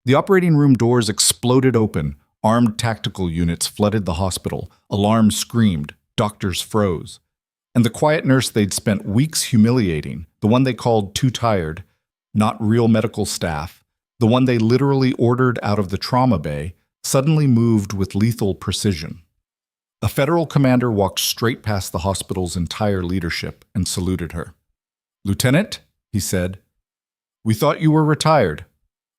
The operating room doors exploded open. Armed tactical units flooded the hospital. Alarms screamed. Doctors froze. And the quiet nurse they'd spent weeks humiliating, the one they called too tired, not real medical staff, the one they literally ordered out of the trauma bay, suddenly moved with lethal precision. A federal commander walked straight past the hospital's entire leadership and saluted her. "Lieutenant," he said, "we thought you were retired."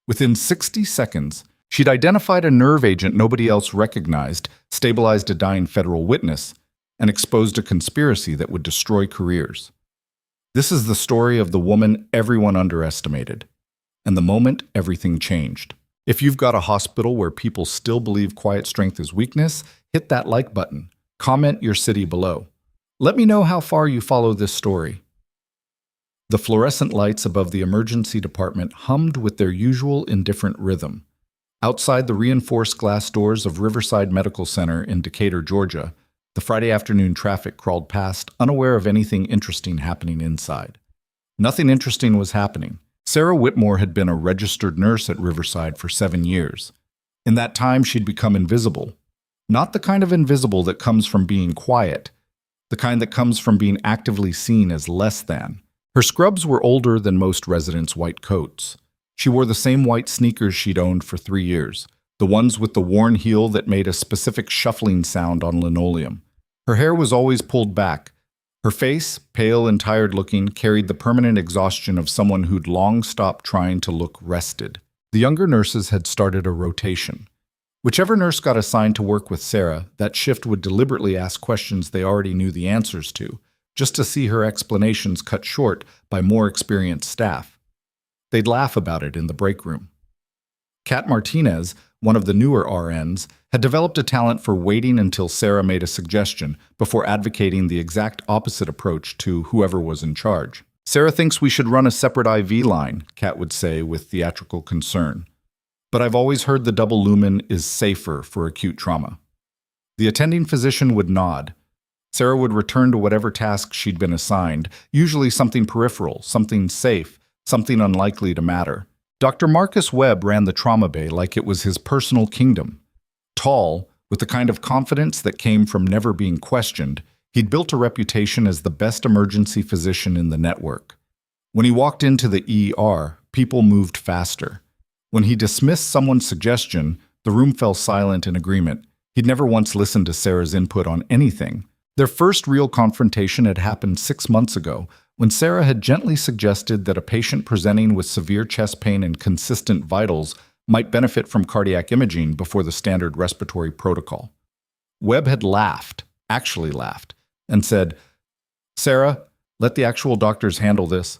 Within 60 seconds, she'd identified a nerve agent nobody else recognized, stabilized a dying federal witness, and exposed a conspiracy that would destroy careers. This is the story of the woman everyone underestimated, and the moment everything changed. If you've got a hospital where people still believe quiet strength is weakness, hit that like button. Comment your city below. Let me know how far you follow this story. The fluorescent lights above the emergency department hummed with their usual indifferent rhythm. Outside the reinforced glass doors of Riverside Medical Center in Decatur, Georgia, the Friday afternoon traffic crawled past, unaware of anything interesting happening inside. Nothing interesting was happening. Sarah Whitmore had been a registered nurse at Riverside for 7 years. In that time, she'd become invisible. Not the kind of invisible that comes from being quiet, the kind that comes from being actively seen as less than. Her scrubs were older than most residents' white coats. She wore the same white sneakers she'd owned for 3 years, the ones with the worn heel that made a specific shuffling sound on linoleum. Her hair was always pulled back. Her face, pale and tired-looking, carried the permanent exhaustion of someone who'd long stopped trying to look rested. The younger nurses had started a rotation. Whichever nurse got assigned to work with Sarah, that shift would deliberately ask questions they already knew the answers to, just to see her explanations cut short by more experienced staff. They'd laugh about it in the break room. Kat Martinez, one of the newer RNs, had developed a talent for waiting until Sarah made a suggestion before advocating the exact opposite approach to whoever was in charge. "Sarah thinks we should run a separate IV line," Kat would say with theatrical concern. "But I've always heard the double lumen is safer for acute trauma." The attending physician would nod. Sarah would return to whatever task she'd been assigned, usually something peripheral, something safe, something unlikely to matter. Dr. Marcus Webb ran the trauma bay like it was his personal kingdom. Tall, with the kind of confidence that came from never being questioned, he'd built a reputation as the best emergency physician in the network. When he walked into the ER, people moved faster. When he dismissed someone's suggestion, the room fell silent in agreement. He'd never once listened to Sarah's input on anything. Their first real confrontation had happened 6 months ago, when Sarah had gently suggested that a patient presenting with severe chest pain and consistent vitals might benefit from cardiac imaging before the standard respiratory protocol. Webb had laughed, actually laughed, and said, "Sarah, let the actual doctors handle this."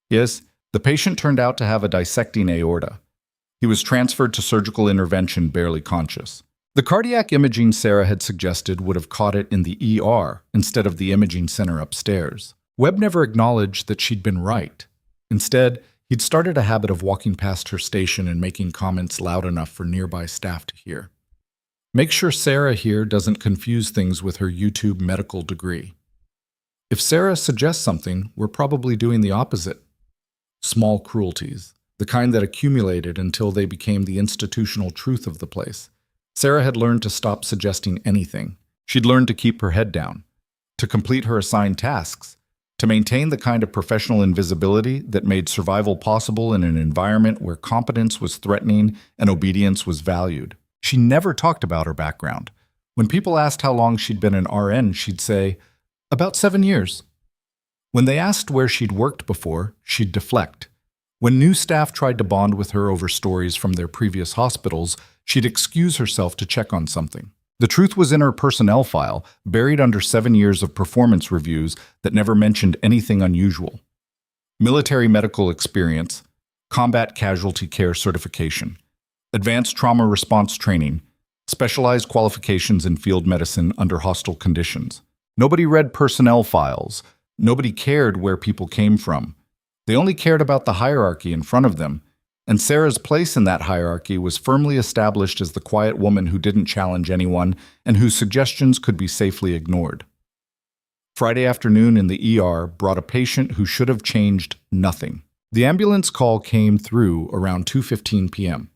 Yes, the patient turned out to have a dissecting aorta. He was transferred to surgical intervention barely conscious. The cardiac imaging Sarah had suggested would have caught it in the ER instead of the imaging center upstairs. Webb never acknowledged that she'd been right. Instead, he'd started a habit of walking past her station and making comments loud enough for nearby staff to hear. Make sure Sarah here doesn't confuse things with her YouTube medical degree. If Sarah suggests something, we're probably doing the opposite. Small cruelties, the kind that accumulated until they became the institutional truth of the place. Sarah had learned to stop suggesting anything. She'd learned to keep her head down, to complete her assigned tasks, to maintain the kind of professional invisibility that made survival possible in an environment where competence was threatening and obedience was valued. She never talked about her background. When people asked how long she'd been an RN, she'd say, "About 7 years." When they asked where she'd worked before, she'd deflect. When new staff tried to bond with her over stories from their previous hospitals, she'd excuse herself to check on something. The truth was in her personnel file, buried under 7 years of performance reviews that never mentioned anything unusual. Military medical experience, combat casualty care certification, advanced trauma response training, specialized qualifications in field medicine under hostile conditions. Nobody read personnel files. Nobody cared where people came from. They only cared about the hierarchy in front of them, and Sarah's place in that hierarchy was firmly established as the quiet woman who didn't challenge anyone and whose suggestions could be safely ignored. Friday afternoon in the ER brought a patient who should have changed nothing. The ambulance call came through around 2:15 p.m.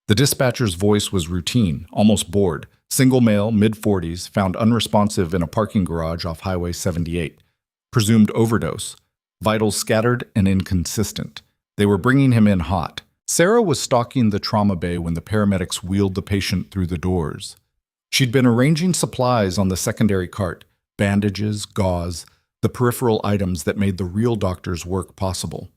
The dispatcher's voice was routine, almost bored. Single male, mid-40s, found unresponsive in a parking garage off Highway 78. Presumed overdose. Vitals scattered and inconsistent. They were bringing him in hot. Sarah was stalking the trauma bay when the paramedics wheeled the patient through the doors. She'd been arranging supplies on the secondary cart, bandages, gauze, the peripheral items that made the real doctor's work possible.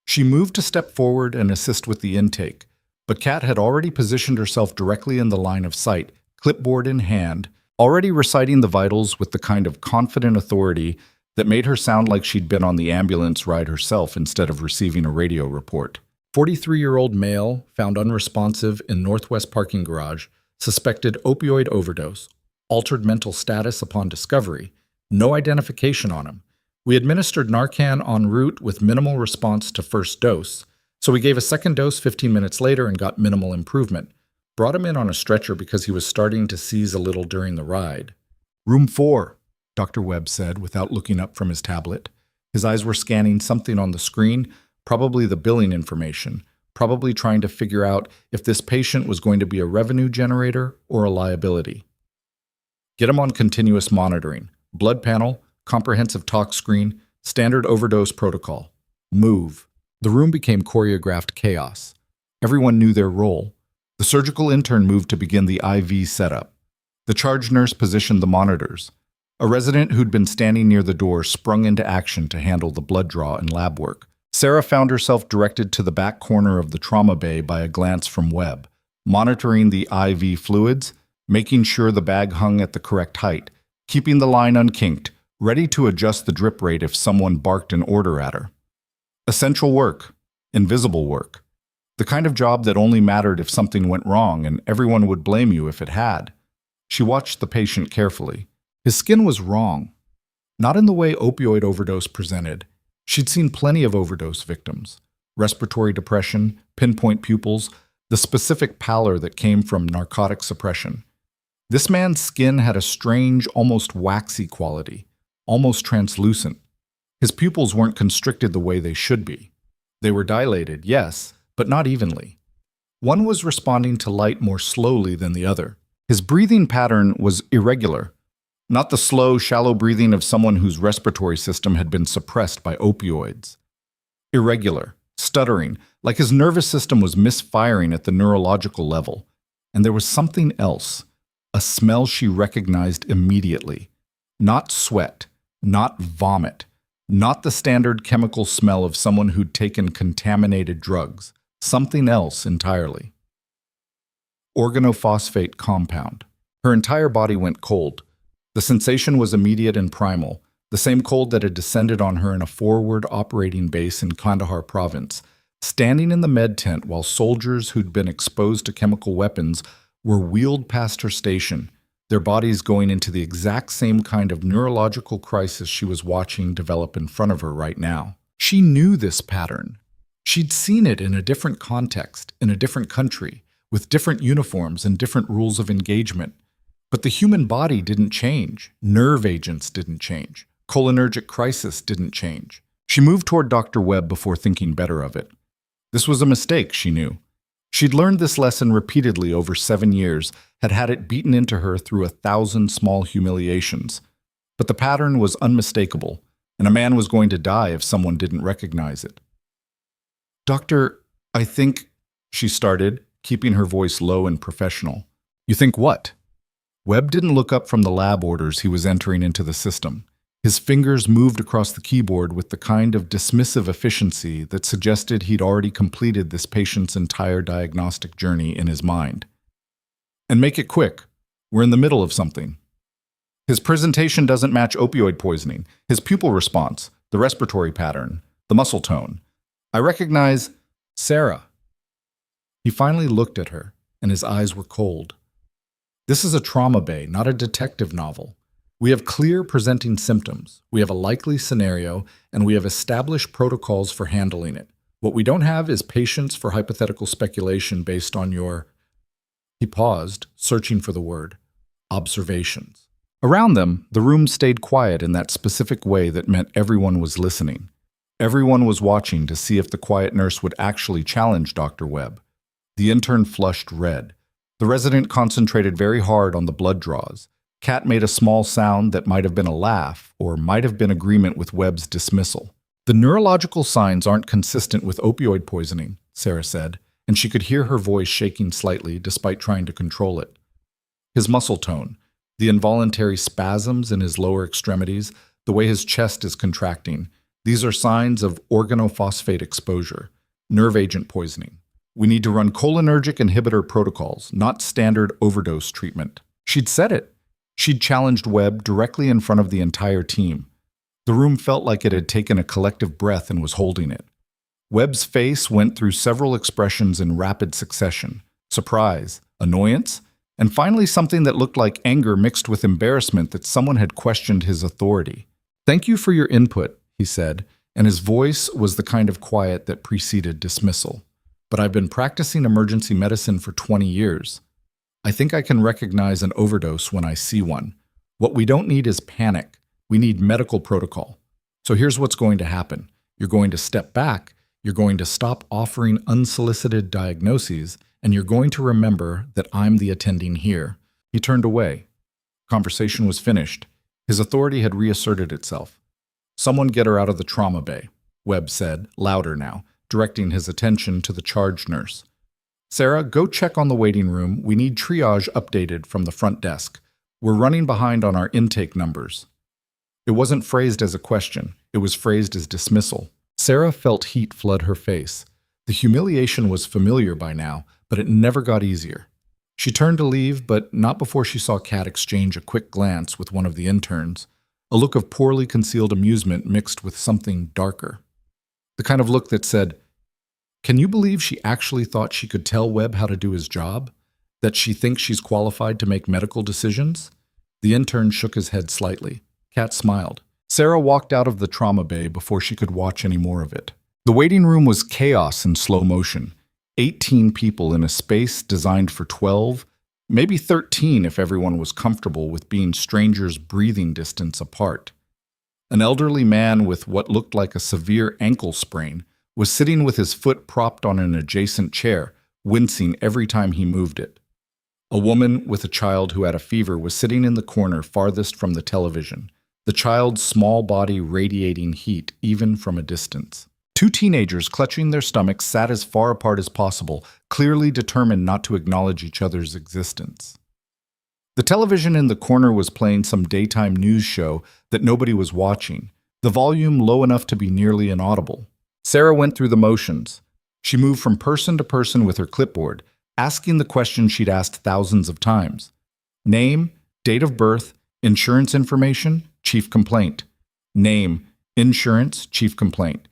She moved to step forward and assist with the intake, but Kat had already positioned herself directly in the line of sight, clipboard in hand, already reciting the vitals with the kind of confident authority that made her sound like she'd been on the ambulance ride herself instead of receiving a radio report. 43-year-old male found unresponsive in northwest parking garage, suspected opioid overdose, altered mental status upon discovery, no identification on him. We administered Narcan en route with minimal response to first dose, so we gave a second dose 15 minutes later and got minimal improvement. Brought him in on a stretcher because he was starting to seize a little during the ride. Room 4, Dr. Webb said without looking up from his tablet. His eyes were scanning something on the screen, probably the billing information, probably trying to figure out if this patient was going to be a revenue generator or a liability. Get him on continuous monitoring, blood panel, comprehensive talk screen, standard overdose protocol. Move. The room became choreographed chaos. Everyone knew their role. The surgical intern moved to begin the IV setup. The charge nurse positioned the monitors. A resident who'd been standing near the door sprung into action to handle the blood draw and lab work. Sarah found herself directed to the back corner of the trauma bay by a glance from Webb, monitoring the IV fluids, making sure the bag hung at the correct height, keeping the line unkinked, ready to adjust the drip rate if someone barked an order at her. Essential work, invisible work. The kind of job that only mattered if something went wrong and everyone would blame you if it had. She watched the patient carefully. His skin was wrong. Not in the way opioid overdose presented. She'd seen plenty of overdose victims. Respiratory depression, pinpoint pupils, the specific pallor that came from narcotic suppression. This man's skin had a strange, almost waxy quality, almost translucent. His pupils weren't constricted the way they should be. They were dilated, yes, but not evenly. One was responding to light more slowly than the other. His breathing pattern was irregular, not the slow, shallow breathing of someone whose respiratory system had been suppressed by opioids. Irregular, stuttering, like his nervous system was misfiring at the neurological level. And there was something else, a smell she recognized immediately. Not sweat, not vomit, not the standard chemical smell of someone who'd taken contaminated drugs. Something else entirely. Organophosphate compound. Her entire body went cold. The sensation was immediate and primal, the same cold that had descended on her in a forward operating base in Kandahar province, standing in the med tent while soldiers who'd been exposed to chemical weapons were wheeled past her station, their bodies going into the exact same kind of neurological crisis she was watching develop in front of her right now. She knew this pattern. She'd seen it in a different context, in a different country, with different uniforms and different rules of engagement. But the human body didn't change. Nerve agents didn't change. Cholinergic crisis didn't change. She moved toward Dr. Webb before thinking better of it. This was a mistake, she knew. She'd learned this lesson repeatedly over 7 years, had had it beaten into her through 1,000 small humiliations. But the pattern was unmistakable, and a man was going to die if someone didn't recognize it. "Doctor, I think," she started, keeping her voice low and professional. "You think what?" Webb didn't look up from the lab orders he was entering into the system. His fingers moved across the keyboard with the kind of dismissive efficiency that suggested he'd already completed this patient's entire diagnostic journey in his mind. "And make it quick. We're in the middle of something." His presentation doesn't match opioid poisoning, his pupil response, the respiratory pattern, the muscle tone. "I recognize Sarah." He finally looked at her, and his eyes were cold. "This is a trauma bay, not a detective novel. We have clear presenting symptoms, we have a likely scenario, and we have established protocols for handling it. What we don't have is patience for hypothetical speculation based on your—" He paused, searching for the word. "Observations." Around them, the room stayed quiet in that specific way that meant everyone was listening. Everyone was watching to see if the quiet nurse would actually challenge Dr. Webb. The intern flushed red. The resident concentrated very hard on the blood draws. Kat made a small sound that might have been a laugh or might have been agreement with Webb's dismissal. The neurological signs aren't consistent with opioid poisoning, Sarah said, and she could hear her voice shaking slightly despite trying to control it. His muscle tone, the involuntary spasms in his lower extremities, the way his chest is contracting, these are signs of organophosphate exposure, nerve agent poisoning. We need to run cholinergic inhibitor protocols, not standard overdose treatment. She'd said it. She'd challenged Webb directly in front of the entire team. The room felt like it had taken a collective breath and was holding it. Webb's face went through several expressions in rapid succession: surprise, annoyance, and finally something that looked like anger mixed with embarrassment that someone had questioned his authority. "Thank you for your input," he said, and his voice was the kind of quiet that preceded dismissal. "But I've been practicing emergency medicine for 20 years. I think I can recognize an overdose when I see one. What we don't need is panic. We need medical protocol. So here's what's going to happen. You're going to step back, you're going to stop offering unsolicited diagnoses, and you're going to remember that I'm the attending here." He turned away. Conversation was finished. His authority had reasserted itself. "Someone get her out of the trauma bay," Webb said, louder now, directing his attention to the charge nurse. "Sarah, go check on the waiting room. We need triage updated from the front desk. We're running behind on our intake numbers." It wasn't phrased as a question. It was phrased as dismissal. Sarah felt heat flood her face. The humiliation was familiar by now, but it never got easier. She turned to leave, but not before she saw Kat exchange a quick glance with one of the interns, a look of poorly concealed amusement mixed with something darker. The kind of look that said, "Can you believe she actually thought she could tell Webb how to do his job? That she thinks she's qualified to make medical decisions?" The intern shook his head slightly. Kat smiled. Sarah walked out of the trauma bay before she could watch any more of it. The waiting room was chaos in slow motion. 18 people in a space designed for 12, maybe 13 if everyone was comfortable with being strangers breathing distance apart. An elderly man with what looked like a severe ankle sprain was sitting with his foot propped on an adjacent chair, wincing every time he moved it. A woman with a child who had a fever was sitting in the corner farthest from the television, the child's small body radiating heat even from a distance. Two teenagers clutching their stomachs sat as far apart as possible, clearly determined not to acknowledge each other's existence. The television in the corner was playing some daytime news show that nobody was watching, the volume low enough to be nearly inaudible. Sarah went through the motions. She moved from person to person with her clipboard, asking the question she'd asked thousands of times. Name, date of birth, insurance information, chief complaint. Name, insurance, chief complaint.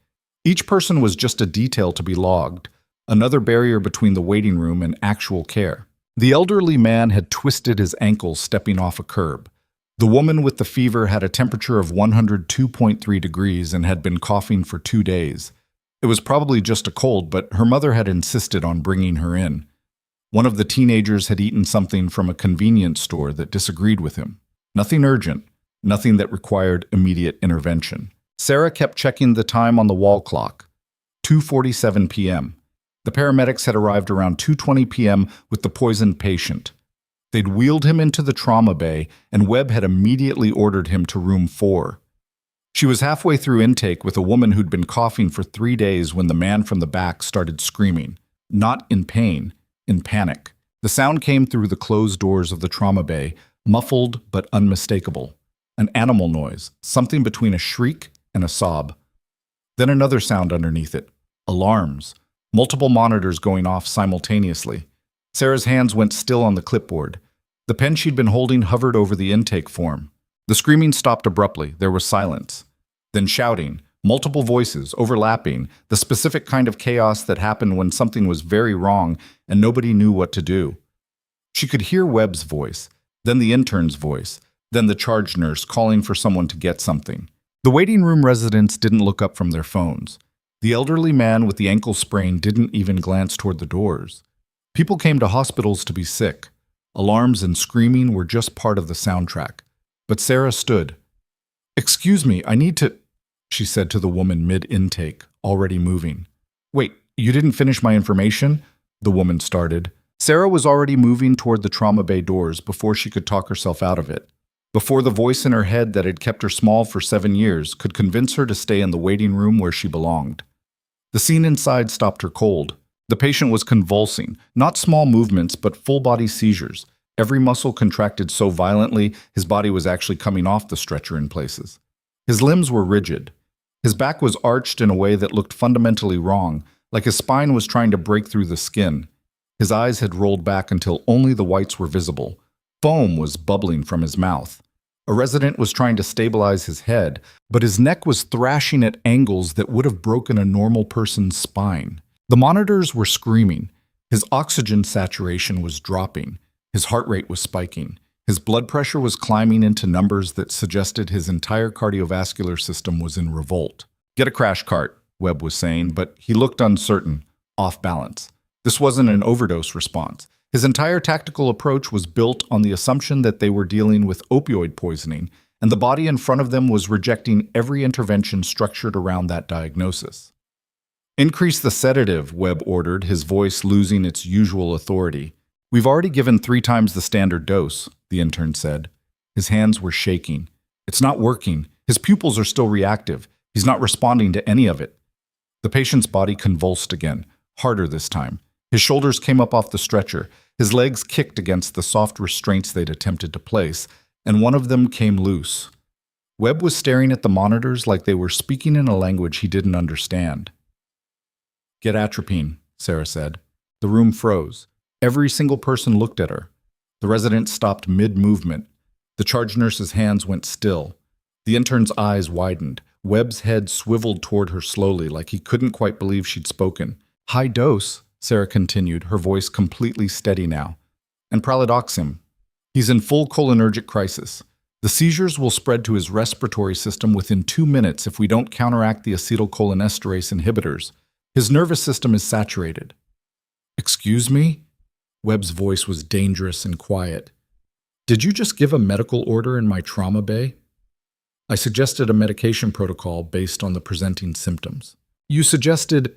Each person was just a detail to be logged, another barrier between the waiting room and actual care. The elderly man had twisted his ankle stepping off a curb. The woman with the fever had a temperature of 102.3 degrees and had been coughing for 2 days. It was probably just a cold, but her mother had insisted on bringing her in. One of the teenagers had eaten something from a convenience store that disagreed with him. Nothing urgent, nothing that required immediate intervention. Sarah kept checking the time on the wall clock. 2:47 p.m. The paramedics had arrived around 2:20 p.m. with the poisoned patient. They'd wheeled him into the trauma bay, and Webb had immediately ordered him to room 4. She was halfway through intake with a woman who'd been coughing for 3 days when the man from the back started screaming, not in pain, in panic. The sound came through the closed doors of the trauma bay, muffled but unmistakable. An animal noise, something between a shriek and a sob. Then another sound underneath it. Alarms. Multiple monitors going off simultaneously. Sarah's hands went still on the clipboard. The pen she'd been holding hovered over the intake form. The screaming stopped abruptly. There was silence. Then shouting. Multiple voices, overlapping, the specific kind of chaos that happened when something was very wrong and nobody knew what to do. She could hear Webb's voice, then the intern's voice, then the charge nurse calling for someone to get something. The waiting room residents didn't look up from their phones. The elderly man with the ankle sprain didn't even glance toward the doors. People came to hospitals to be sick. Alarms and screaming were just part of the soundtrack. But Sarah stood. "Excuse me, I need to..." she said to the woman mid-intake, already moving. Wait, you didn't finish my information? The woman started. Sarah was already moving toward the trauma bay doors before she could talk herself out of it. Before the voice in her head that had kept her small for 7 years could convince her to stay in the waiting room where she belonged. The scene inside stopped her cold. The patient was convulsing, not small movements, but full-body seizures. Every muscle contracted so violently, his body was actually coming off the stretcher in places. His limbs were rigid. His back was arched in a way that looked fundamentally wrong, like his spine was trying to break through the skin. His eyes had rolled back until only the whites were visible. Foam was bubbling from his mouth. A resident was trying to stabilize his head, but his neck was thrashing at angles that would have broken a normal person's spine. The monitors were screaming. His oxygen saturation was dropping. His heart rate was spiking. His blood pressure was climbing into numbers that suggested his entire cardiovascular system was in revolt. Get a crash cart, Webb was saying, but he looked uncertain, off balance. This wasn't an overdose response. His entire tactical approach was built on the assumption that they were dealing with opioid poisoning, and the body in front of them was rejecting every intervention structured around that diagnosis. Increase the sedative, Webb ordered, his voice losing its usual authority. We've already given 3 times the standard dose, the intern said. His hands were shaking. It's not working. His pupils are still reactive. He's not responding to any of it. The patient's body convulsed again, harder this time. His shoulders came up off the stretcher. His legs kicked against the soft restraints they'd attempted to place, and one of them came loose. Webb was staring at the monitors like they were speaking in a language he didn't understand. Get atropine, Sarah said. The room froze. Every single person looked at her. The resident stopped mid-movement. The charge nurse's hands went still. The intern's eyes widened. Webb's head swiveled toward her slowly, like he couldn't quite believe she'd spoken. High dose, Sarah continued, her voice completely steady now. And pralidoxim. He's in full cholinergic crisis. The seizures will spread to his respiratory system within 2 minutes if we don't counteract the acetylcholinesterase inhibitors. His nervous system is saturated. Excuse me? Webb's voice was dangerous and quiet. Did you just give a medical order in my trauma bay? I suggested a medication protocol based on the presenting symptoms. You suggested...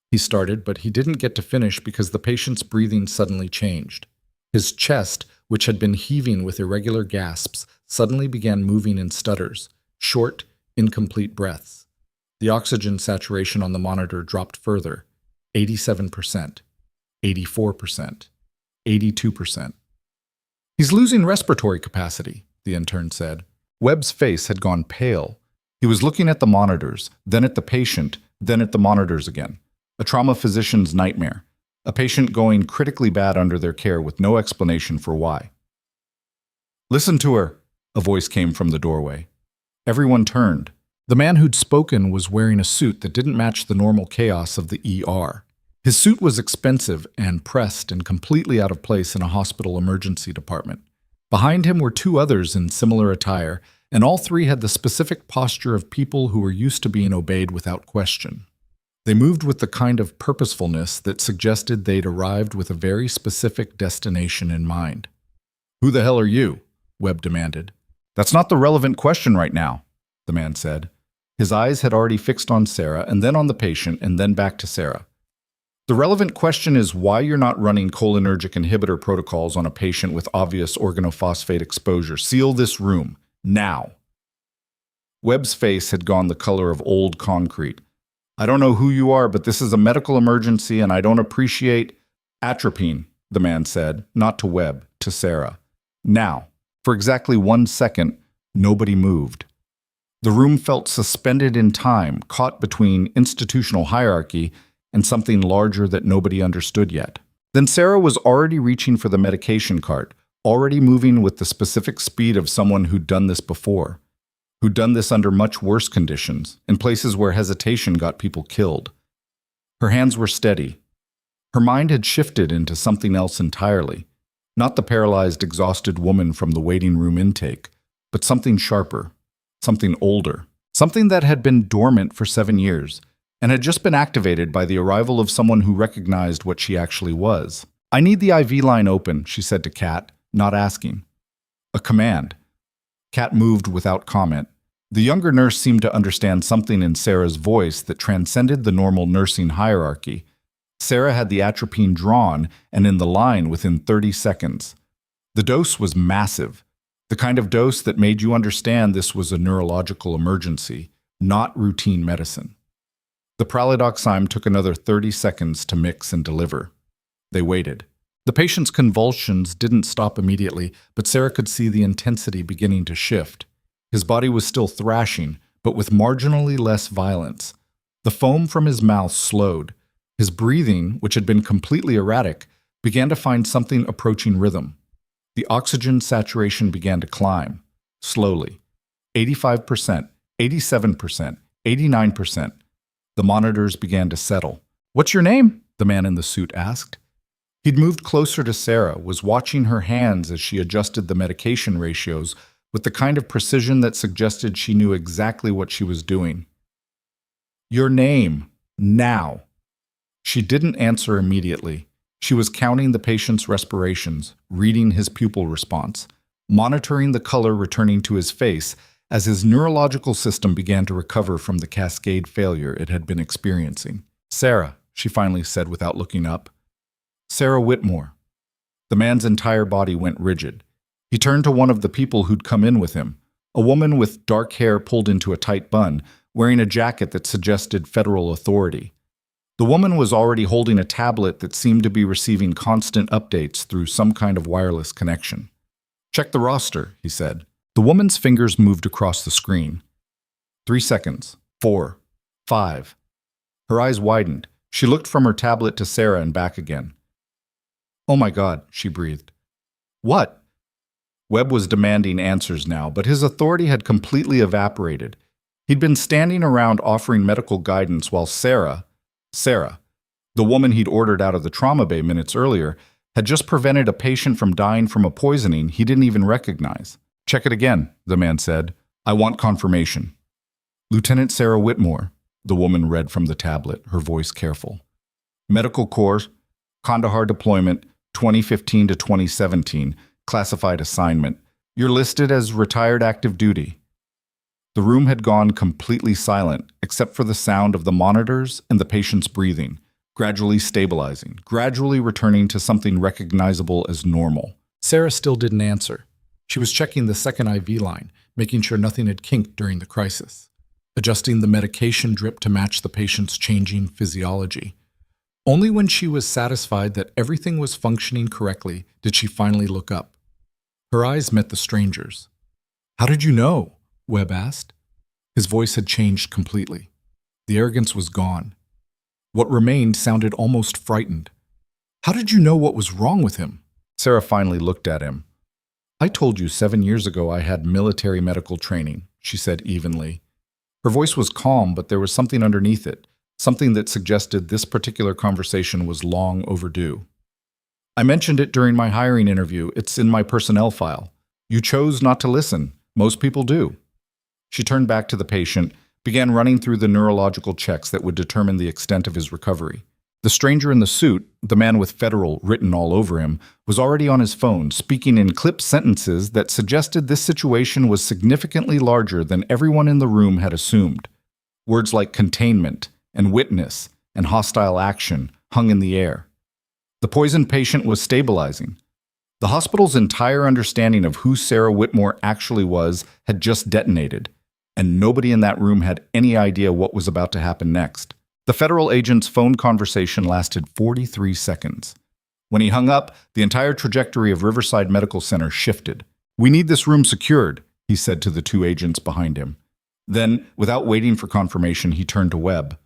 He started, but he didn't get to finish because the patient's breathing suddenly changed. His chest, which had been heaving with irregular gasps, suddenly began moving in stutters, short, incomplete breaths. The oxygen saturation on the monitor dropped further, 87%, 84%, 82%. He's losing respiratory capacity, the intern said. Webb's face had gone pale. He was looking at the monitors, then at the patient, then at the monitors again. A trauma physician's nightmare. A patient going critically bad under their care with no explanation for why. Listen to her, a voice came from the doorway. Everyone turned. The man who'd spoken was wearing a suit that didn't match the normal chaos of the ER. His suit was expensive and pressed and completely out of place in a hospital emergency department. Behind him were 2 others in similar attire, and all 3 had the specific posture of people who were used to being obeyed without question. They moved with the kind of purposefulness that suggested they'd arrived with a very specific destination in mind. Who the hell are you? Webb demanded. That's not the relevant question right now, the man said. His eyes had already fixed on Sarah and then on the patient and then back to Sarah. The relevant question is why you're not running cholinergic inhibitor protocols on a patient with obvious organophosphate exposure. Seal this room, now. Webb's face had gone the color of old concrete. I don't know who you are, but this is a medical emergency and I don't appreciate atropine, the man said, not to Webb, to Sarah. Now, for exactly 1 second, nobody moved. The room felt suspended in time, caught between institutional hierarchy and something larger that nobody understood yet. Then Sarah was already reaching for the medication cart, already moving with the specific speed of someone who'd done this before. Who'd done this under much worse conditions, in places where hesitation got people killed. Her hands were steady. Her mind had shifted into something else entirely. Not the paralyzed, exhausted woman from the waiting room intake, but something sharper, something older, something that had been dormant for 7 years, and had just been activated by the arrival of someone who recognized what she actually was. I need the IV line open, she said to Kat, not asking. A command. Kat moved without comment. The younger nurse seemed to understand something in Sarah's voice that transcended the normal nursing hierarchy. Sarah had the atropine drawn and in the line within 30 seconds. The dose was massive, the kind of dose that made you understand this was a neurological emergency, not routine medicine. The pralidoxime took another 30 seconds to mix and deliver. They waited. The patient's convulsions didn't stop immediately, but Sarah could see the intensity beginning to shift. His body was still thrashing, but with marginally less violence. The foam from his mouth slowed. His breathing, which had been completely erratic, began to find something approaching rhythm. The oxygen saturation began to climb, slowly. 85%, 87%, 89%. The monitors began to settle. "What's your name?" the man in the suit asked. He'd moved closer to Sarah, was watching her hands as she adjusted the medication ratios with the kind of precision that suggested she knew exactly what she was doing. "Your name, now." She didn't answer immediately. She was counting the patient's respirations, reading his pupil response, monitoring the color returning to his face as his neurological system began to recover from the cascade failure it had been experiencing. "Sarah," she finally said without looking up. "Sarah Whitmore." The man's entire body went rigid. He turned to one of the people who'd come in with him, a woman with dark hair pulled into a tight bun, wearing a jacket that suggested federal authority. The woman was already holding a tablet that seemed to be receiving constant updates through some kind of wireless connection. "Check the roster," he said. The woman's fingers moved across the screen. 3 seconds. 4. 5. Her eyes widened. She looked from her tablet to Sarah and back again. "Oh my God," she breathed. "What?" Webb was demanding answers now, but his authority had completely evaporated. He'd been standing around offering medical guidance while Sarah, the woman he'd ordered out of the trauma bay minutes earlier, had just prevented a patient from dying from a poisoning he didn't even recognize. "Check it again," the man said. "I want confirmation." "Lieutenant Sarah Whitmore," the woman read from the tablet, her voice careful. "Medical Corps, Kandahar deployment, 2015 to 2017, classified assignment. You're listed as retired active duty." The room had gone completely silent, except for the sound of the monitors and the patient's breathing, gradually stabilizing, gradually returning to something recognizable as normal. Sarah still didn't answer. She was checking the second IV line, making sure nothing had kinked during the crisis, adjusting the medication drip to match the patient's changing physiology. Only when she was satisfied that everything was functioning correctly did she finally look up. Her eyes met the stranger's. "How did you know?" Webb asked. His voice had changed completely. The arrogance was gone. What remained sounded almost frightened. "How did you know what was wrong with him?" Sarah finally looked at him. "I told you 7 years ago I had military medical training," she said evenly. Her voice was calm, but there was something underneath it, something that suggested this particular conversation was long overdue. "I mentioned it during my hiring interview. It's in my personnel file. You chose not to listen. Most people do." She turned back to the patient, began running through the neurological checks that would determine the extent of his recovery. The stranger in the suit, the man with federal written all over him, was already on his phone, speaking in clipped sentences that suggested this situation was significantly larger than everyone in the room had assumed. Words like containment and witness and hostile action hung in the air. The poisoned patient was stabilizing. The hospital's entire understanding of who Sarah Whitmore actually was had just detonated, and nobody in that room had any idea what was about to happen next. The federal agent's phone conversation lasted 43 seconds. When he hung up, the entire trajectory of Riverside Medical Center shifted. "We need this room secured," he said to the 2 agents behind him. Then, without waiting for confirmation, he turned to Webb.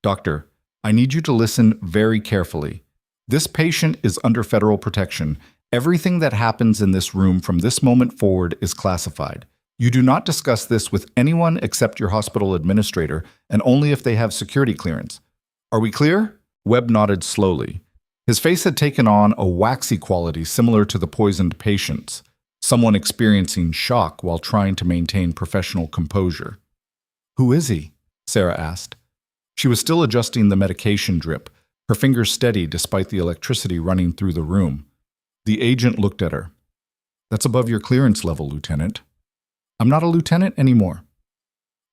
"Doctor, I need you to listen very carefully. This patient is under federal protection. Everything that happens in this room from this moment forward is classified. You do not discuss this with anyone except your hospital administrator, and only if they have security clearance. Are we clear?" Webb nodded slowly. His face had taken on a waxy quality similar to the poisoned patient's, someone experiencing shock while trying to maintain professional composure. "Who is he?" Sarah asked. She was still adjusting the medication drip, her fingers steady despite the electricity running through the room. The agent looked at her. "That's above your clearance level, Lieutenant." "I'm not a lieutenant anymore."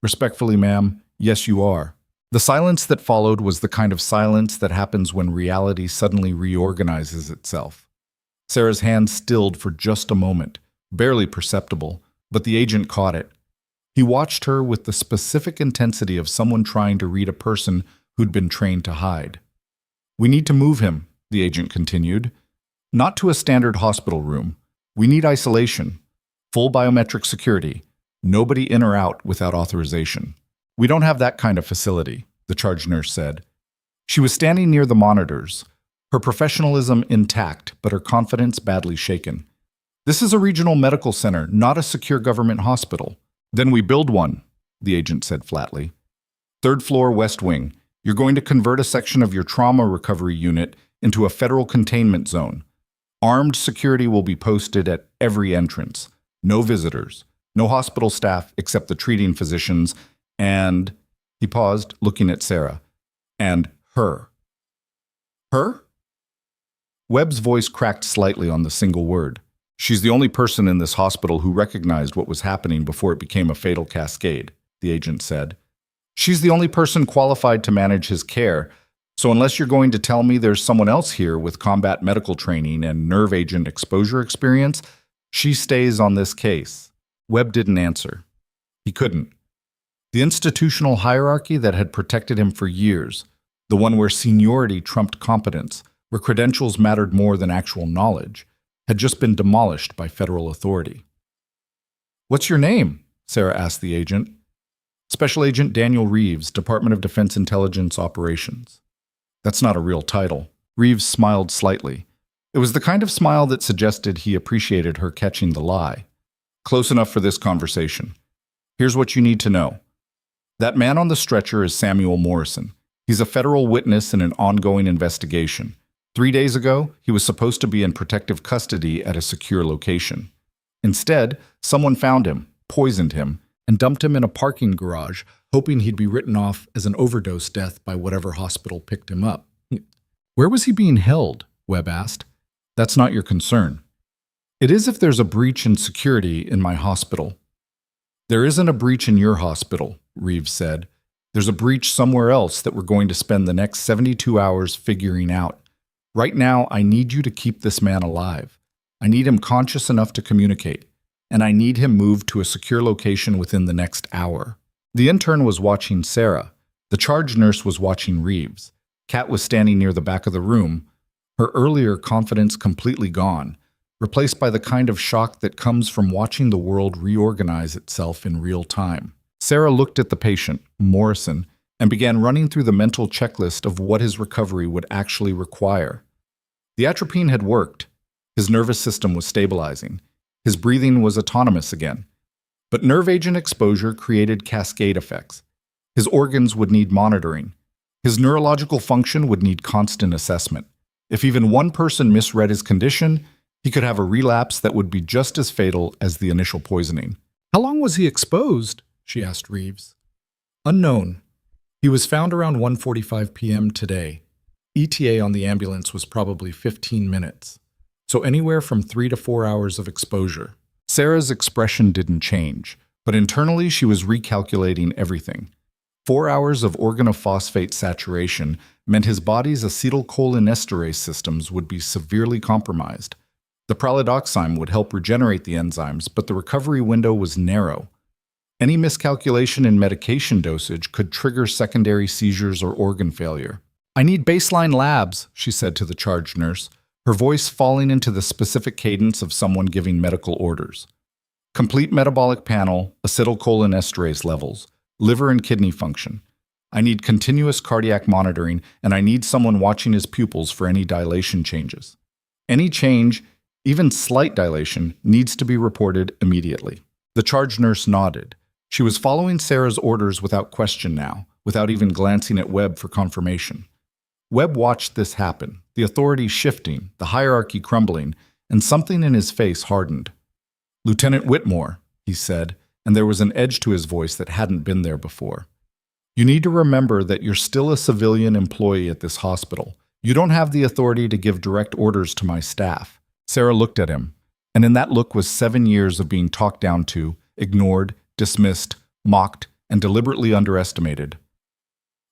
Respectfully, ma'am, yes, you are. The silence that followed was the kind of silence that happens when reality suddenly reorganizes itself. Sarah's hand stilled for just a moment, barely perceptible, but the agent caught it. He watched her with the specific intensity of someone trying to read a person who'd been trained to hide. We need to move him, the agent continued. Not to a standard hospital room. We need isolation, full biometric security, nobody in or out without authorization. We don't have that kind of facility, the charge nurse said. She was standing near the monitors, her professionalism intact, but her confidence badly shaken. This is a regional medical center, not a secure government hospital. Then we build one, the agent said flatly. 3rd floor, West Wing. You're going to convert a section of your trauma recovery unit into a federal containment zone. Armed security will be posted at every entrance. No visitors. No hospital staff except the treating physicians and, he paused, looking at Sarah, and her. Her? Webb's voice cracked slightly on the single word. She's the only person in this hospital who recognized what was happening before it became a fatal cascade, the agent said. She's the only person qualified to manage his care, so unless you're going to tell me there's someone else here with combat medical training and nerve agent exposure experience, she stays on this case. Webb didn't answer. He couldn't. The institutional hierarchy that had protected him for years, the one where seniority trumped competence, where credentials mattered more than actual knowledge, had just been demolished by federal authority. "What's your name?" Sarah asked the agent. "Special Agent Daniel Reeves, Department of Defense Intelligence Operations." "That's not a real title." Reeves smiled slightly. It was the kind of smile that suggested he appreciated her catching the lie. "Close enough for this conversation. Here's what you need to know. That man on the stretcher is Samuel Morrison. He's a federal witness in an ongoing investigation. 3 days ago, he was supposed to be in protective custody at a secure location. Instead, someone found him, poisoned him, and dumped him in a parking garage, hoping he'd be written off as an overdose death by whatever hospital picked him up. Where was he being held? Webb asked. That's not your concern. It is if there's a breach in security in my hospital. There isn't a breach in your hospital, Reeves said. There's a breach somewhere else that we're going to spend the next 72 hours figuring out. Right now, I need you to keep this man alive. I need him conscious enough to communicate, and I need him moved to a secure location within the next hour. The intern was watching Sarah. The charge nurse was watching Reeves. Kat was standing near the back of the room, her earlier confidence completely gone, replaced by the kind of shock that comes from watching the world reorganize itself in real time. Sarah looked at the patient, Morrison, and began running through the mental checklist of what his recovery would actually require. The atropine had worked. His nervous system was stabilizing. His breathing was autonomous again. But nerve agent exposure created cascade effects. His organs would need monitoring. His neurological function would need constant assessment. If even one person misread his condition, he could have a relapse that would be just as fatal as the initial poisoning. How long was he exposed? She asked Reeves. Unknown. He was found around 1:45 p.m. today. ETA on the ambulance was probably 15 minutes. So anywhere from 3 to 4 hours of exposure. Sarah's expression didn't change, but internally she was recalculating everything. 4 hours of organophosphate saturation meant his body's acetylcholinesterase systems would be severely compromised. The pralidoxime would help regenerate the enzymes, but the recovery window was narrow. Any miscalculation in medication dosage could trigger secondary seizures or organ failure. I need baseline labs, she said to the charge nurse, her voice falling into the specific cadence of someone giving medical orders. Complete metabolic panel, acetylcholinesterase levels, liver and kidney function. I need continuous cardiac monitoring, and I need someone watching his pupils for any dilation changes. Any change, even slight dilation, needs to be reported immediately. The charge nurse nodded. She was following Sarah's orders without question now, without even glancing at Webb for confirmation. Webb watched this happen, the authority shifting, the hierarchy crumbling, and something in his face hardened. Lieutenant Whitmore, he said, and there was an edge to his voice that hadn't been there before. You need to remember that you're still a civilian employee at this hospital. You don't have the authority to give direct orders to my staff. Sarah looked at him, and in that look was 7 years of being talked down to, ignored, dismissed, mocked, and deliberately underestimated.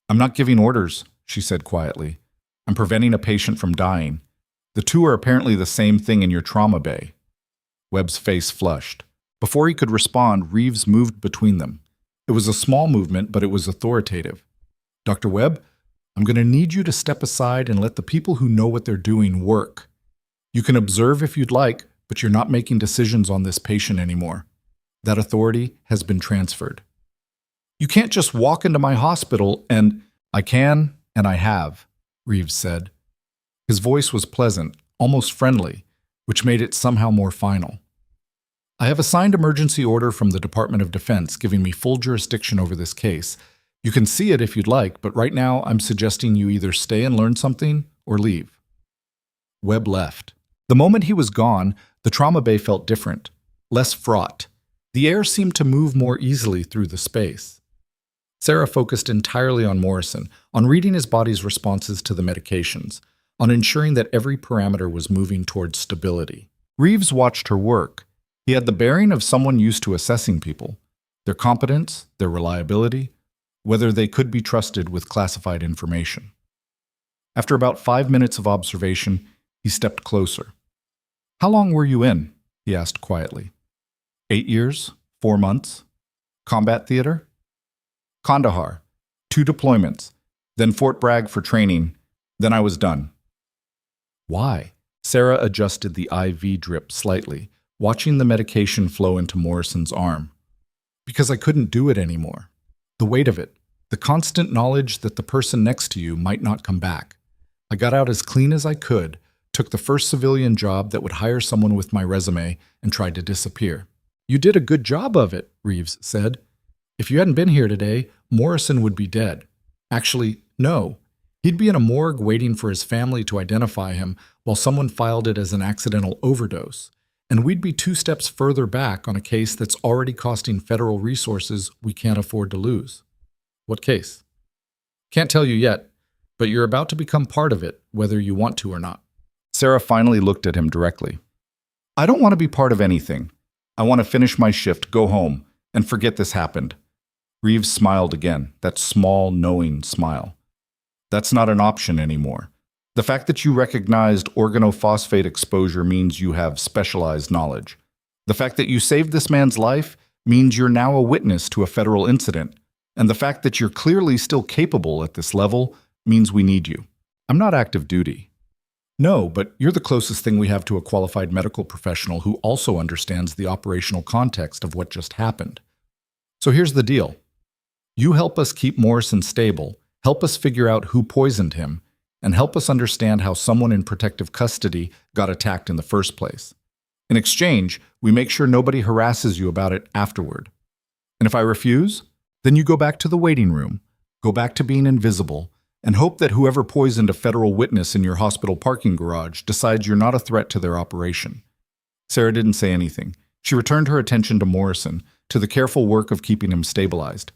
"I'm not giving orders," she said quietly. "I'm preventing a patient from dying. The two are apparently the same thing in your trauma bay." Webb's face flushed. Before he could respond, Reeves moved between them. It was a small movement, but it was authoritative. "Dr. Webb, I'm going to need you to step aside and let the people who know what they're doing work. You can observe if you'd like, but you're not making decisions on this patient anymore. That authority has been transferred. You can't just walk into my hospital and—" "I can, and I have," Reeves said. His voice was pleasant, almost friendly, which made it somehow more final. "I have a signed emergency order from the Department of Defense giving me full jurisdiction over this case. You can see it if you'd like, but right now I'm suggesting you either stay and learn something or leave." Webb left. The moment he was gone, the trauma bay felt different, less fraught. The air seemed to move more easily through the space. Sarah focused entirely on Morrison, on reading his body's responses to the medications, on ensuring that every parameter was moving towards stability. Reeves watched her work. He had the bearing of someone used to assessing people, their competence, their reliability, whether they could be trusted with classified information. After about 5 minutes of observation, he stepped closer. "How long were you in?" he asked quietly. 8 years, 4 months. Combat theater? Kandahar, 2 deployments, then Fort Bragg for training, then I was done. Why? Sarah adjusted the IV drip slightly, watching the medication flow into Morrison's arm. Because I couldn't do it anymore. The weight of it, the constant knowledge that the person next to you might not come back. I got out as clean as I could, took the first civilian job that would hire someone with my resume, and tried to disappear. "You did a good job of it," Reeves said. "If you hadn't been here today, Morrison would be dead. Actually, no. He'd be in a morgue waiting for his family to identify him while someone filed it as an accidental overdose. And we'd be 2 steps further back on a case that's already costing federal resources we can't afford to lose." "What case?" "Can't tell you yet, but you're about to become part of it, whether you want to or not." Sarah finally looked at him directly. "I don't want to be part of anything. I want to finish my shift, go home, and forget this happened." Reeves smiled again, that small, knowing smile. "That's not an option anymore. The fact that you recognized organophosphate exposure means you have specialized knowledge. The fact that you saved this man's life means you're now a witness to a federal incident. And the fact that you're clearly still capable at this level means we need you. I'm not active duty." "No, but you're the closest thing we have to a qualified medical professional who also understands the operational context of what just happened. So here's the deal. You help us keep Morrison stable, help us figure out who poisoned him, and help us understand how someone in protective custody got attacked in the first place. In exchange, we make sure nobody harasses you about it afterward. And if I refuse, then you go back to the waiting room, go back to being invisible, and hope that whoever poisoned a federal witness in your hospital parking garage decides you're not a threat to their operation." Sarah didn't say anything. She returned her attention to Morrison, to the careful work of keeping him stabilized.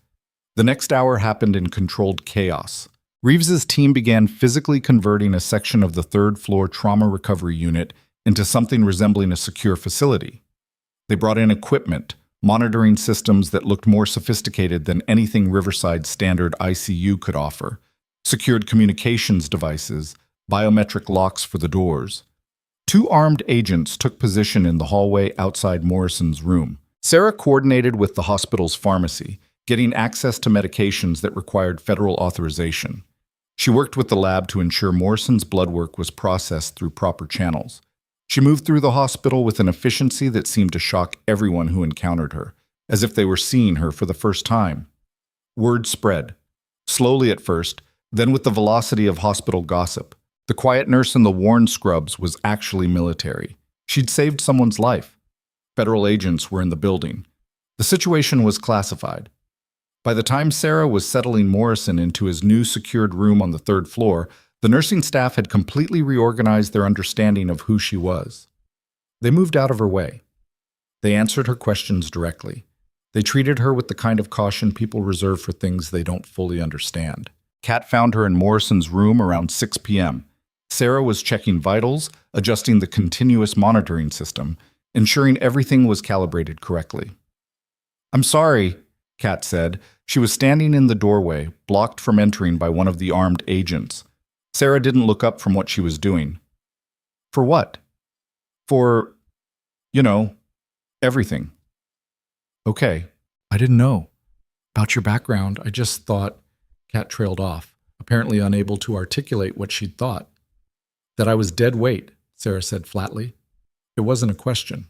The next hour happened in controlled chaos. Reeves's team began physically converting a section of the 3rd-floor trauma recovery unit into something resembling a secure facility. They brought in equipment, monitoring systems that looked more sophisticated than anything Riverside's standard ICU could offer, secured communications devices, biometric locks for the doors. 2 armed agents took position in the hallway outside Morrison's room. Sarah coordinated with the hospital's pharmacy, getting access to medications that required federal authorization. She worked with the lab to ensure Morrison's blood work was processed through proper channels. She moved through the hospital with an efficiency that seemed to shock everyone who encountered her, as if they were seeing her for the first time. Word spread. Slowly at first, then with the velocity of hospital gossip. The quiet nurse in the worn scrubs was actually military. She'd saved someone's life. Federal agents were in the building. The situation was classified. By the time Sarah was settling Morrison into his new secured room on the 3rd floor, the nursing staff had completely reorganized their understanding of who she was. They moved out of her way. They answered her questions directly. They treated her with the kind of caution people reserve for things they don't fully understand. Kat found her in Morrison's room around 6 p.m. Sarah was checking vitals, adjusting the continuous monitoring system, ensuring everything was calibrated correctly. "I'm sorry," Kat said. She was standing in the doorway, blocked from entering by one of the armed agents. Sarah didn't look up from what she was doing. For what? For, everything. Okay, I didn't know. About your background, I just thought. Kat trailed off, apparently unable to articulate what she'd thought. That I was dead weight, Sarah said flatly. It wasn't a question.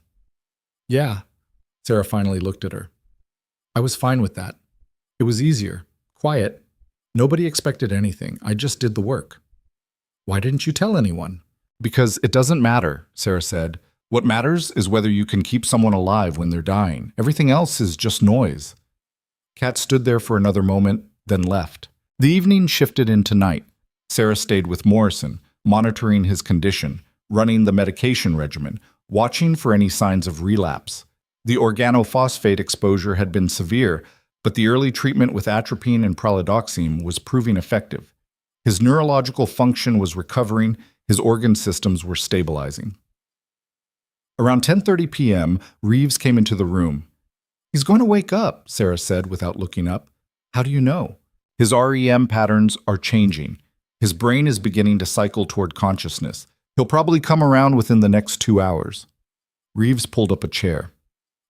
Yeah, Sarah finally looked at her. I was fine with that. It was easier, quiet. Nobody expected anything. I just did the work. Why didn't you tell anyone? Because it doesn't matter, Sarah said. What matters is whether you can keep someone alive when they're dying. Everything else is just noise. Kat stood there for another moment, then left. The evening shifted into night. Sarah stayed with Morrison, monitoring his condition, running the medication regimen, watching for any signs of relapse. The organophosphate exposure had been severe, but the early treatment with atropine and pralidoxime was proving effective. His neurological function was recovering, his organ systems were stabilizing. Around 10:30 p.m., Reeves came into the room. He's going to wake up, Sarah said without looking up. How do you know? His REM patterns are changing. His brain is beginning to cycle toward consciousness. He'll probably come around within the next 2 hours. Reeves pulled up a chair.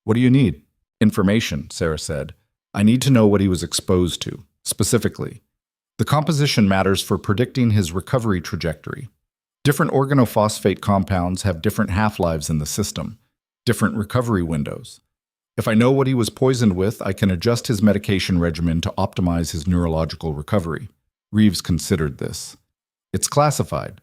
What do you need? Information, Sarah said. I need to know what he was exposed to, specifically. The composition matters for predicting his recovery trajectory. Different organophosphate compounds have different half-lives in the system, different recovery windows. If I know what he was poisoned with, I can adjust his medication regimen to optimize his neurological recovery. Reeves considered this. It's classified.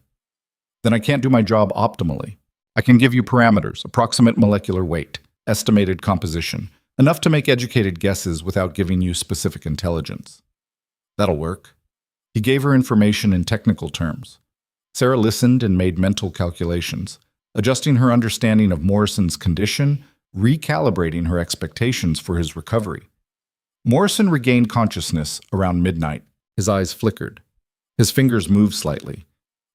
Then I can't do my job optimally. I can give you parameters, approximate molecular weight, estimated composition, enough to make educated guesses without giving you specific intelligence. That'll work. He gave her information in technical terms. Sarah listened and made mental calculations, adjusting her understanding of Morrison's condition, recalibrating her expectations for his recovery. Morrison regained consciousness around midnight. His eyes flickered. His fingers moved slightly.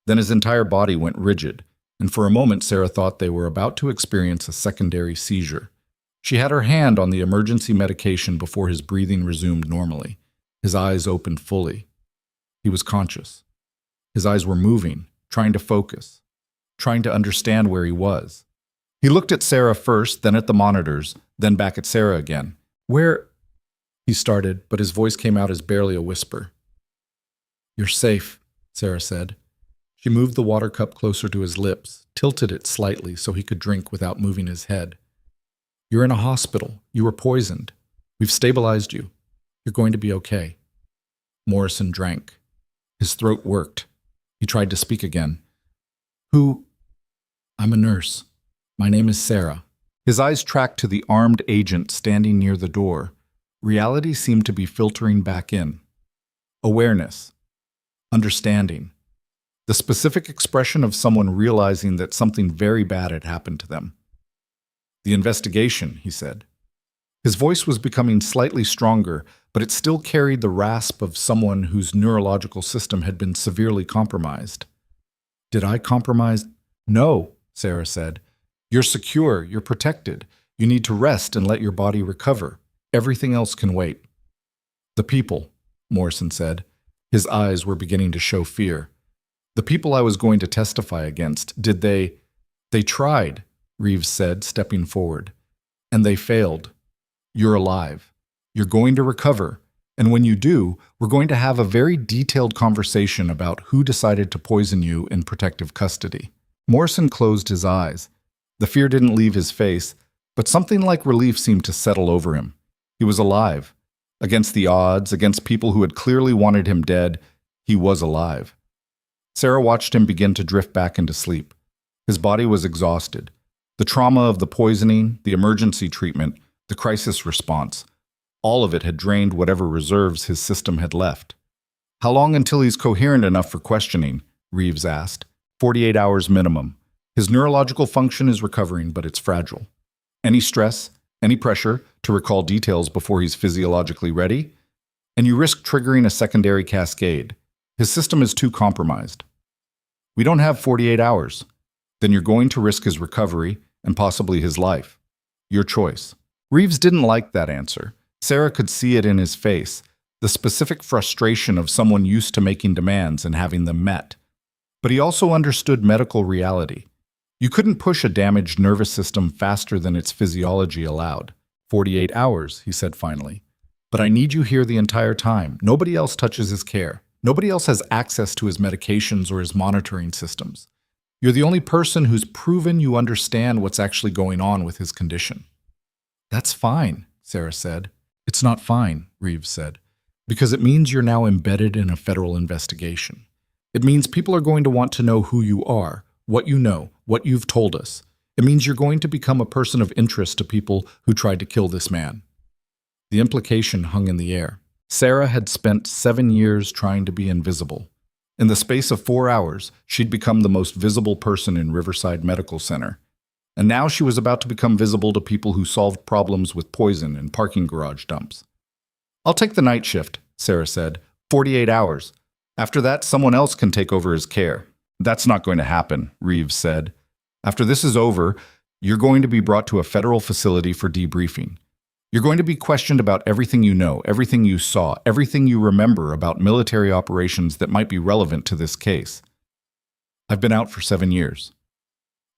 Then his entire body went rigid, and for a moment Sarah thought they were about to experience a secondary seizure. She had her hand on the emergency medication before his breathing resumed normally. His eyes opened fully. He was conscious. His eyes were moving, trying to focus, trying to understand where he was. He looked at Sarah first, then at the monitors, then back at Sarah again. Where? He started, but his voice came out as barely a whisper. You're safe, Sarah said. She moved the water cup closer to his lips, tilted it slightly so he could drink without moving his head. You're in a hospital. You were poisoned. We've stabilized you. You're going to be okay. Morrison drank. His throat worked. He tried to speak again. Who? I'm a nurse. My name is Sarah. His eyes tracked to the armed agent standing near the door. Reality seemed to be filtering back in. Awareness. Understanding. The specific expression of someone realizing that something very bad had happened to them. The investigation, he said. His voice was becoming slightly stronger, but it still carried the rasp of someone whose neurological system had been severely compromised. Did I compromise? No, Sarah said. You're secure, you're protected. You need to rest and let your body recover. Everything else can wait. The people, Morrison said. His eyes were beginning to show fear. The people I was going to testify against, did they? They tried, Reeves said, stepping forward. And they failed. You're alive. You're going to recover. And when you do, we're going to have a very detailed conversation about who decided to poison you in protective custody. Morrison closed his eyes. The fear didn't leave his face, but something like relief seemed to settle over him. He was alive. Against the odds, against people who had clearly wanted him dead, he was alive. Sarah watched him begin to drift back into sleep. His body was exhausted. The trauma of the poisoning, the emergency treatment, the crisis response, all of it had drained whatever reserves his system had left. How long until he's coherent enough for questioning? Reeves asked. 48 hours minimum. His neurological function is recovering, but it's fragile. Any stress, any pressure to recall details before he's physiologically ready, and you risk triggering a secondary cascade. His system is too compromised. We don't have 48 hours. Then you're going to risk his recovery and possibly his life. Your choice. Reeves didn't like that answer. Sarah could see it in his face, the specific frustration of someone used to making demands and having them met. But he also understood medical reality. You couldn't push a damaged nervous system faster than its physiology allowed. 48 hours, he said finally. But I need you here the entire time. Nobody else touches his care. Nobody else has access to his medications or his monitoring systems. You're the only person who's proven you understand what's actually going on with his condition. That's fine, Sarah said. It's not fine, Reeves said, because it means you're now embedded in a federal investigation. It means people are going to want to know who you are, what you know, what you've told us. It means you're going to become a person of interest to people who tried to kill this man. The implication hung in the air. Sarah had spent 7 years trying to be invisible. In the space of 4 hours, she'd become the most visible person in Riverside Medical Center. And now she was about to become visible to people who solved problems with poison in parking garage dumps. I'll take the night shift, Sarah said. 48 hours. After that, someone else can take over his care. That's not going to happen, Reeves said. After this is over, you're going to be brought to a federal facility for debriefing. You're going to be questioned about everything you know, everything you saw, everything you remember about military operations that might be relevant to this case. I've been out for 7 years.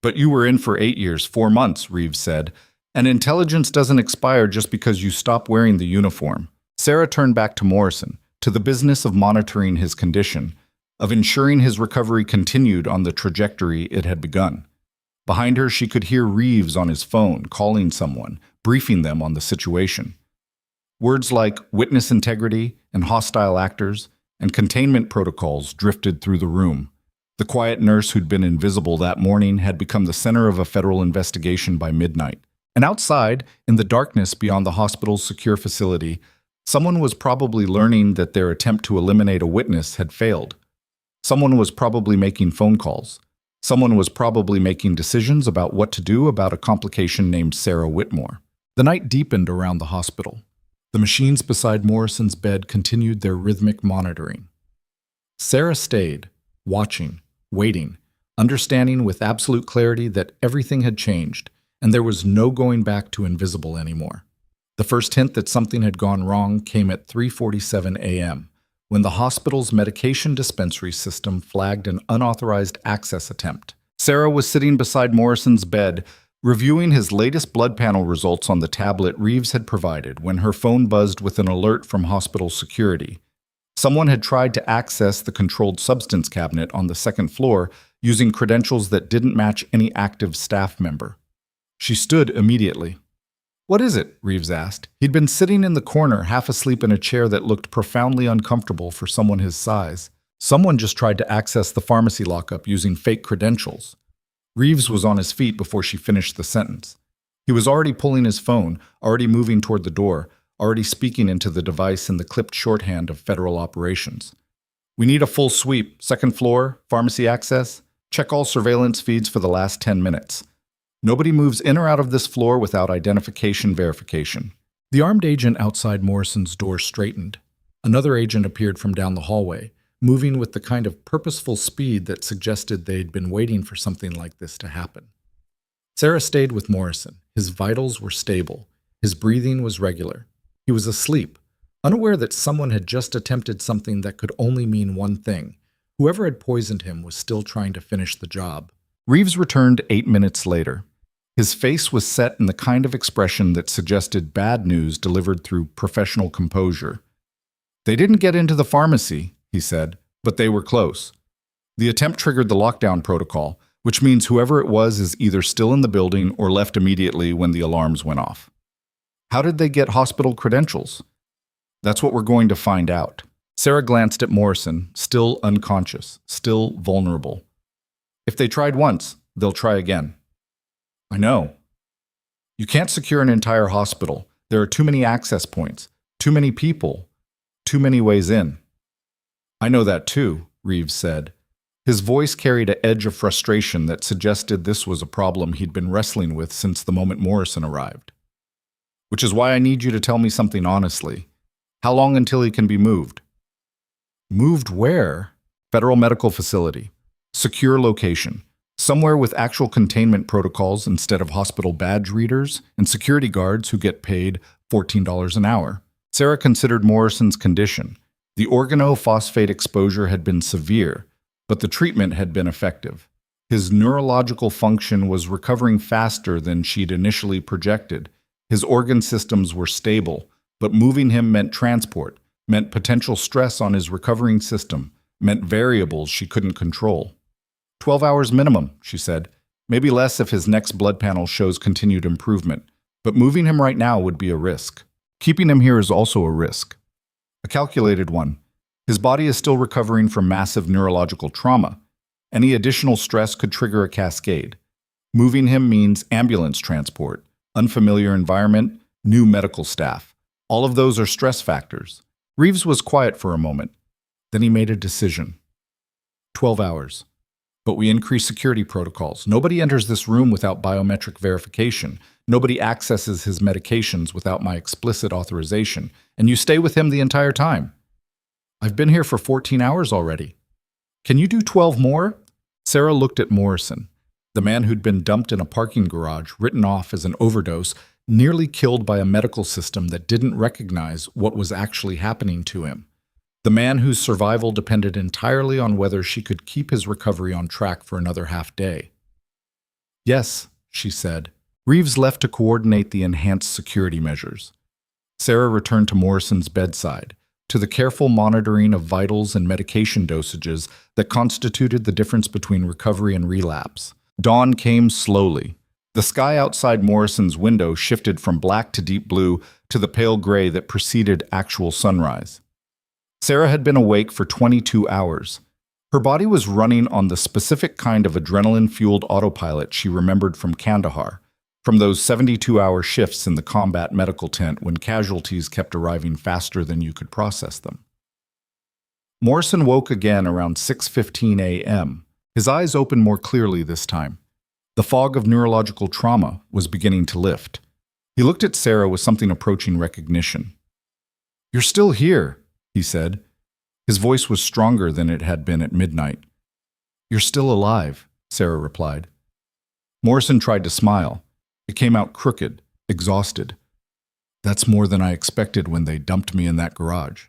But you were in for 8 years, 4 months, Reeves said. And intelligence doesn't expire just because you stop wearing the uniform. Sarah turned back to Morrison, to the business of monitoring his condition, of ensuring his recovery continued on the trajectory it had begun. Behind her, she could hear Reeves on his phone, calling someone, briefing them on the situation. Words like witness integrity and hostile actors and containment protocols drifted through the room. The quiet nurse who'd been invisible that morning had become the center of a federal investigation by midnight. And outside, in the darkness beyond the hospital's secure facility, someone was probably learning that their attempt to eliminate a witness had failed. Someone was probably making phone calls. Someone was probably making decisions about what to do about a complication named Sarah Whitmore. The night deepened around the hospital. The machines beside Morrison's bed continued their rhythmic monitoring. Sarah stayed, watching, waiting, understanding with absolute clarity that everything had changed, and there was no going back to invisible anymore. The first hint that something had gone wrong came at 3:47 a.m., when the hospital's medication dispensary system flagged an unauthorized access attempt. Sarah was sitting beside Morrison's bed, reviewing his latest blood panel results on the tablet Reeves had provided when her phone buzzed with an alert from hospital security. Someone had tried to access the controlled substance cabinet on the second floor using credentials that didn't match any active staff member. She stood immediately. "What is it?" Reeves asked. He'd been sitting in the corner, half asleep in a chair that looked profoundly uncomfortable for someone his size. Someone just tried to access the pharmacy lockup using fake credentials. Reeves was on his feet before she finished the sentence. He was already pulling his phone, already moving toward the door, already speaking into the device in the clipped shorthand of federal operations. "We need a full sweep. Second floor, pharmacy access. Check all surveillance feeds for the last 10 minutes. Nobody moves in or out of this floor without identification verification." The armed agent outside Morrison's door straightened. Another agent appeared from down the hallway, moving with the kind of purposeful speed that suggested they'd been waiting for something like this to happen. Sarah stayed with Morrison. His vitals were stable. His breathing was regular. He was asleep, unaware that someone had just attempted something that could only mean one thing. Whoever had poisoned him was still trying to finish the job. Reeves returned 8 minutes later. His face was set in the kind of expression that suggested bad news delivered through professional composure. "They didn't get into the pharmacy," he said, "but they were close. The attempt triggered the lockdown protocol, which means whoever it was is either still in the building or left immediately when the alarms went off." "How did they get hospital credentials?" "That's what we're going to find out." Sarah glanced at Morrison, still unconscious, still vulnerable. "If they tried once, they'll try again." "I know. You can't secure an entire hospital. There are too many access points, too many people, too many ways in." "I know that too," Reeves said. His voice carried an edge of frustration that suggested this was a problem he'd been wrestling with since the moment Morrison arrived. "Which is why I need you to tell me something honestly. How long until he can be moved?" "Moved where?" "Federal medical facility. Secure location. Somewhere with actual containment protocols instead of hospital badge readers and security guards who get paid $14 an hour. Sarah considered Morrison's condition. The organophosphate exposure had been severe, but the treatment had been effective. His neurological function was recovering faster than she'd initially projected. His organ systems were stable, but moving him meant transport, meant potential stress on his recovering system, meant variables she couldn't control. 12 hours minimum, she said. Maybe less if his next blood panel shows continued improvement. But moving him right now would be a risk. Keeping him here is also a risk. A calculated one. His body is still recovering from massive neurological trauma. Any additional stress could trigger a cascade. Moving him means ambulance transport, unfamiliar environment, new medical staff. All of those are stress factors. Reeves was quiet for a moment. Then he made a decision. 12 hours. But we increase security protocols. Nobody enters this room without biometric verification. Nobody accesses his medications without my explicit authorization. And you stay with him the entire time. I've been here for 14 hours already. Can you do 12 more? Sarah looked at Morrison, the man who'd been dumped in a parking garage, written off as an overdose, nearly killed by a medical system that didn't recognize what was actually happening to him. The man whose survival depended entirely on whether she could keep his recovery on track for another half day. Yes, she said. Reeves left to coordinate the enhanced security measures. Sarah returned to Morrison's bedside, to the careful monitoring of vitals and medication dosages that constituted the difference between recovery and relapse. Dawn came slowly. The sky outside Morrison's window shifted from black to deep blue to the pale gray that preceded actual sunrise. Sarah had been awake for 22 hours. Her body was running on the specific kind of adrenaline-fueled autopilot she remembered from Kandahar, from those 72-hour shifts in the combat medical tent when casualties kept arriving faster than you could process them. Morrison woke again around 6:15 a.m., his eyes opened more clearly this time. The fog of neurological trauma was beginning to lift. He looked at Sarah with something approaching recognition. "You're still here," he said. His voice was stronger than it had been at midnight. "You're still alive," Sarah replied. Morrison tried to smile. It came out crooked, exhausted. "That's more than I expected when they dumped me in that garage."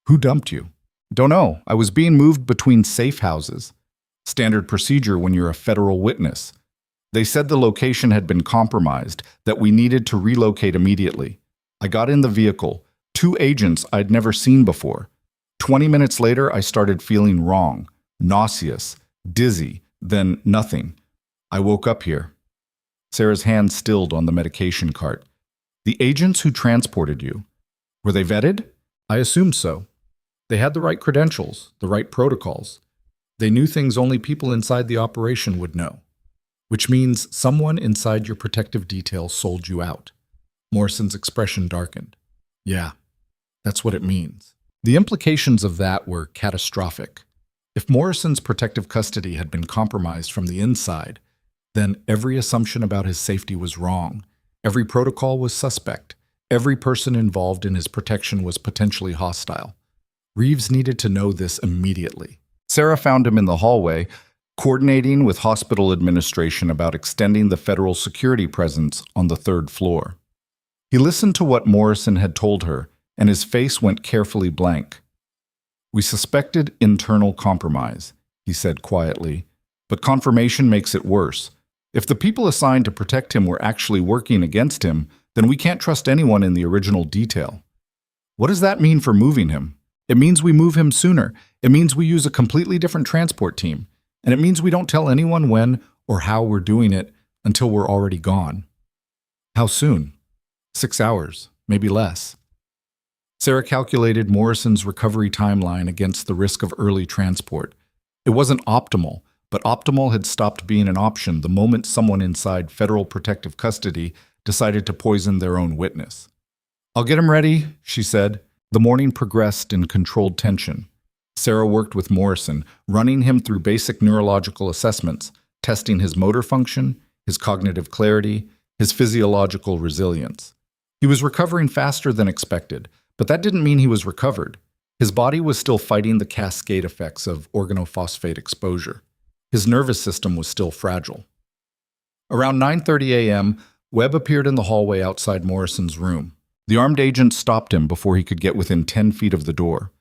"Who dumped you?" "Don't know. I was being moved between safe houses. Standard procedure when you're a federal witness. They said the location had been compromised, that we needed to relocate immediately. I got in the vehicle. 2 agents I'd never seen before. 20 minutes later, I started feeling wrong, nauseous, dizzy, then nothing. I woke up here." Sarah's hand stilled on the medication cart. "The agents who transported you, were they vetted?" "I assumed so. They had the right credentials, the right protocols. They knew things only people inside the operation would know. Which means someone inside your protective detail sold you out." Morrison's expression darkened. "Yeah, that's what it means." The implications of that were catastrophic. If Morrison's protective custody had been compromised from the inside, then every assumption about his safety was wrong. Every protocol was suspect. Every person involved in his protection was potentially hostile. Reeves needed to know this immediately. Sarah found him in the hallway, coordinating with hospital administration about extending the federal security presence on the 3rd floor. He listened to what Morrison had told her, and his face went carefully blank. "We suspected internal compromise," he said quietly, "but confirmation makes it worse. If the people assigned to protect him were actually working against him, then we can't trust anyone in the original detail." "What does that mean for moving him?" "It means we move him sooner. It means we use a completely different transport team. And it means we don't tell anyone when or how we're doing it until we're already gone." "How soon?" 6 hours, maybe less. Sarah calculated Morrison's recovery timeline against the risk of early transport. It wasn't optimal, but optimal had stopped being an option the moment someone inside federal protective custody decided to poison their own witness. "I'll get him ready," she said. The morning progressed in controlled tension. Sarah worked with Morrison, running him through basic neurological assessments, testing his motor function, his cognitive clarity, his physiological resilience. He was recovering faster than expected, but that didn't mean he was recovered. His body was still fighting the cascade effects of organophosphate exposure. His nervous system was still fragile. Around 9:30 a.m., Webb appeared in the hallway outside Morrison's room. The armed agent stopped him before he could get within 10 feet of the door.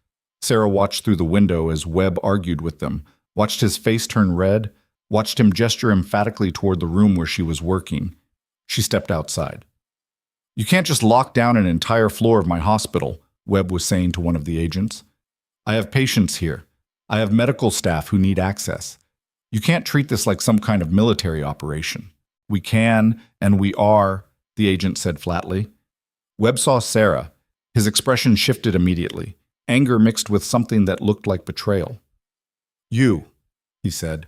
Sarah watched through the window as Webb argued with them, watched his face turn red, watched him gesture emphatically toward the room where she was working. She stepped outside. "You can't just lock down an entire floor of my hospital," Webb was saying to one of the agents. "I have patients here. I have medical staff who need access. You can't treat this like some kind of military operation." "We can, and we are," the agent said flatly. Webb saw Sarah. His expression shifted immediately, anger mixed with something that looked like betrayal. "You," he said.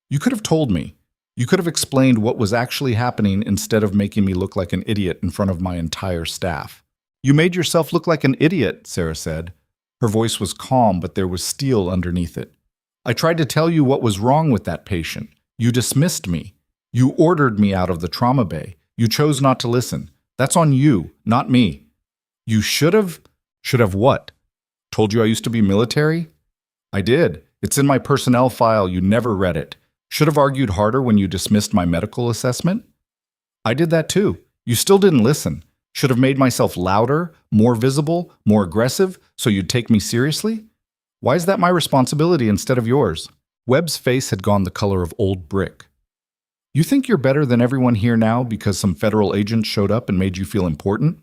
"You could have told me. You could have explained what was actually happening instead of making me look like an idiot in front of my entire staff." "You made yourself look like an idiot," Sarah said. Her voice was calm, but there was steel underneath it. "I tried to tell you what was wrong with that patient. You dismissed me. You ordered me out of the trauma bay. You chose not to listen. That's on you, not me. You should have..." "Should have what? Told you I used to be military?" "I did. It's in my personnel file. You never read it. Should have argued harder when you dismissed my medical assessment." "I did that too. You still didn't listen. Should have made myself louder, more visible, more aggressive, so you'd take me seriously? Why is that my responsibility instead of yours?" Webb's face had gone the color of old brick. "You think you're better than everyone here now because some federal agent showed up and made you feel important?"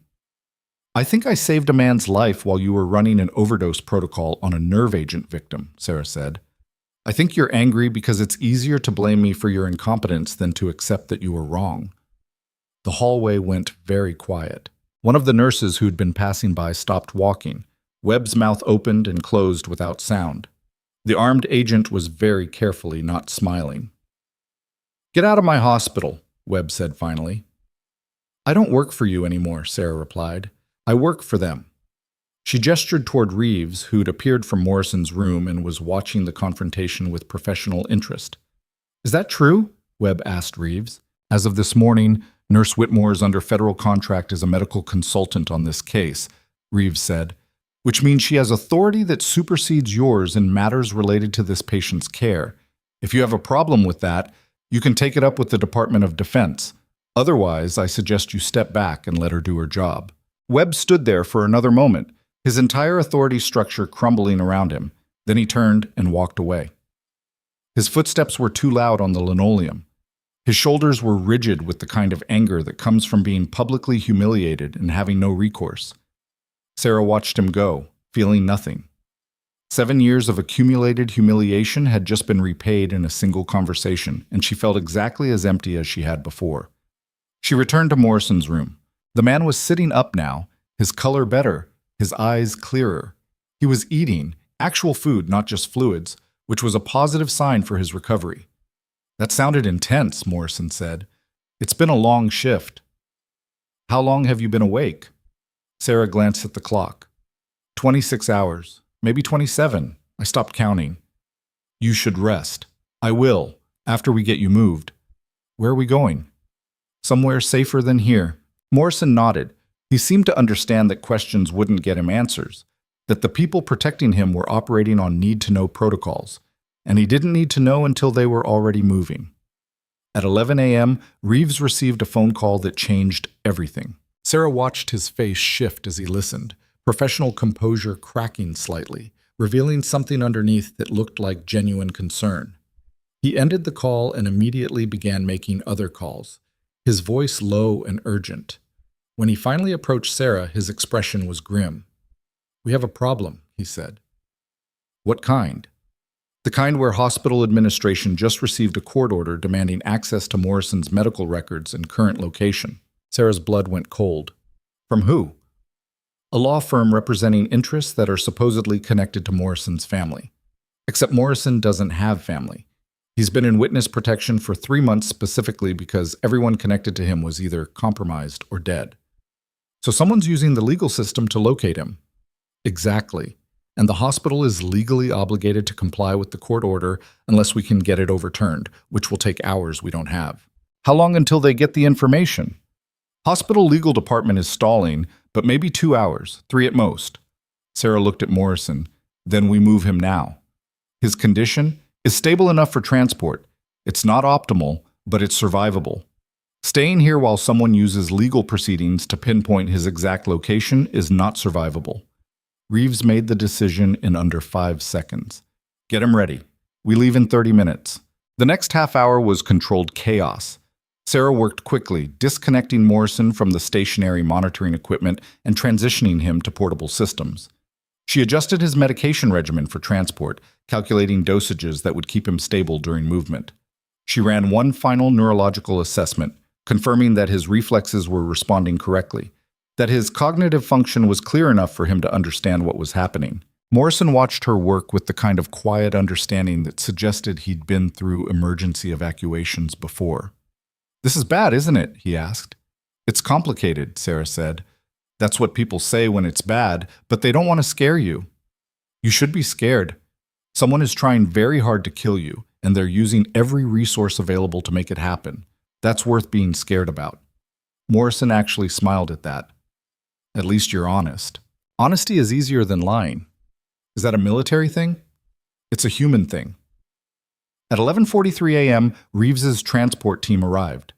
"I think I saved a man's life while you were running an overdose protocol on a nerve agent victim," Sarah said. "I think you're angry because it's easier to blame me for your incompetence than to accept that you were wrong." The hallway went very quiet. One of the nurses who'd been passing by stopped walking. Webb's mouth opened and closed without sound. The armed agent was very carefully not smiling. "Get out of my hospital," Webb said finally. "I don't work for you anymore," Sarah replied. "I work for them." She gestured toward Reeves, who'd appeared from Morrison's room and was watching the confrontation with professional interest. "Is that true?" Webb asked Reeves. "As of this morning, Nurse Whitmore is under federal contract as a medical consultant on this case," Reeves said, "which means she has authority that supersedes yours in matters related to this patient's care. If you have a problem with that, you can take it up with the Department of Defense. Otherwise, I suggest you step back and let her do her job." Webb stood there for another moment, his entire authority structure crumbling around him. Then he turned and walked away. His footsteps were too loud on the linoleum. His shoulders were rigid with the kind of anger that comes from being publicly humiliated and having no recourse. Sarah watched him go, feeling nothing. 7 years of accumulated humiliation had just been repaid in a single conversation, and she felt exactly as empty as she had before. She returned to Morrison's room. The man was sitting up now, his color better, his eyes clearer. He was eating, actual food, not just fluids, which was a positive sign for his recovery. "That sounded intense," Morrison said. "It's been a long shift." "How long have you been awake?" Sarah glanced at the clock. 26 hours, maybe 27. I stopped counting." "You should rest." "I will, after we get you moved." "Where are we going?" "Somewhere safer than here." Morrison nodded. He seemed to understand that questions wouldn't get him answers, that the people protecting him were operating on need-to-know protocols, and he didn't need to know until they were already moving. At 11 a.m., Reeves received a phone call that changed everything. Sarah watched his face shift as he listened, professional composure cracking slightly, revealing something underneath that looked like genuine concern. He ended the call and immediately began making other calls, his voice low and urgent. When he finally approached Sarah, his expression was grim. "We have a problem," he said. "What kind?" "The kind where hospital administration just received a court order demanding access to Morrison's medical records and current location." Sarah's blood went cold. "From who?" "A law firm representing interests that are supposedly connected to Morrison's family. Except Morrison doesn't have family. He's been in witness protection for 3 months specifically because everyone connected to him was either compromised or dead. So someone's using the legal system to locate him." "Exactly. And the hospital is legally obligated to comply with the court order unless we can get it overturned, which will take hours we don't have." "How long until they get the information?" "Hospital legal department is stalling, but maybe 2 hours, 3 at most." Sarah looked at Morrison. "Then we move him now. His condition is stable enough for transport. It's not optimal, but it's survivable." Staying here while someone uses legal proceedings to pinpoint his exact location is not survivable. Reeves made the decision in under 5 seconds. Get him ready. We leave in 30 minutes. The next half hour was controlled chaos. Sarah worked quickly, disconnecting Morrison from the stationary monitoring equipment and transitioning him to portable systems. She adjusted his medication regimen for transport, calculating dosages that would keep him stable during movement. She ran one final neurological assessment, confirming that his reflexes were responding correctly, that his cognitive function was clear enough for him to understand what was happening. Morrison watched her work with the kind of quiet understanding that suggested he'd been through emergency evacuations before. "This is bad, isn't it?" he asked. "It's complicated," Sarah said. "That's what people say when it's bad, but they don't want to scare you. You should be scared. Someone is trying very hard to kill you, and they're using every resource available to make it happen. That's worth being scared about." Morrison actually smiled at that. "At least you're honest. Honesty is easier than lying." "Is that a military thing?" "It's a human thing." At 11:43 a.m., Reeves's transport team arrived.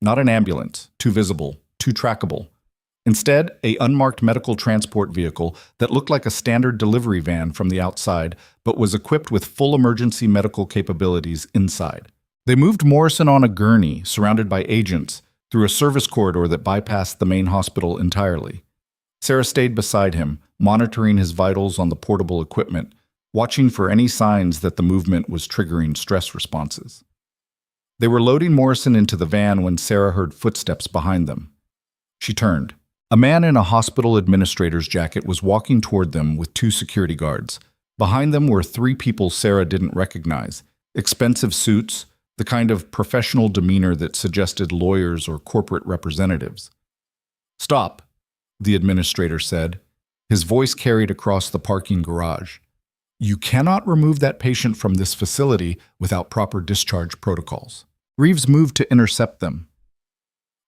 Not an ambulance, too visible, too trackable. Instead, an unmarked medical transport vehicle that looked like a standard delivery van from the outside, but was equipped with full emergency medical capabilities inside. They moved Morrison on a gurney, surrounded by agents, through a service corridor that bypassed the main hospital entirely. Sarah stayed beside him, monitoring his vitals on the portable equipment, watching for any signs that the movement was triggering stress responses. They were loading Morrison into the van when Sarah heard footsteps behind them. She turned. A man in a hospital administrator's jacket was walking toward them with 2 security guards. Behind them were 3 people Sarah didn't recognize. Expensive suits, the kind of professional demeanor that suggested lawyers or corporate representatives. "Stop," the administrator said. His voice carried across the parking garage. "You cannot remove that patient from this facility without proper discharge protocols." Reeves moved to intercept them.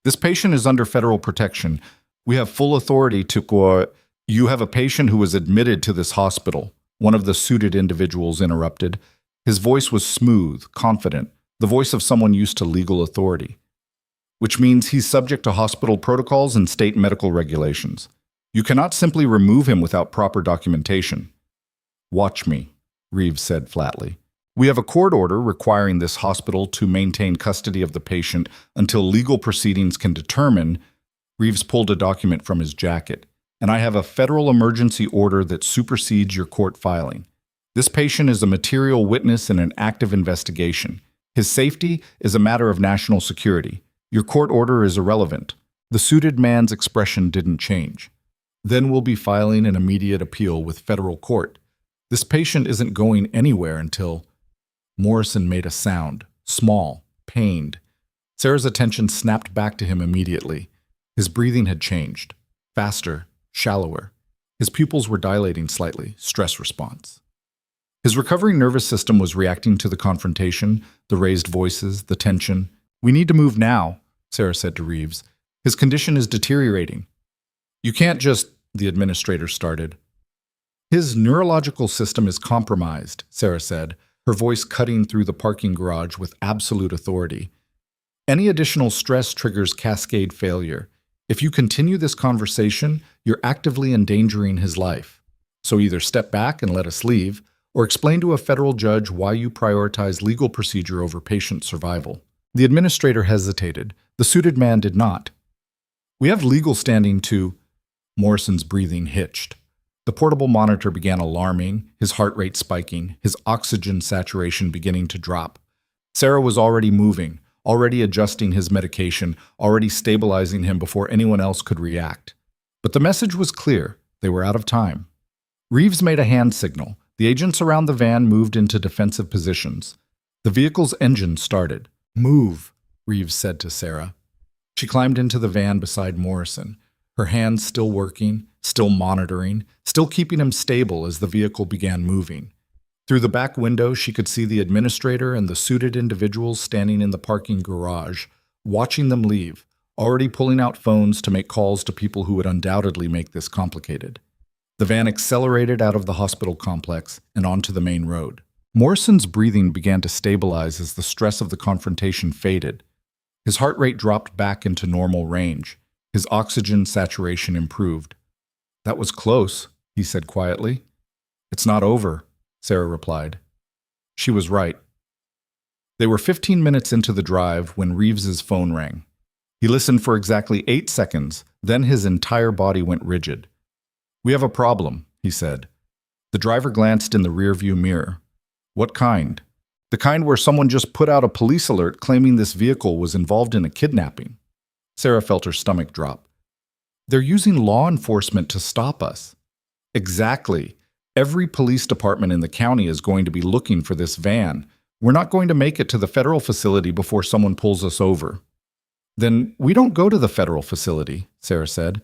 "This patient is under federal protection. We have full authority to You have a patient who was admitted to this hospital," one of the suited individuals interrupted. His voice was smooth, confident, the voice of someone used to legal authority. "Which means he's subject to hospital protocols and state medical regulations. You cannot simply remove him without proper documentation." "Watch me," Reeves said flatly. "We have a court order requiring this hospital to maintain custody of the patient until legal proceedings can determine." Reeves pulled a document from his jacket. "And I have a federal emergency order that supersedes your court filing. This patient is a material witness in an active investigation. His safety is a matter of national security. Your court order is irrelevant." The suited man's expression didn't change. "Then we'll be filing an immediate appeal with federal court. This patient isn't going anywhere until—" Morrison made a sound, small, pained. Sarah's attention snapped back to him immediately. His breathing had changed. Faster, shallower. His pupils were dilating slightly, stress response. His recovering nervous system was reacting to the confrontation, the raised voices, the tension. "We need to move now," Sarah said to Reeves. "His condition is deteriorating." "You can't just—" the administrator started. "His neurological system is compromised," Sarah said, her voice cutting through the parking garage with absolute authority. "Any additional stress triggers cascade failure. If you continue this conversation, you're actively endangering his life. So either step back and let us leave, or explain to a federal judge why you prioritize legal procedure over patient survival." The administrator hesitated. The suited man did not. "We have legal standing to—" Morrison's breathing hitched. The portable monitor began alarming, his heart rate spiking, his oxygen saturation beginning to drop. Sarah was already moving, already adjusting his medication, already stabilizing him before anyone else could react. But the message was clear. They were out of time. Reeves made a hand signal. The agents around the van moved into defensive positions. The vehicle's engine started. "Move," Reeves said to Sarah. She climbed into the van beside Morrison, her hands still working, still monitoring, still keeping him stable as the vehicle began moving. Through the back window, she could see the administrator and the suited individuals standing in the parking garage, watching them leave, already pulling out phones to make calls to people who would undoubtedly make this complicated. The van accelerated out of the hospital complex and onto the main road. Morrison's breathing began to stabilize as the stress of the confrontation faded. His heart rate dropped back into normal range. His oxygen saturation improved. "That was close," he said quietly. "It's not over," Sarah replied. She was right. They were 15 minutes into the drive when Reeves's phone rang. He listened for exactly 8 seconds, then his entire body went rigid. "We have a problem," he said. The driver glanced in the rearview mirror. "What kind?" "The kind where someone just put out a police alert claiming this vehicle was involved in a kidnapping." Sarah felt her stomach drop. "They're using law enforcement to stop us." "Exactly. Every police department in the county is going to be looking for this van. We're not going to make it to the federal facility before someone pulls us over." "Then we don't go to the federal facility," Sarah said.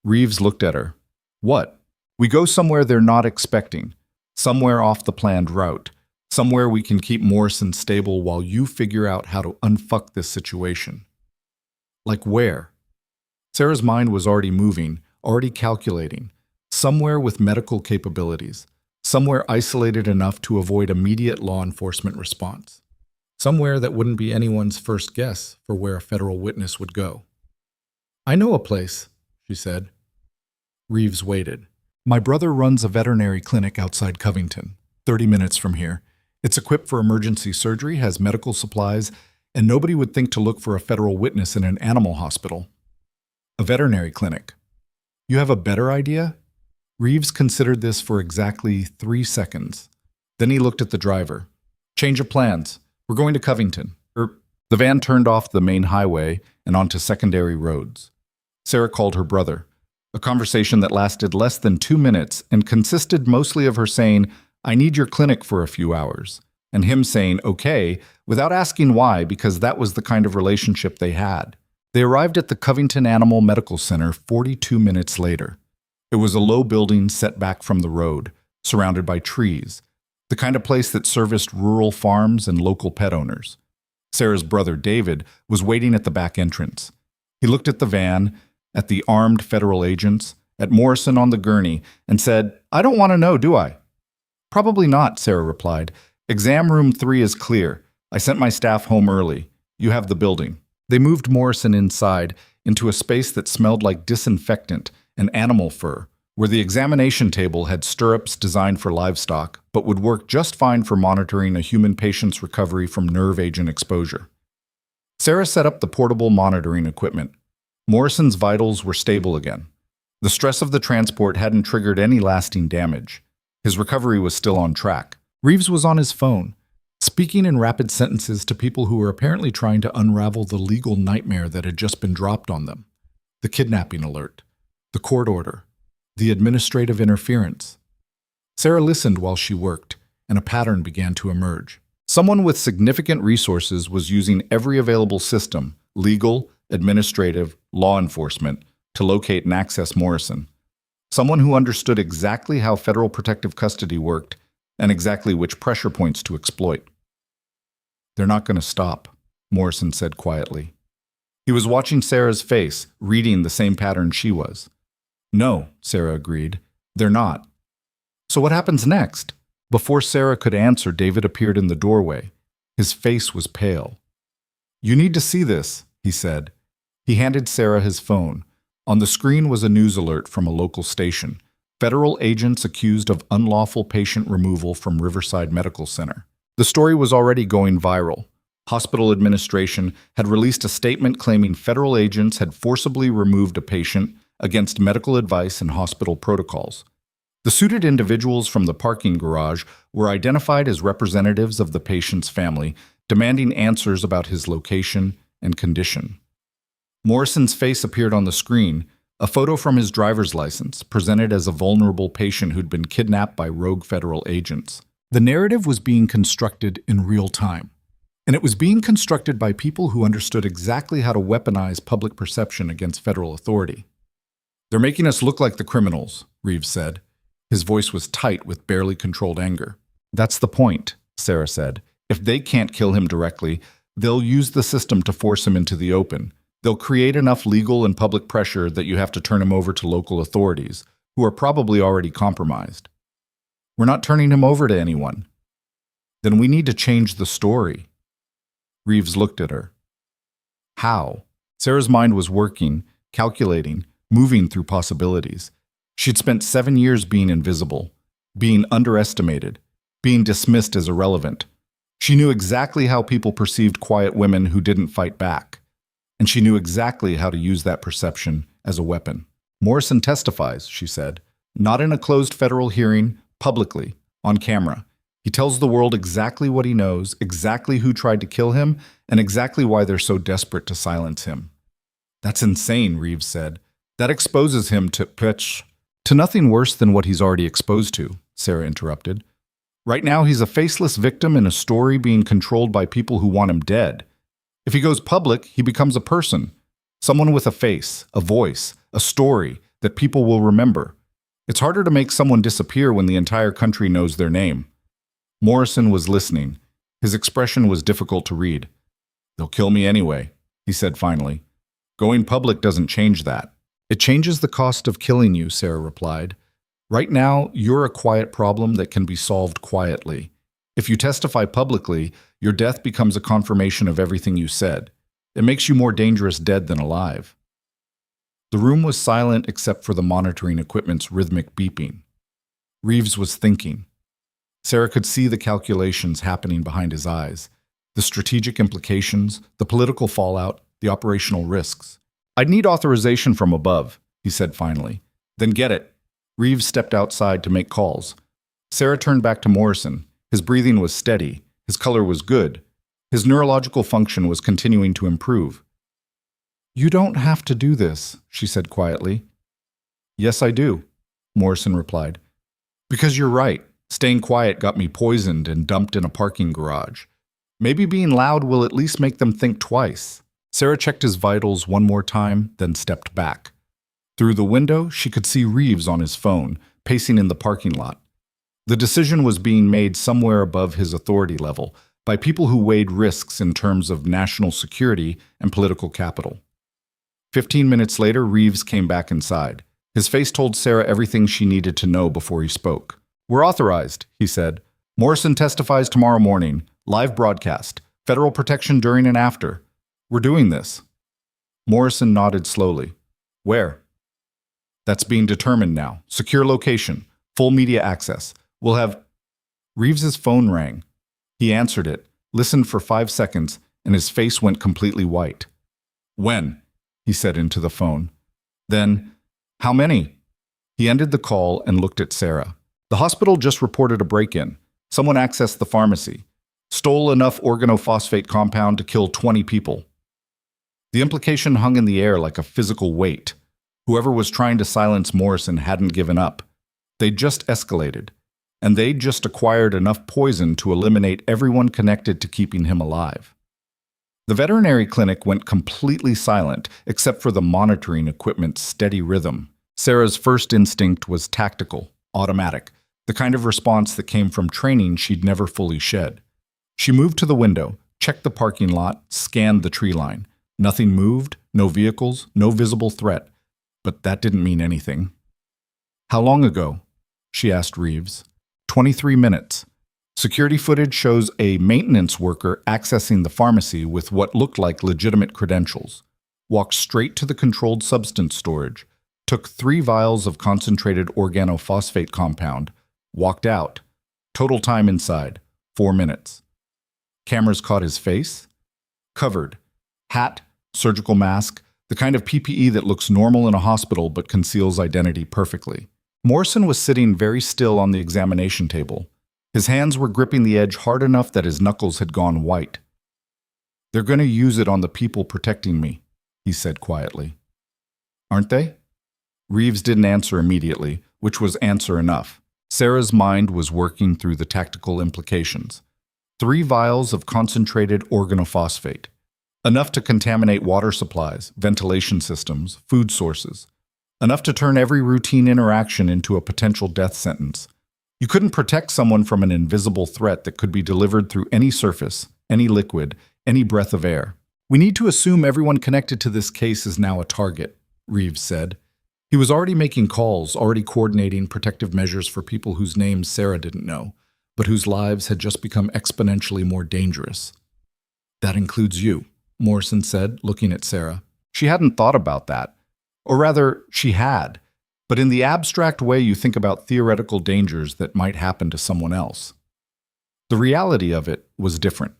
Reeves looked at her. "What?" "We go somewhere they're not expecting. Somewhere off the planned route. Somewhere we can keep Morrison stable while you figure out how to unfuck this situation." "Like where?" Sarah's mind was already moving, already calculating. Somewhere with medical capabilities. Somewhere isolated enough to avoid immediate law enforcement response. Somewhere that wouldn't be anyone's first guess for where a federal witness would go. "I know a place," she said. Reeves waited. "My brother runs a veterinary clinic outside Covington, 30 minutes from here. It's equipped for emergency surgery, has medical supplies, and nobody would think to look for a federal witness in an animal hospital." "A veterinary clinic. You have a better idea?" Reeves considered this for exactly 3 seconds. Then he looked at the driver. "Change of plans. We're going to Covington." The van turned off the main highway and onto secondary roads. Sarah called her brother. A conversation that lasted less than 2 minutes and consisted mostly of her saying, "I need your clinic for a few hours," and him saying, "Okay," without asking why, because that was the kind of relationship they had. They arrived at the Covington Animal Medical Center 42 minutes later. It was a low building set back from the road, surrounded by trees, the kind of place that serviced rural farms and local pet owners. Sarah's brother, David, was waiting at the back entrance. He looked at the van, at the armed federal agents, at Morrison on the gurney, and said, "I don't want to know, do I?" "Probably not," Sarah replied. "Exam room 3 is clear. I sent my staff home early. You have the building." They moved Morrison inside, into a space that smelled like disinfectant and animal fur, where the examination table had stirrups designed for livestock, but would work just fine for monitoring a human patient's recovery from nerve agent exposure. Sarah set up the portable monitoring equipment. Morrison's vitals were stable again. The stress of the transport hadn't triggered any lasting damage. His recovery was still on track. Reeves was on his phone, speaking in rapid sentences to people who were apparently trying to unravel the legal nightmare that had just been dropped on them. The kidnapping alert. The court order. The administrative interference. Sarah listened while she worked, and a pattern began to emerge. Someone with significant resources was using every available system, legal, administrative, law enforcement, to locate and access Morrison. Someone who understood exactly how federal protective custody worked and exactly which pressure points to exploit. "They're not going to stop," Morrison said quietly. He was watching Sarah's face, reading the same pattern she was. "No," Sarah agreed. "They're not." "So what happens next?" Before Sarah could answer, David appeared in the doorway. His face was pale. "You need to see this," he said. He handed Sarah his phone. On the screen was a news alert from a local station. Federal agents accused of unlawful patient removal from Riverside Medical Center. The story was already going viral. Hospital administration had released a statement claiming federal agents had forcibly removed a patient against medical advice and hospital protocols. The suited individuals from the parking garage were identified as representatives of the patient's family, demanding answers about his location and condition. Morrison's face appeared on the screen, a photo from his driver's license, presented as a vulnerable patient who'd been kidnapped by rogue federal agents. The narrative was being constructed in real time, and it was being constructed by people who understood exactly how to weaponize public perception against federal authority. "They're making us look like the criminals," Reeves said. His voice was tight with barely controlled anger. "That's the point," Sarah said. "If they can't kill him directly, they'll use the system to force him into the open. They'll create enough legal and public pressure that you have to turn him over to local authorities, who are probably already compromised." "We're not turning him over to anyone." "Then we need to change the story." Reeves looked at her. How? Sarah's mind was working, calculating, moving through possibilities. She'd spent 7 years being invisible, being underestimated, being dismissed as irrelevant. She knew exactly how people perceived quiet women who didn't fight back. And she knew exactly how to use that perception as a weapon. Morrison testifies, she said, not in a closed federal hearing, publicly, on camera. He tells the world exactly what he knows, exactly who tried to kill him, and exactly why they're so desperate to silence him. That's insane, Reeves said. That exposes him to nothing worse than what he's already exposed to, Sarah interrupted. Right now, he's a faceless victim in a story being controlled by people who want him dead. If he goes public, he becomes a person, someone with a face, a voice, a story that people will remember. It's harder to make someone disappear when the entire country knows their name. Morrison was listening. His expression was difficult to read. They'll kill me anyway, he said finally. Going public doesn't change that. It changes the cost of killing you, Sarah replied. Right now, you're a quiet problem that can be solved quietly. If you testify publicly, your death becomes a confirmation of everything you said. It makes you more dangerous dead than alive. The room was silent except for the monitoring equipment's rhythmic beeping. Reeves was thinking. Sarah could see the calculations happening behind his eyes, the strategic implications, the political fallout, the operational risks. I'd need authorization from above, he said finally. Then get it. Reeves stepped outside to make calls. Sarah turned back to Morrison. His breathing was steady. His color was good. His neurological function was continuing to improve. You don't have to do this, she said quietly. Yes, I do, Morrison replied. Because you're right. Staying quiet got me poisoned and dumped in a parking garage. Maybe being loud will at least make them think twice. Sarah checked his vitals one more time, then stepped back. Through the window, she could see Reeves on his phone, pacing in the parking lot. The decision was being made somewhere above his authority level, by people who weighed risks in terms of national security and political capital. 15 minutes later, Reeves came back inside. His face told Sarah everything she needed to know before he spoke. We're authorized, he said. Morrison testifies tomorrow morning. Live broadcast. Federal protection during and after. We're doing this. Morrison nodded slowly. Where? That's being determined now. Secure location. Full media access. We'll have... Reeves's phone rang. He answered it, listened for 5 seconds, and his face went completely white. When? He said into the phone. Then, how many? He ended the call and looked at Sarah. The hospital just reported a break-in. Someone accessed the pharmacy. Stole enough organophosphate compound to kill 20 people. The implication hung in the air like a physical weight. Whoever was trying to silence Morrison hadn't given up. They'd just escalated. And they'd just acquired enough poison to eliminate everyone connected to keeping him alive. The veterinary clinic went completely silent, except for the monitoring equipment's steady rhythm. Sarah's first instinct was tactical, automatic, the kind of response that came from training she'd never fully shed. She moved to the window, checked the parking lot, scanned the tree line. Nothing moved, no vehicles, no visible threat. But that didn't mean anything. How long ago? She asked Reeves. 23 minutes. Security footage shows a maintenance worker accessing the pharmacy with what looked like legitimate credentials. Walked straight to the controlled substance storage. Took 3 vials of concentrated organophosphate compound. Walked out. Total time inside, 4 minutes. Cameras caught his face. Covered. Hat, surgical mask, the kind of PPE that looks normal in a hospital but conceals identity perfectly. Morrison was sitting very still on the examination table. His hands were gripping the edge hard enough that his knuckles had gone white. They're going to use it on the people protecting me, he said quietly. Aren't they? Reeves didn't answer immediately, which was answer enough. Sarah's mind was working through the tactical implications. 3 vials of concentrated organophosphate. Enough to contaminate water supplies, ventilation systems, food sources. Enough to turn every routine interaction into a potential death sentence. You couldn't protect someone from an invisible threat that could be delivered through any surface, any liquid, any breath of air. We need to assume everyone connected to this case is now a target, Reeves said. He was already making calls, already coordinating protective measures for people whose names Sarah didn't know, but whose lives had just become exponentially more dangerous. That includes you. Morrison said, looking at Sarah. She hadn't thought about that. Or rather, she had, but in the abstract way you think about theoretical dangers that might happen to someone else. The reality of it was different.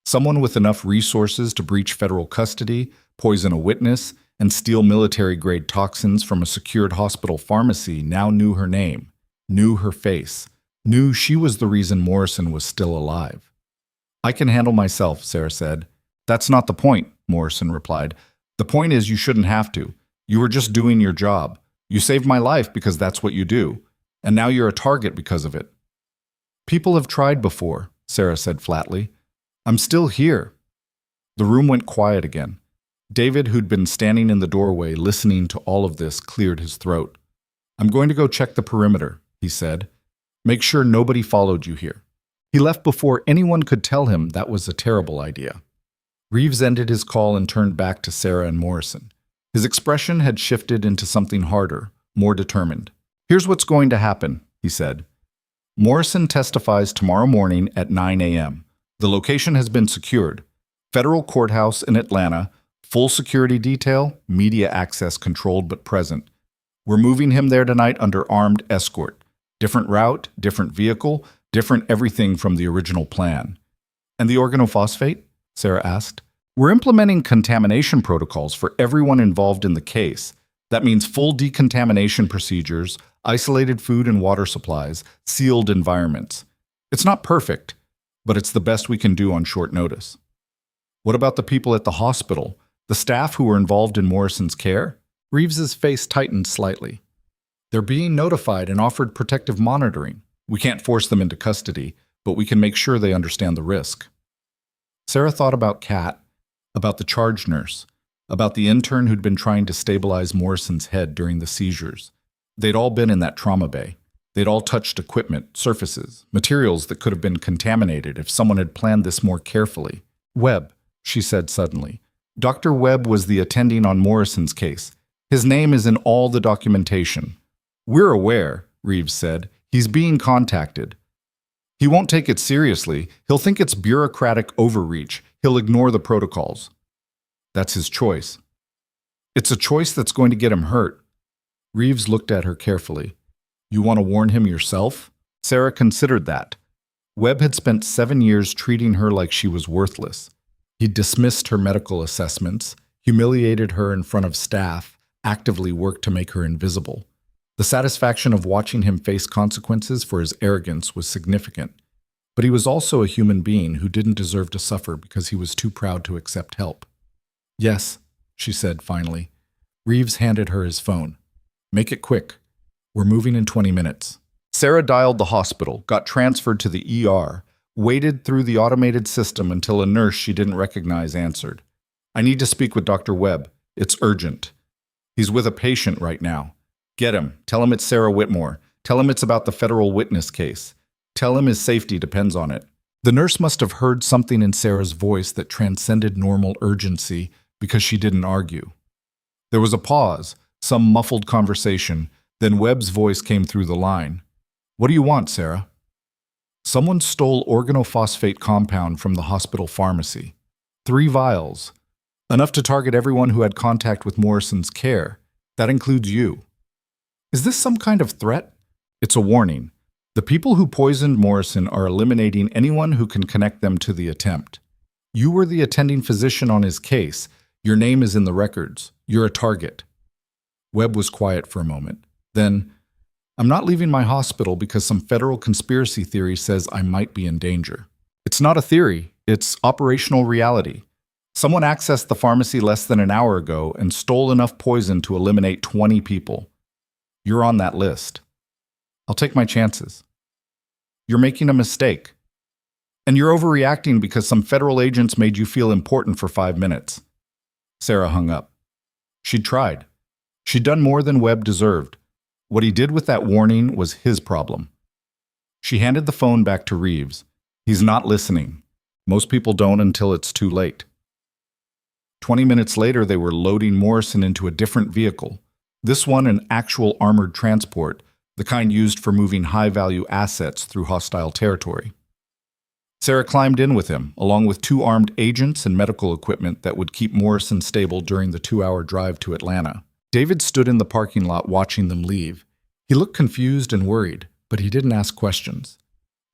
Someone with enough resources to breach federal custody, poison a witness, and steal military-grade toxins from a secured hospital pharmacy now knew her name, knew her face, knew she was the reason Morrison was still alive. "I can handle myself," Sarah said. "That's not the point," Morrison replied. "The point is you shouldn't have to. You were just doing your job. You saved my life because that's what you do. And now you're a target because of it." "People have tried before," Sarah said flatly. "I'm still here." The room went quiet again. David, who'd been standing in the doorway listening to all of this, cleared his throat. "I'm going to go check the perimeter," he said. "Make sure nobody followed you here." He left before anyone could tell him that was a terrible idea. Reeves ended his call and turned back to Sarah and Morrison. His expression had shifted into something harder, more determined. "Here's what's going to happen," he said. "Morrison testifies tomorrow morning at 9 a.m. The location has been secured. Federal courthouse in Atlanta, full security detail, media access controlled but present. We're moving him there tonight under armed escort. Different route, different vehicle, different everything from the original plan." "And the organophosphate?" Sarah asked. "We're implementing contamination protocols for everyone involved in the case. That means full decontamination procedures, isolated food and water supplies, sealed environments. It's not perfect, but it's the best we can do on short notice." "What about the people at the hospital, the staff who were involved in Morrison's care?" Reeves's face tightened slightly. "They're being notified and offered protective monitoring. We can't force them into custody, but we can make sure they understand the risk." Sarah thought about Kat, about the charge nurse, about the intern who'd been trying to stabilize Morrison's head during the seizures. They'd all been in that trauma bay. They'd all touched equipment, surfaces, materials that could have been contaminated if someone had planned this more carefully. "Webb," she said suddenly. "Dr. Webb was the attending on Morrison's case. His name is in all the documentation." "We're aware," Reeves said. "He's being contacted. He won't take it seriously. He'll think it's bureaucratic overreach. He'll ignore the protocols." "That's his choice." "It's a choice that's going to get him hurt." Reeves looked at her carefully. "You want to warn him yourself?" Sarah considered that. Webb had spent 7 years treating her like she was worthless. He'd dismissed her medical assessments, humiliated her in front of staff, actively worked to make her invisible. The satisfaction of watching him face consequences for his arrogance was significant, but he was also a human being who didn't deserve to suffer because he was too proud to accept help. "Yes," she said finally. Reeves handed her his phone. "Make it quick. We're moving in 20 minutes." Sarah dialed the hospital, got transferred to the ER, waited through the automated system until a nurse she didn't recognize answered. "I need to speak with Dr. Webb. It's urgent. He's with a patient right now. Get him. Tell him it's Sarah Whitmore. Tell him it's about the federal witness case. Tell him his safety depends on it." The nurse must have heard something in Sarah's voice that transcended normal urgency because she didn't argue. There was a pause, some muffled conversation, then Webb's voice came through the line. "What do you want, Sarah?" "Someone stole organophosphate compound from the hospital pharmacy. 3 vials. Enough to target everyone who had contact with Morrison's care. That includes you." "Is this some kind of threat?" "It's a warning. The people who poisoned Morrison are eliminating anyone who can connect them to the attempt. You were the attending physician on his case. Your name is in the records. You're a target." Webb was quiet for a moment. Then, "I'm not leaving my hospital because some federal conspiracy theory says I might be in danger." "It's not a theory. It's operational reality. Someone accessed the pharmacy less than an hour ago and stole enough poison to eliminate 20 people. You're on that list. I'll take my chances." "You're making a mistake. And you're overreacting because some federal agents made you feel important for 5 minutes." Sarah hung up. She'd tried. She'd done more than Webb deserved. What he did with that warning was his problem. She handed the phone back to Reeves. "He's not listening. Most people don't until it's too late." 20 minutes later, they were loading Morrison into a different vehicle. This one an actual armored transport, the kind used for moving high-value assets through hostile territory. Sarah climbed in with him, along with 2 armed agents and medical equipment that would keep Morrison stable during the 2-hour drive to Atlanta. David stood in the parking lot watching them leave. He looked confused and worried, but he didn't ask questions.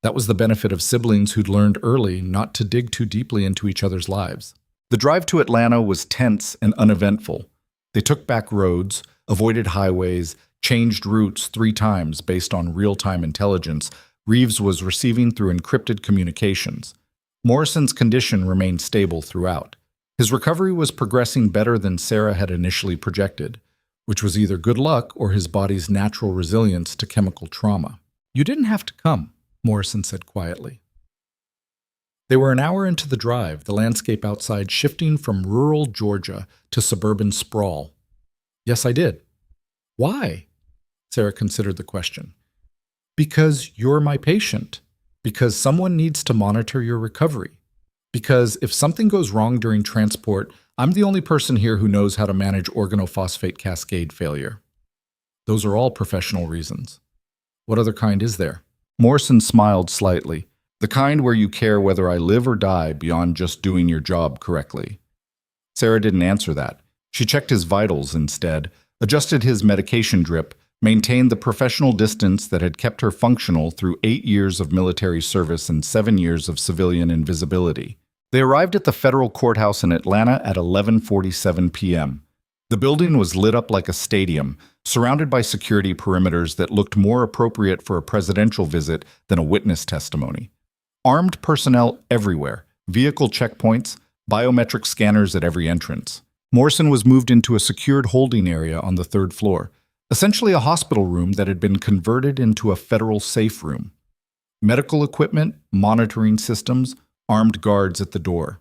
That was the benefit of siblings who'd learned early not to dig too deeply into each other's lives. The drive to Atlanta was tense and uneventful. They took back roads, avoided highways, changed routes 3 times based on real-time intelligence Reeves was receiving through encrypted communications. Morrison's condition remained stable throughout. His recovery was progressing better than Sarah had initially projected, which was either good luck or his body's natural resilience to chemical trauma. "You didn't have to come," Morrison said quietly. They were an hour into the drive, the landscape outside shifting from rural Georgia to suburban sprawl. "Yes, I did." "Why?" Sarah considered the question. "Because you're my patient. Because someone needs to monitor your recovery. Because if something goes wrong during transport, I'm the only person here who knows how to manage organophosphate cascade failure." "Those are all professional reasons. What other kind is there?" Morrison smiled slightly. "The kind where you care whether I live or die beyond just doing your job correctly." Sarah didn't answer that. She checked his vitals instead, adjusted his medication drip, maintained the professional distance that had kept her functional through 8 years of military service and 7 years of civilian invisibility. They arrived at the federal courthouse in Atlanta at 11:47 p.m. The building was lit up like a stadium, surrounded by security perimeters that looked more appropriate for a presidential visit than a witness testimony. Armed personnel everywhere, vehicle checkpoints, biometric scanners at every entrance. Morrison was moved into a secured holding area on the 3rd floor, essentially a hospital room that had been converted into a federal safe room. Medical equipment, monitoring systems, armed guards at the door.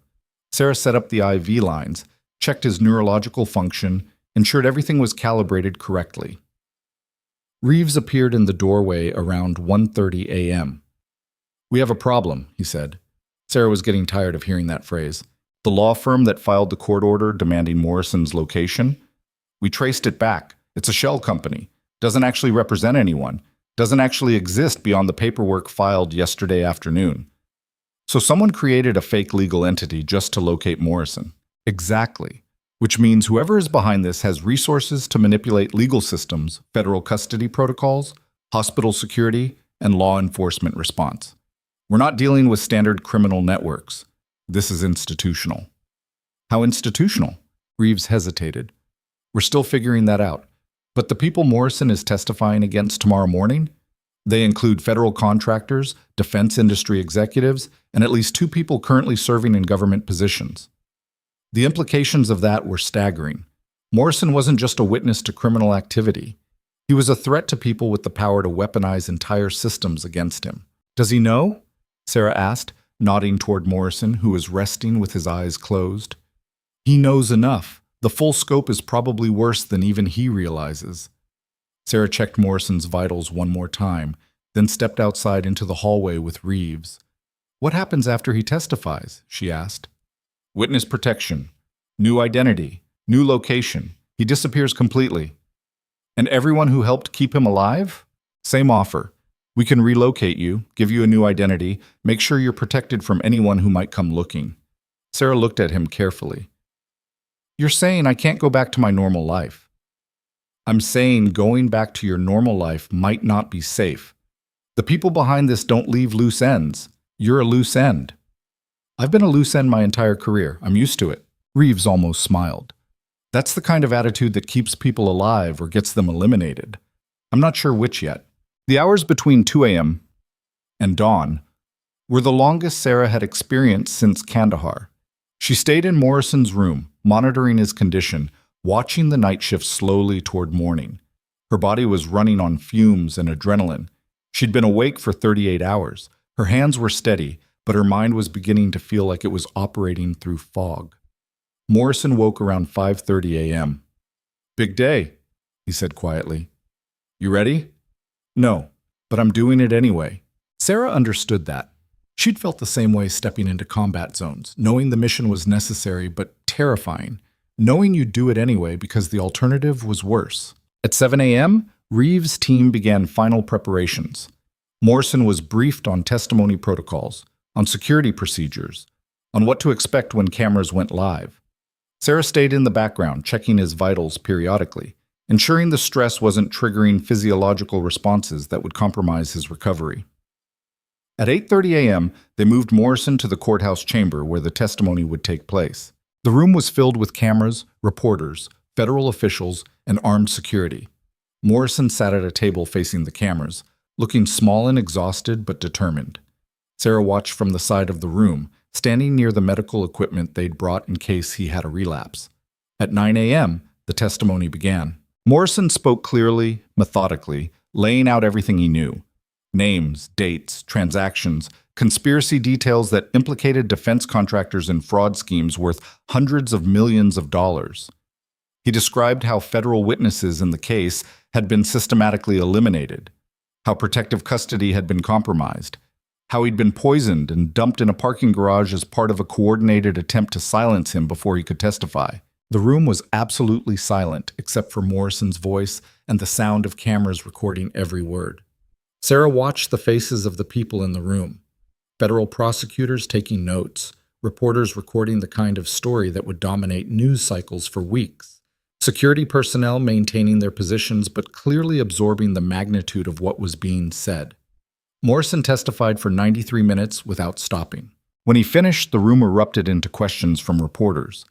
Sarah set up the IV lines, checked his neurological function, ensured everything was calibrated correctly. Reeves appeared in the doorway around 1:30 a.m. "We have a problem," he said. Sarah was getting tired of hearing that phrase. "The law firm that filed the court order demanding Morrison's location? We traced it back. It's a shell company. Doesn't actually represent anyone. Doesn't actually exist beyond the paperwork filed yesterday afternoon. So someone created a fake legal entity just to locate Morrison." "Exactly. Which means whoever is behind this has resources to manipulate legal systems, federal custody protocols, hospital security, and law enforcement response. We're not dealing with standard criminal networks. This is institutional." "How institutional?" Reeves hesitated. "We're still figuring that out. But the people Morrison is testifying against tomorrow morning? They include federal contractors, defense industry executives, and at least 2 people currently serving in government positions." The implications of that were staggering. Morrison wasn't just a witness to criminal activity. He was a threat to people with the power to weaponize entire systems against him. "Does he know?" Sarah asked, nodding toward Morrison, who was resting with his eyes closed. "He knows enough. The full scope is probably worse than even he realizes." Sarah checked Morrison's vitals one more time, then stepped outside into the hallway with Reeves. "What happens after he testifies?" she asked. "Witness protection. New identity. New location. He disappears completely." "And everyone who helped keep him alive?" "Same offer. We can relocate you, give you a new identity, make sure you're protected from anyone who might come looking." Sarah looked at him carefully. "You're saying I can't go back to my normal life." "I'm saying going back to your normal life might not be safe. The people behind this don't leave loose ends. You're a loose end." "I've been a loose end my entire career. I'm used to it." Reeves almost smiled. "That's the kind of attitude that keeps people alive or gets them eliminated. I'm not sure which yet." The hours between 2 a.m. and dawn were the longest Sarah had experienced since Kandahar. She stayed in Morrison's room, monitoring his condition, watching the night shift slowly toward morning. Her body was running on fumes and adrenaline. She'd been awake for 38 hours. Her hands were steady, but her mind was beginning to feel like it was operating through fog. Morrison woke around 5:30 a.m. "Big day," he said quietly. "You ready?" "No, but I'm doing it anyway." Sarah understood that. She'd felt the same way stepping into combat zones, knowing the mission was necessary but terrifying, knowing you'd do it anyway because the alternative was worse. At 7 a.m., Reeves' team began final preparations. Morrison was briefed on testimony protocols, on security procedures, on what to expect when cameras went live. Sarah stayed in the background, checking his vitals periodically, ensuring the stress wasn't triggering physiological responses that would compromise his recovery. At 8:30 a.m., they moved Morrison to the courthouse chamber where the testimony would take place. The room was filled with cameras, reporters, federal officials, and armed security. Morrison sat at a table facing the cameras, looking small and exhausted but determined. Sarah watched from the side of the room, standing near the medical equipment they'd brought in case he had a relapse. At 9 a.m., the testimony began. Morrison spoke clearly, methodically, laying out everything he knew. Names, dates, transactions, conspiracy details that implicated defense contractors in fraud schemes worth hundreds of millions of dollars. He described how federal witnesses in the case had been systematically eliminated, how protective custody had been compromised, how he'd been poisoned and dumped in a parking garage as part of a coordinated attempt to silence him before he could testify. The room was absolutely silent except for Morrison's voice and the sound of cameras recording every word. Sarah watched the faces of the people in the room. Federal prosecutors taking notes, reporters recording the kind of story that would dominate news cycles for weeks, security personnel maintaining their positions but clearly absorbing the magnitude of what was being said. Morrison testified for 93 minutes without stopping. When he finished, the room erupted into questions from reporters.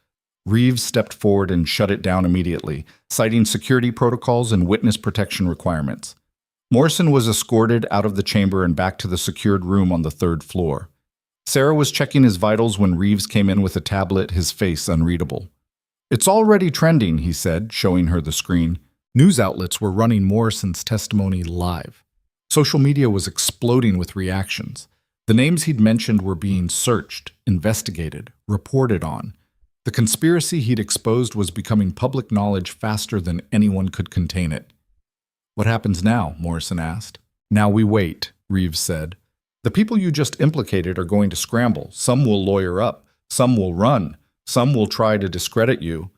Reeves stepped forward and shut it down immediately, citing security protocols and witness protection requirements. Morrison was escorted out of the chamber and back to the secured room on the third floor. Sarah was checking his vitals when Reeves came in with a tablet, his face unreadable. "It's already trending," he said, showing her the screen. News outlets were running Morrison's testimony live. Social media was exploding with reactions. The names he'd mentioned were being searched, investigated, reported on. The conspiracy he'd exposed was becoming public knowledge faster than anyone could contain it. "What happens now?" Morrison asked. "Now we wait," Reeves said. "The people you just implicated are going to scramble. Some will lawyer up. Some will run. Some will try to discredit you.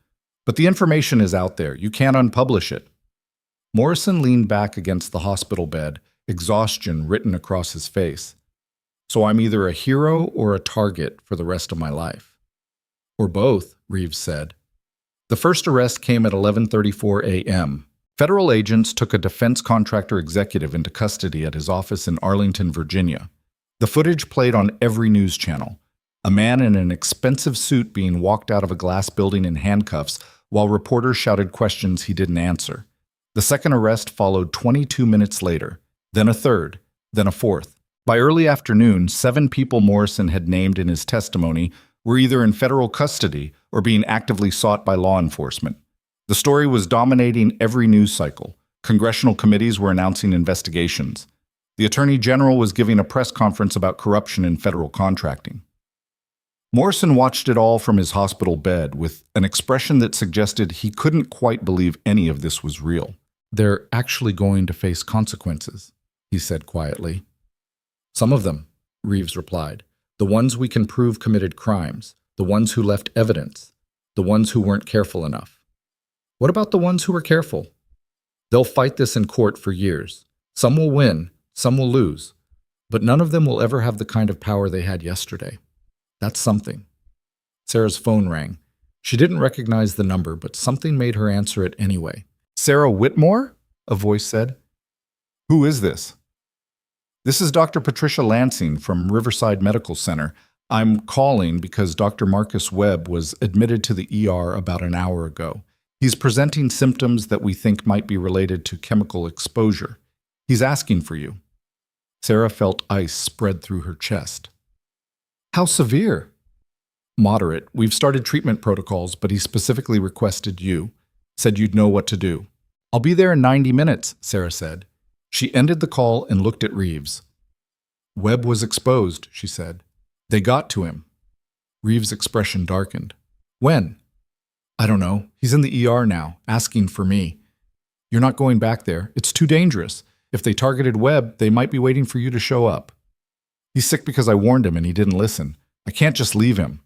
But the information is out there. You can't unpublish it." Morrison leaned back against the hospital bed, exhaustion written across his face. "So I'm either a hero or a target for the rest of my life." "Or both," Reeves said. The first arrest came at 11:34 a.m. Federal agents took a defense contractor executive into custody at his office in Arlington, Virginia. The footage played on every news channel. A man in an expensive suit being walked out of a glass building in handcuffs while reporters shouted questions he didn't answer. The second arrest followed 22 minutes later, then a third, then a fourth. By early afternoon, 7 people Morrison had named in his testimony were either in federal custody or being actively sought by law enforcement. The story was dominating every news cycle. Congressional committees were announcing investigations. The Attorney General was giving a press conference about corruption in federal contracting. Morrison watched it all from his hospital bed with an expression that suggested he couldn't quite believe any of this was real. "They're actually going to face consequences," he said quietly. "Some of them," Reeves replied. "The ones we can prove committed crimes, the ones who left evidence, the ones who weren't careful enough." "What about the ones who were careful?" "They'll fight this in court for years. Some will win, some will lose. But none of them will ever have the kind of power they had yesterday. That's something." Sarah's phone rang. She didn't recognize the number, but something made her answer it anyway. "Sarah Whitmore?" a voice said. "Who is this?" "This is Dr. Patricia Lansing from Riverside Medical Center. I'm calling because Dr. Marcus Webb was admitted to the ER about an hour ago. He's presenting symptoms that we think might be related to chemical exposure. He's asking for you." Sarah felt ice spread through her chest. "How severe?" "Moderate. We've started treatment protocols, but he specifically requested you. Said you'd know what to do." "I'll be there in 90 minutes, Sarah said. She ended the call and looked at Reeves. "Webb was exposed," she said. "They got to him." Reeves' expression darkened. "When?" "I don't know. He's in the ER now, asking for me." "You're not going back there. It's too dangerous. If they targeted Webb, they might be waiting for you to show up." "He's sick because I warned him and he didn't listen. I can't just leave him."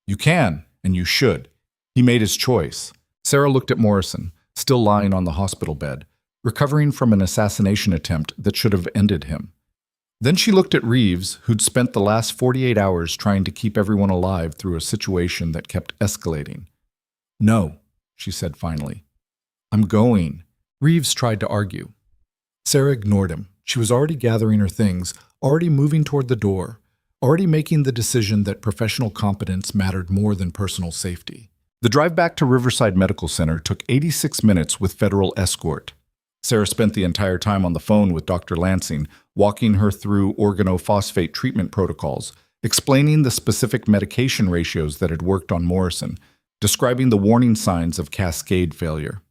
"You can, and you should. He made his choice." Sarah looked at Morrison, still lying on the hospital bed, recovering from an assassination attempt that should have ended him. Then she looked at Reeves, who'd spent the last 48 hours trying to keep everyone alive through a situation that kept escalating. "No," she said finally. "I'm going." Reeves tried to argue. Sarah ignored him. She was already gathering her things, already moving toward the door, already making the decision that professional competence mattered more than personal safety. The drive back to Riverside Medical Center took 86 minutes with federal escort. Sarah spent the entire time on the phone with Dr. Lansing, walking her through organophosphate treatment protocols, explaining the specific medication ratios that had worked on Morrison, describing the warning signs of cascade failure.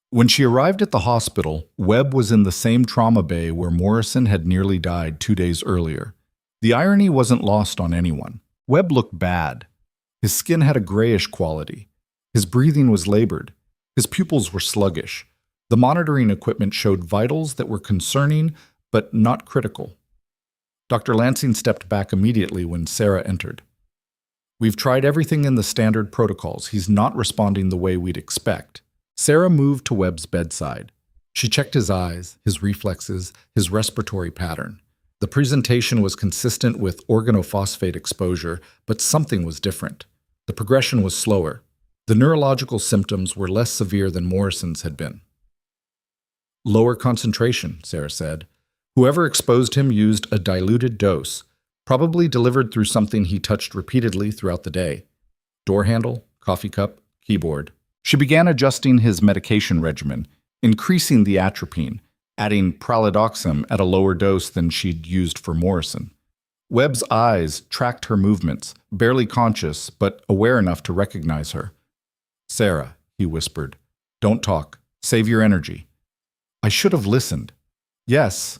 When she arrived at the hospital, Webb was in the same trauma bay where Morrison had nearly died 2 days earlier. The irony wasn't lost on anyone. Webb looked bad. His skin had a grayish quality. His breathing was labored. His pupils were sluggish. The monitoring equipment showed vitals that were concerning but not critical. Dr. Lansing stepped back immediately when Sarah entered. "We've tried everything in the standard protocols. He's not responding the way we'd expect." Sarah moved to Webb's bedside. She checked his eyes, his reflexes, his respiratory pattern. The presentation was consistent with organophosphate exposure, but something was different. The progression was slower. The neurological symptoms were less severe than Morrison's had been. "Lower concentration," Sarah said. "Whoever exposed him used a diluted dose, probably delivered through something he touched repeatedly throughout the day. Door handle, coffee cup, keyboard." She began adjusting his medication regimen, increasing the atropine, adding pralidoxim at a lower dose than she'd used for Morrison. Webb's eyes tracked her movements, barely conscious, but aware enough to recognize her. "Sarah," he whispered, "don't talk. Save your energy." "I should have listened." "Yes,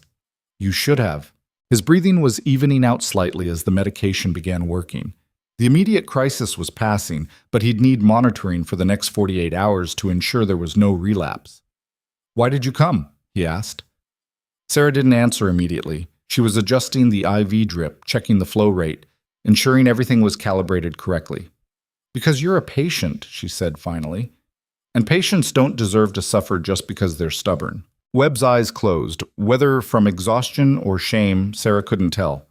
you should have." His breathing was evening out slightly as the medication began working. The immediate crisis was passing, but he'd need monitoring for the next 48 hours to ensure there was no relapse. "Why did you come?" he asked. Sarah didn't answer immediately. She was adjusting the IV drip, checking the flow rate, ensuring everything was calibrated correctly. "Because you're a patient," she said finally. "And patients don't deserve to suffer just because they're stubborn." Webb's eyes closed. Whether from exhaustion or shame, Sarah couldn't tell.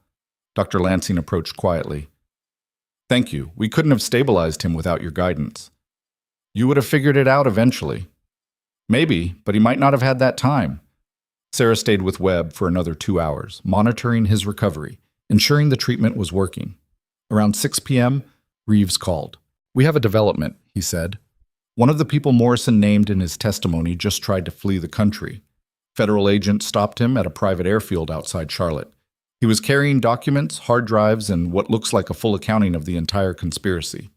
Dr. Lansing approached quietly. "Thank you. We couldn't have stabilized him without your guidance." "You would have figured it out eventually." "Maybe, but he might not have had that time." Sarah stayed with Webb for another 2 hours, monitoring his recovery, ensuring the treatment was working. Around 6 p.m., Reeves called. "We have a development," he said. "One of the people Morrison named in his testimony just tried to flee the country. Federal agents stopped him at a private airfield outside Charlotte. He was carrying documents, hard drives, and what looks like a full accounting of the entire conspiracy."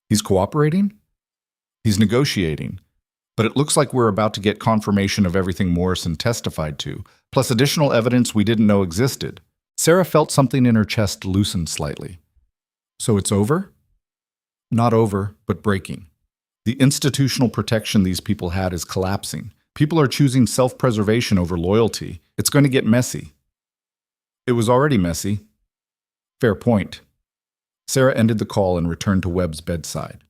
"He's cooperating?" "He's negotiating. But it looks like we're about to get confirmation of everything Morrison testified to, plus additional evidence we didn't know existed." Sarah felt something in her chest loosen slightly. "So it's over?" "Not over, but breaking. The institutional protection these people had is collapsing. People are choosing self-preservation over loyalty. It's going to get messy." "It was already messy." "Fair point." Sarah ended the call and returned to Webb's bedside.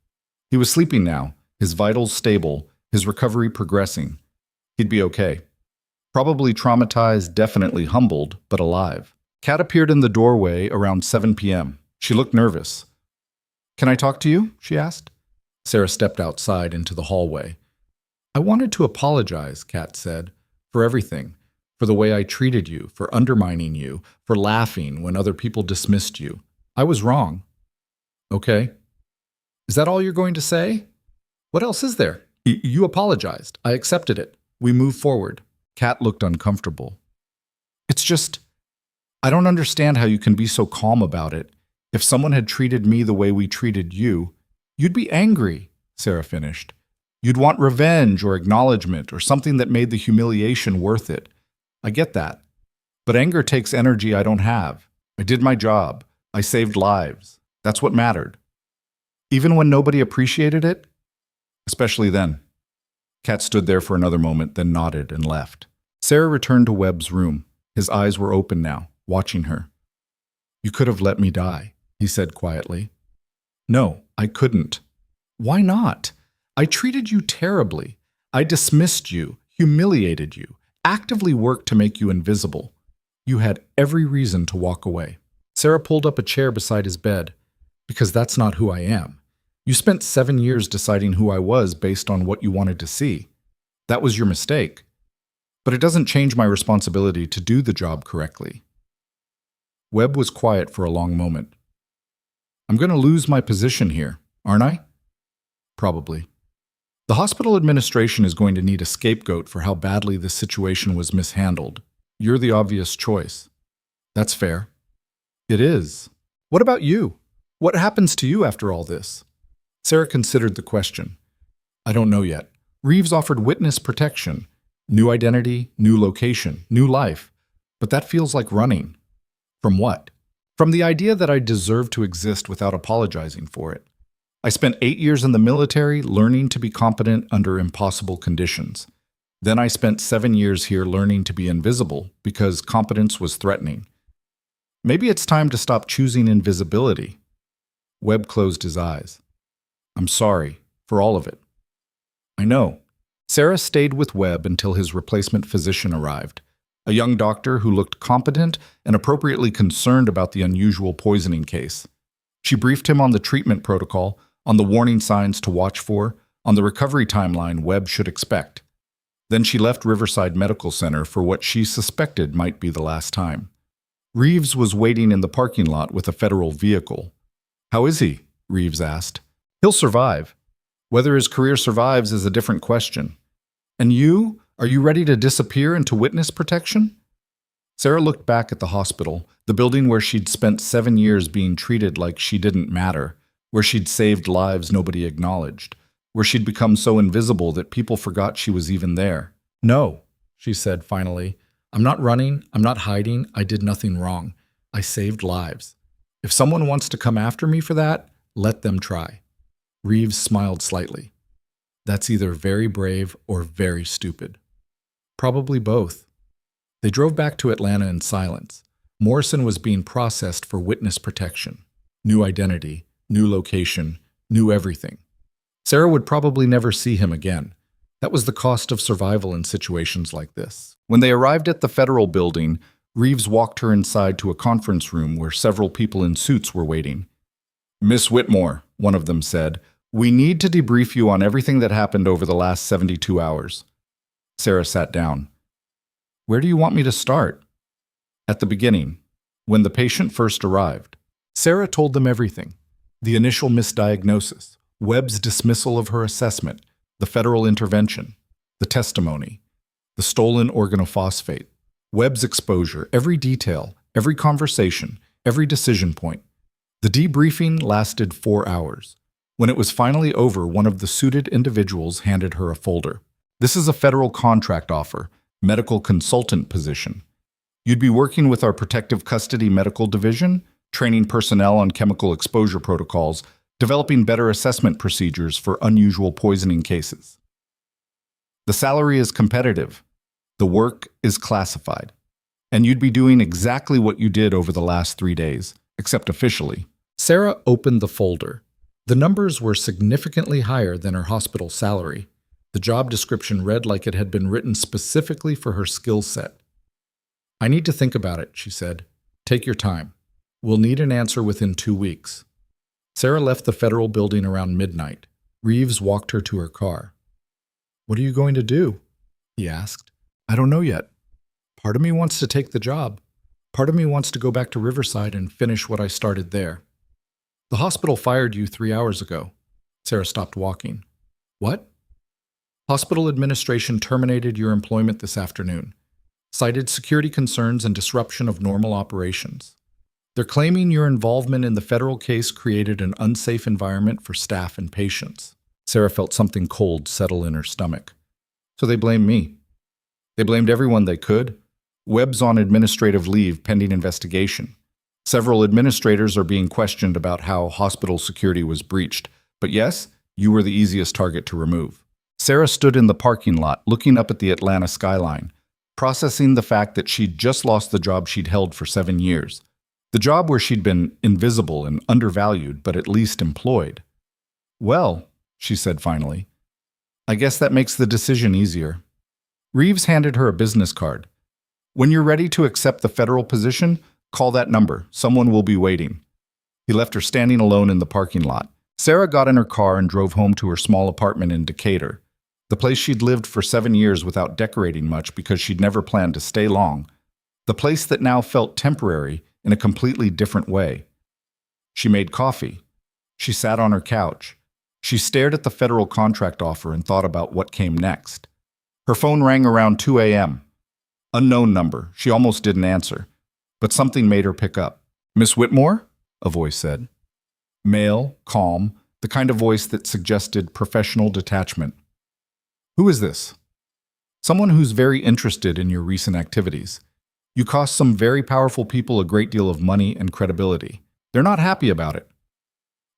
He was sleeping now, his vitals stable, his recovery progressing. He'd be okay. Probably traumatized, definitely humbled, but alive. Kat appeared in the doorway around 7 p.m. She looked nervous. "Can I talk to you?" she asked. Sarah stepped outside into the hallway. "I wanted to apologize," Kat said, "for everything. For the way I treated you, for undermining you, for laughing when other people dismissed you. I was wrong." "Okay. Is that all you're going to say?" "What else is there? You apologized. I accepted it. We move forward." Kat looked uncomfortable. "It's just, I don't understand how you can be so calm about it. If someone had treated me the way we treated you, you'd be angry," Sarah finished. "You'd want revenge or acknowledgement or something that made the humiliation worth it. I get that. But anger takes energy I don't have. I did my job. I saved lives. That's what mattered. Even when nobody appreciated it? Especially then." Kat stood there for another moment, then nodded and left. Sarah returned to Webb's room. His eyes were open now, watching her. "You could have let me die," he said quietly. "No, I couldn't." "Why not? I treated you terribly. I dismissed you, humiliated you, actively worked to make you invisible. You had every reason to walk away. Sarah pulled up a chair beside his bed. Because that's not who I am. You spent 7 years deciding who I was based on what you wanted to see. That was your mistake. But it doesn't change my responsibility to do the job correctly. Webb was quiet for a long moment. I'm going to lose my position here, aren't I? Probably. The hospital administration is going to need a scapegoat for how badly this situation was mishandled. You're the obvious choice. That's fair. It is. What about you? What happens to you after all this? Sarah considered the question. I don't know yet. Reeves offered witness protection. New identity, new location, new life. But that feels like running. From what? From the idea that I deserve to exist without apologizing for it. I spent 8 years in the military learning to be competent under impossible conditions. Then I spent 7 years here learning to be invisible because competence was threatening. Maybe it's time to stop choosing invisibility. Webb closed his eyes. I'm sorry for all of it. I know. Sarah stayed with Webb until his replacement physician arrived, a young doctor who looked competent and appropriately concerned about the unusual poisoning case. She briefed him on the treatment protocol, on the warning signs to watch for, on the recovery timeline Webb should expect. Then she left Riverside Medical Center for what she suspected might be the last time. Reeves was waiting in the parking lot with a federal vehicle. How is he? Reeves asked. He'll survive. Whether his career survives is a different question. And you? Are you ready to disappear into witness protection? Sarah looked back at the hospital, the building where she'd spent 7 years being treated like she didn't matter, where she'd saved lives nobody acknowledged, where she'd become so invisible that people forgot she was even there. No, she said finally. I'm not running, I'm not hiding, I did nothing wrong. I saved lives. If someone wants to come after me for that, let them try. Reeves smiled slightly. That's either very brave or very stupid. Probably both. They drove back to Atlanta in silence. Morrison was being processed for witness protection. New identity, new location, new everything. Sarah would probably never see him again. That was the cost of survival in situations like this. When they arrived at the federal building, Reeves walked her inside to a conference room where several people in suits were waiting. Miss Whitmore, one of them said, we need to debrief you on everything that happened over the last 72 hours. Sarah sat down. Where do you want me to start? At the beginning, when the patient first arrived. Sarah told them everything. The initial misdiagnosis, Webb's dismissal of her assessment, the federal intervention, the testimony, the stolen organophosphate, Webb's exposure, every detail, every conversation, every decision point. The debriefing lasted 4 hours. When it was finally over, one of the suited individuals handed her a folder. This is a federal contract offer, medical consultant position. You'd be working with our protective custody medical division, training personnel on chemical exposure protocols, developing better assessment procedures for unusual poisoning cases. The salary is competitive. The work is classified. And you'd be doing exactly what you did over the last 3 days, except officially. Sarah opened the folder. The numbers were significantly higher than her hospital salary. The job description read like it had been written specifically for her skill set. I need to think about it, she said. Take your time. We'll need an answer within 2 weeks. Sarah left the federal building around midnight. Reeves walked her to her car. What are you going to do? He asked. I don't know yet. Part of me wants to take the job. Part of me wants to go back to Riverside and finish what I started there. The hospital fired you 3 hours ago. Sarah stopped walking. What? Hospital administration terminated your employment this afternoon. Cited security concerns and disruption of normal operations. They're claiming your involvement in the federal case created an unsafe environment for staff and patients. Sarah felt something cold settle in her stomach. So they blame me. They blamed everyone they could. Webb's on administrative leave pending investigation. Several administrators are being questioned about how hospital security was breached. But yes, you were the easiest target to remove. Sarah stood in the parking lot, looking up at the Atlanta skyline, processing the fact that she'd just lost the job she'd held for 7 years. The job where she'd been invisible and undervalued, but at least employed. Well, she said finally, I guess that makes the decision easier. Reeves handed her a business card. When you're ready to accept the federal position, call that number. Someone will be waiting. He left her standing alone in the parking lot. Sarah got in her car and drove home to her small apartment in Decatur, the place she'd lived for 7 years without decorating much because she'd never planned to stay long, the place that now felt temporary in a completely different way. She made coffee. She sat on her couch. She stared at the federal contract offer and thought about what came next. Her phone rang around 2 a.m. Unknown number. She almost didn't answer, but something made her pick up. "Miss Whitmore?" a voice said. Male, calm, the kind of voice that suggested professional detachment. "Who is this?" "Someone who's very interested in your recent activities. You cost some very powerful people a great deal of money and credibility. They're not happy about it."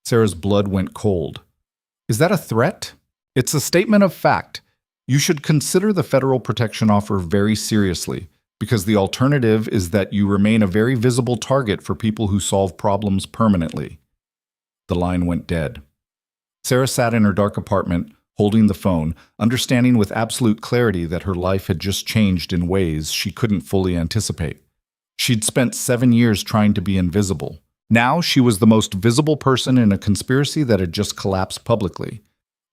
Sarah's blood went cold. "Is that a threat?" "It's a statement of fact. You should consider the federal protection offer very seriously, because the alternative is that you remain a very visible target for people who solve problems permanently." The line went dead. Sarah sat in her dark apartment, holding the phone, understanding with absolute clarity that her life had just changed in ways she couldn't fully anticipate. She'd spent 7 years trying to be invisible. Now she was the most visible person in a conspiracy that had just collapsed publicly.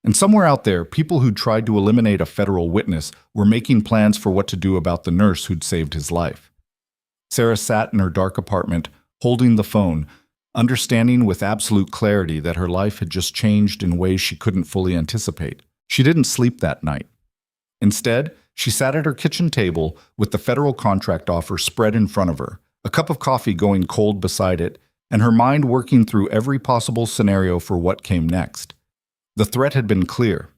And somewhere out there, people who'd tried to eliminate a federal witness were making plans for what to do about the nurse who'd saved his life. Sarah sat in her dark apartment, holding the phone, understanding with absolute clarity that her life had just changed in ways she couldn't fully anticipate. She didn't sleep that night. Instead, she sat at her kitchen table with the federal contract offer spread in front of her, a cup of coffee going cold beside it, and her mind working through every possible scenario for what came next. The threat had been clear.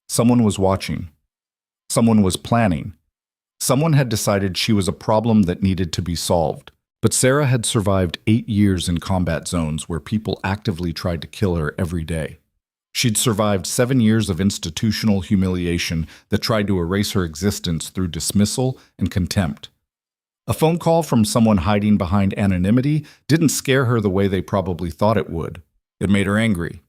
Someone was watching. Someone was planning. Someone had decided she was a problem that needed to be solved. But Sarah had survived 8 years in combat zones where people actively tried to kill her every day. She'd survived 7 years of institutional humiliation that tried to erase her existence through dismissal and contempt. A phone call from someone hiding behind anonymity didn't scare her the way they probably thought it would. It made her angry.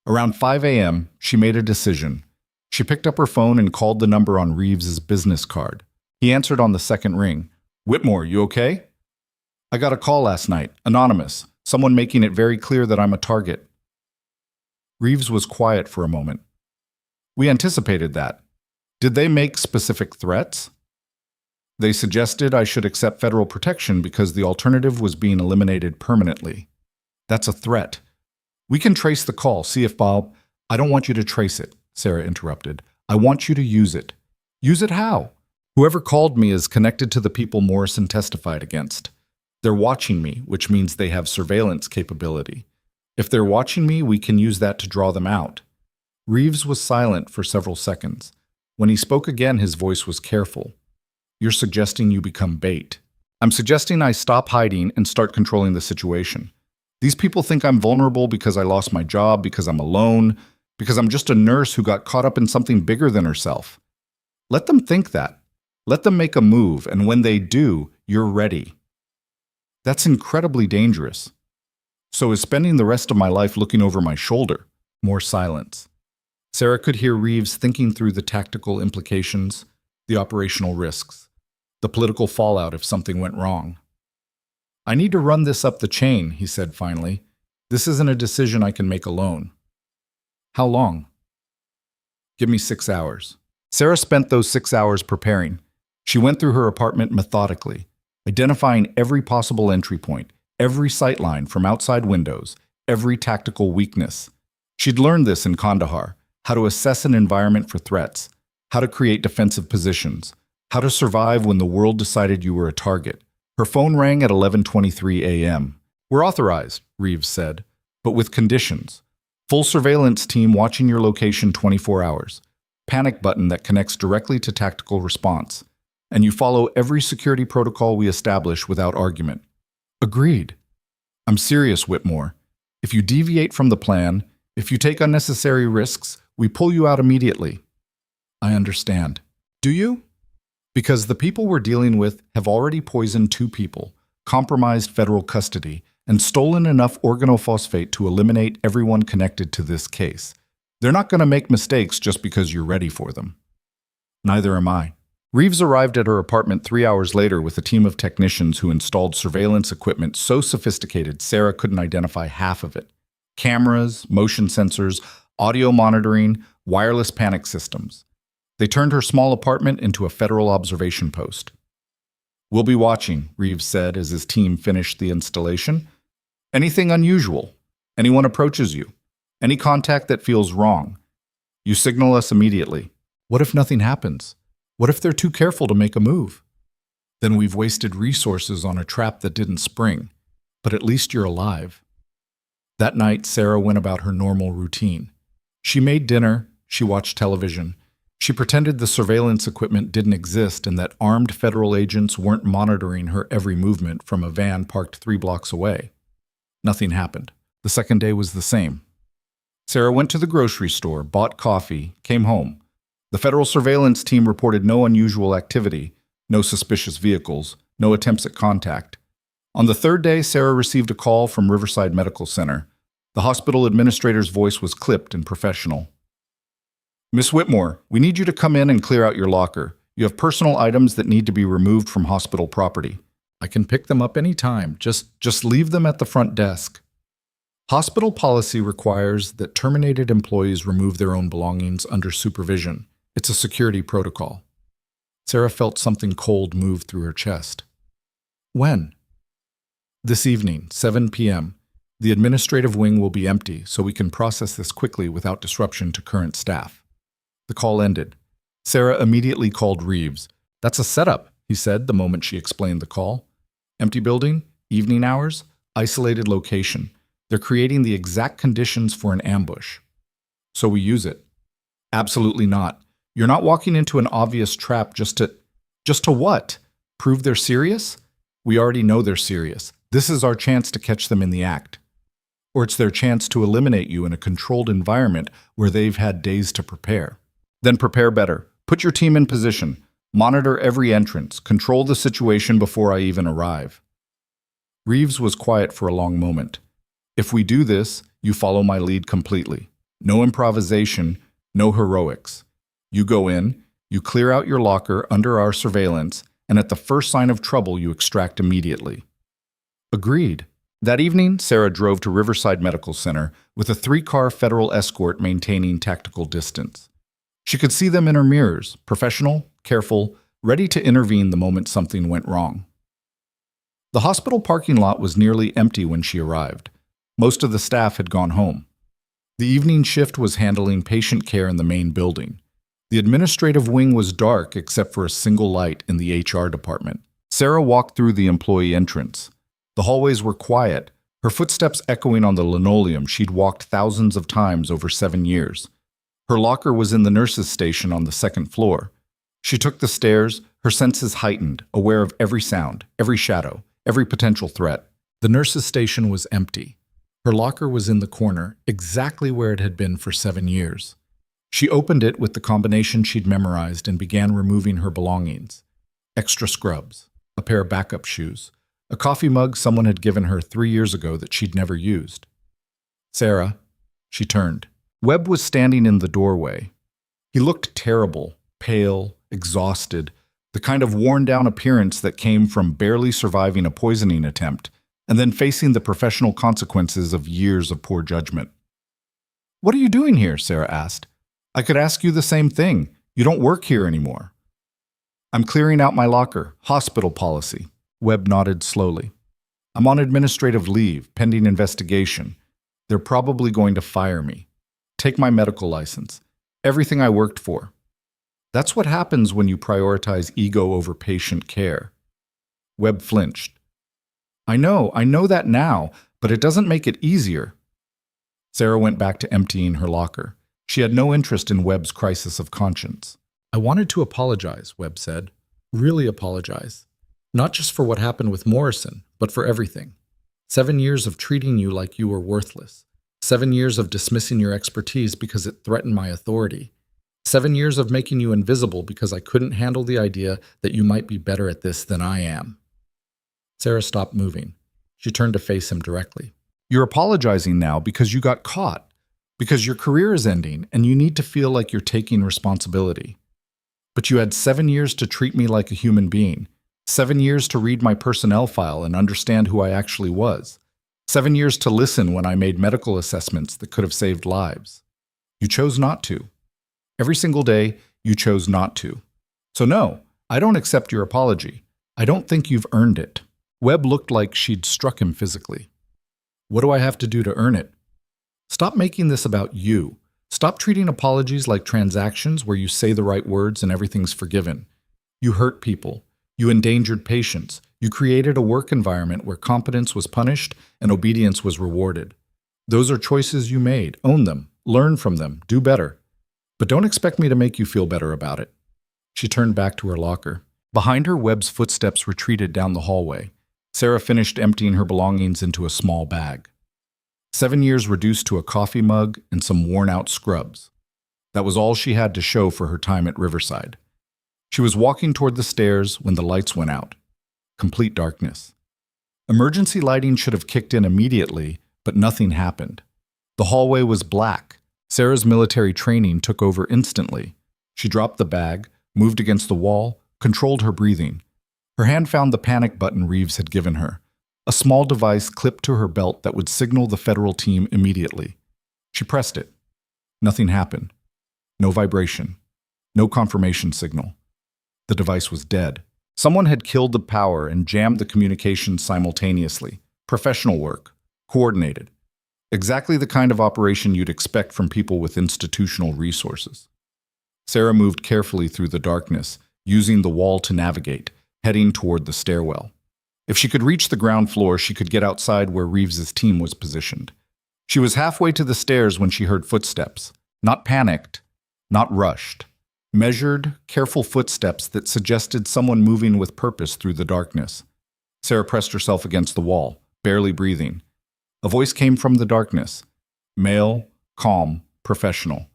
Around 5 a.m., she made a decision. She picked up her phone and called the number on Reeves's business card. He answered on the second ring. "Whitmore, you okay?" "I got a call last night, anonymous, someone making it very clear that I'm a target." Reeves was quiet for a moment. "We anticipated that. Did they make specific threats?" "They suggested I should accept federal protection because the alternative was being eliminated permanently." "That's a threat. We can trace the call, see if Bob—" "I don't want you to trace it," Sarah interrupted. "I want you to use it." "Use it how?" "Whoever called me is connected to the people Morrison testified against. They're watching me, which means they have surveillance capability. If they're watching me, we can use that to draw them out." Reeves was silent for several seconds. When he spoke again, his voice was careful. "You're suggesting you become bait." "I'm suggesting I stop hiding and start controlling the situation. These people think I'm vulnerable because I lost my job, because I'm alone, because I'm just a nurse who got caught up in something bigger than herself. Let them think that. Let them make a move, and when they do, you're ready." "That's incredibly dangerous." "So is spending the rest of my life looking over my shoulder." More silence. Sarah could hear Reeves thinking through the tactical implications, the operational risks, the political fallout if something went wrong. "I need to run this up the chain," he said finally. "This isn't a decision I can make alone." "How long?" "Give me 6 hours." Sarah spent those 6 hours preparing. She went through her apartment methodically, identifying every possible entry point, every sightline from outside windows, every tactical weakness. She'd learned this in Kandahar, how to assess an environment for threats, how to create defensive positions, how to survive when the world decided you were a target. Her phone rang at 11:23 a.m. "We're authorized," Reeves said, "but with conditions. Full surveillance team watching your location 24 hours. Panic button that connects directly to tactical response. And you follow every security protocol we establish without argument." "Agreed." "I'm serious, Whitmore. If you deviate from the plan, if you take unnecessary risks, we pull you out immediately." "I understand." "Do you?" "Because the people we're dealing with have already poisoned 2 people, compromised federal custody, and stolen enough organophosphate to eliminate everyone connected to this case. They're not going to make mistakes just because you're ready for them." "Neither am I." Reeves arrived at her apartment 3 hours later with a team of technicians who installed surveillance equipment so sophisticated Sarah couldn't identify half of it. Cameras, motion sensors, audio monitoring, wireless panic systems. They turned her small apartment into a federal observation post. "We'll be watching," Reeves said as his team finished the installation. "Anything unusual? Anyone approaches you? Any contact that feels wrong? You signal us immediately." What if nothing happens? What if they're too careful to make a move? Then we've wasted resources on a trap that didn't spring. But at least you're alive. That night, Sarah went about her normal routine. She made dinner, she watched television. She pretended the surveillance equipment didn't exist and that armed federal agents weren't monitoring her every movement from a van parked 3 blocks away. Nothing happened. The second day was the same. Sarah went to the grocery store, bought coffee, came home. The federal surveillance team reported no unusual activity, no suspicious vehicles, no attempts at contact. On the third day, Sarah received a call from Riverside Medical Center. The hospital administrator's voice was clipped and professional. "Miss Whitmore, we need you to come in and clear out your locker. You have personal items that need to be removed from hospital property." "I can pick them up any time. Just leave them at the front desk." Hospital policy requires that terminated employees remove their own belongings under supervision. It's a security protocol. Sarah felt something cold move through her chest. "When?" "This evening, 7 p.m. The administrative wing will be empty, so we can process this quickly without disruption to current staff." The call ended. Sarah immediately called Reeves. "That's a setup," he said the moment she explained the call. "Empty building, evening hours, isolated location. They're creating the exact conditions for an ambush." "So we use it." "Absolutely not. You're not walking into an obvious trap just to what? Prove they're serious? We already know they're serious. This is our chance to catch them in the act. Or it's their chance to eliminate you in a controlled environment where they've had days to prepare. Then prepare better. Put your team in position. Monitor every entrance. Control the situation before I even arrive." Reeves was quiet for a long moment. "If we do this, you follow my lead completely. No improvisation, no heroics. You go in, you clear out your locker under our surveillance, and at the first sign of trouble, you extract immediately." Agreed. That evening, Sarah drove to Riverside Medical Center with a 3-car federal escort maintaining tactical distance. She could see them in her mirrors, professional, careful, ready to intervene the moment something went wrong. The hospital parking lot was nearly empty when she arrived. Most of the staff had gone home. The evening shift was handling patient care in the main building. The administrative wing was dark except for a single light in the HR department. Sarah walked through the employee entrance. The hallways were quiet, her footsteps echoing on the linoleum she'd walked thousands of times over 7 years. Her locker was in the nurses' station on the second floor. She took the stairs, her senses heightened, aware of every sound, every shadow, every potential threat. The nurses' station was empty. Her locker was in the corner, exactly where it had been for 7 years. She opened it with the combination she'd memorized and began removing her belongings. Extra scrubs, a pair of backup shoes, a coffee mug someone had given her 3 years ago that she'd never used. "Sarah," she turned. Webb was standing in the doorway. He looked terrible, pale, exhausted, the kind of worn-down appearance that came from barely surviving a poisoning attempt and then facing the professional consequences of years of poor judgment. "What are you doing here?" Sarah asked. "I could ask you the same thing. You don't work here anymore." "I'm clearing out my locker. Hospital policy." Webb nodded slowly. "I'm on administrative leave, pending investigation. They're probably going to fire me. Take my medical license. Everything I worked for." That's what happens when you prioritize ego over patient care. Webb flinched. I know that now, but it doesn't make it easier." Sarah went back to emptying her locker. She had no interest in Webb's crisis of conscience. "I wanted to apologize," Webb said. "Really apologize. Not just for what happened with Morrison, but for everything. 7 years of treating you like you were worthless. 7 years of dismissing your expertise because it threatened my authority. 7 years of making you invisible because I couldn't handle the idea that you might be better at this than I am." Sarah stopped moving. She turned to face him directly. "You're apologizing now because you got caught, because your career is ending and you need to feel like you're taking responsibility. But you had 7 years to treat me like a human being. 7 years to read my personnel file and understand who I actually was. 7 years to listen when I made medical assessments that could have saved lives. You chose not to. Every single day, you chose not to. So no, I don't accept your apology. I don't think you've earned it. Webb looked like she'd struck him physically. What do I have to do to earn it? Stop making this about you. Stop treating apologies like transactions where you say the right words and everything's forgiven. You hurt people. You endangered patients. You created a work environment where competence was punished and obedience was rewarded. Those are choices you made. Own them. Learn from them. Do better. But don't expect me to make you feel better about it. She turned back to her locker. Behind her, Webb's footsteps retreated down the hallway. Sarah finished emptying her belongings into a small bag. 7 years reduced to a coffee mug and some worn-out scrubs. That was all she had to show for her time at Riverside. She was walking toward the stairs when the lights went out. Complete darkness. Emergency lighting should have kicked in immediately, but nothing happened. The hallway was black. Sarah's military training took over instantly. She dropped the bag, moved against the wall, controlled her breathing. Her hand found the panic button Reeves had given her, a small device clipped to her belt that would signal the federal team immediately. She pressed it. Nothing happened. No vibration. No confirmation signal. The device was dead. Someone had killed the power and jammed the communications simultaneously. Professional work. Coordinated. Exactly the kind of operation you'd expect from people with institutional resources. Sarah moved carefully through the darkness, using the wall to navigate, heading toward the stairwell. If she could reach the ground floor, she could get outside where Reeves's team was positioned. She was halfway to the stairs when she heard footsteps. Not panicked, not rushed. Measured, careful footsteps that suggested someone moving with purpose through the darkness. Sarah pressed herself against the wall, barely breathing. A voice came from the darkness. Male, calm, professional.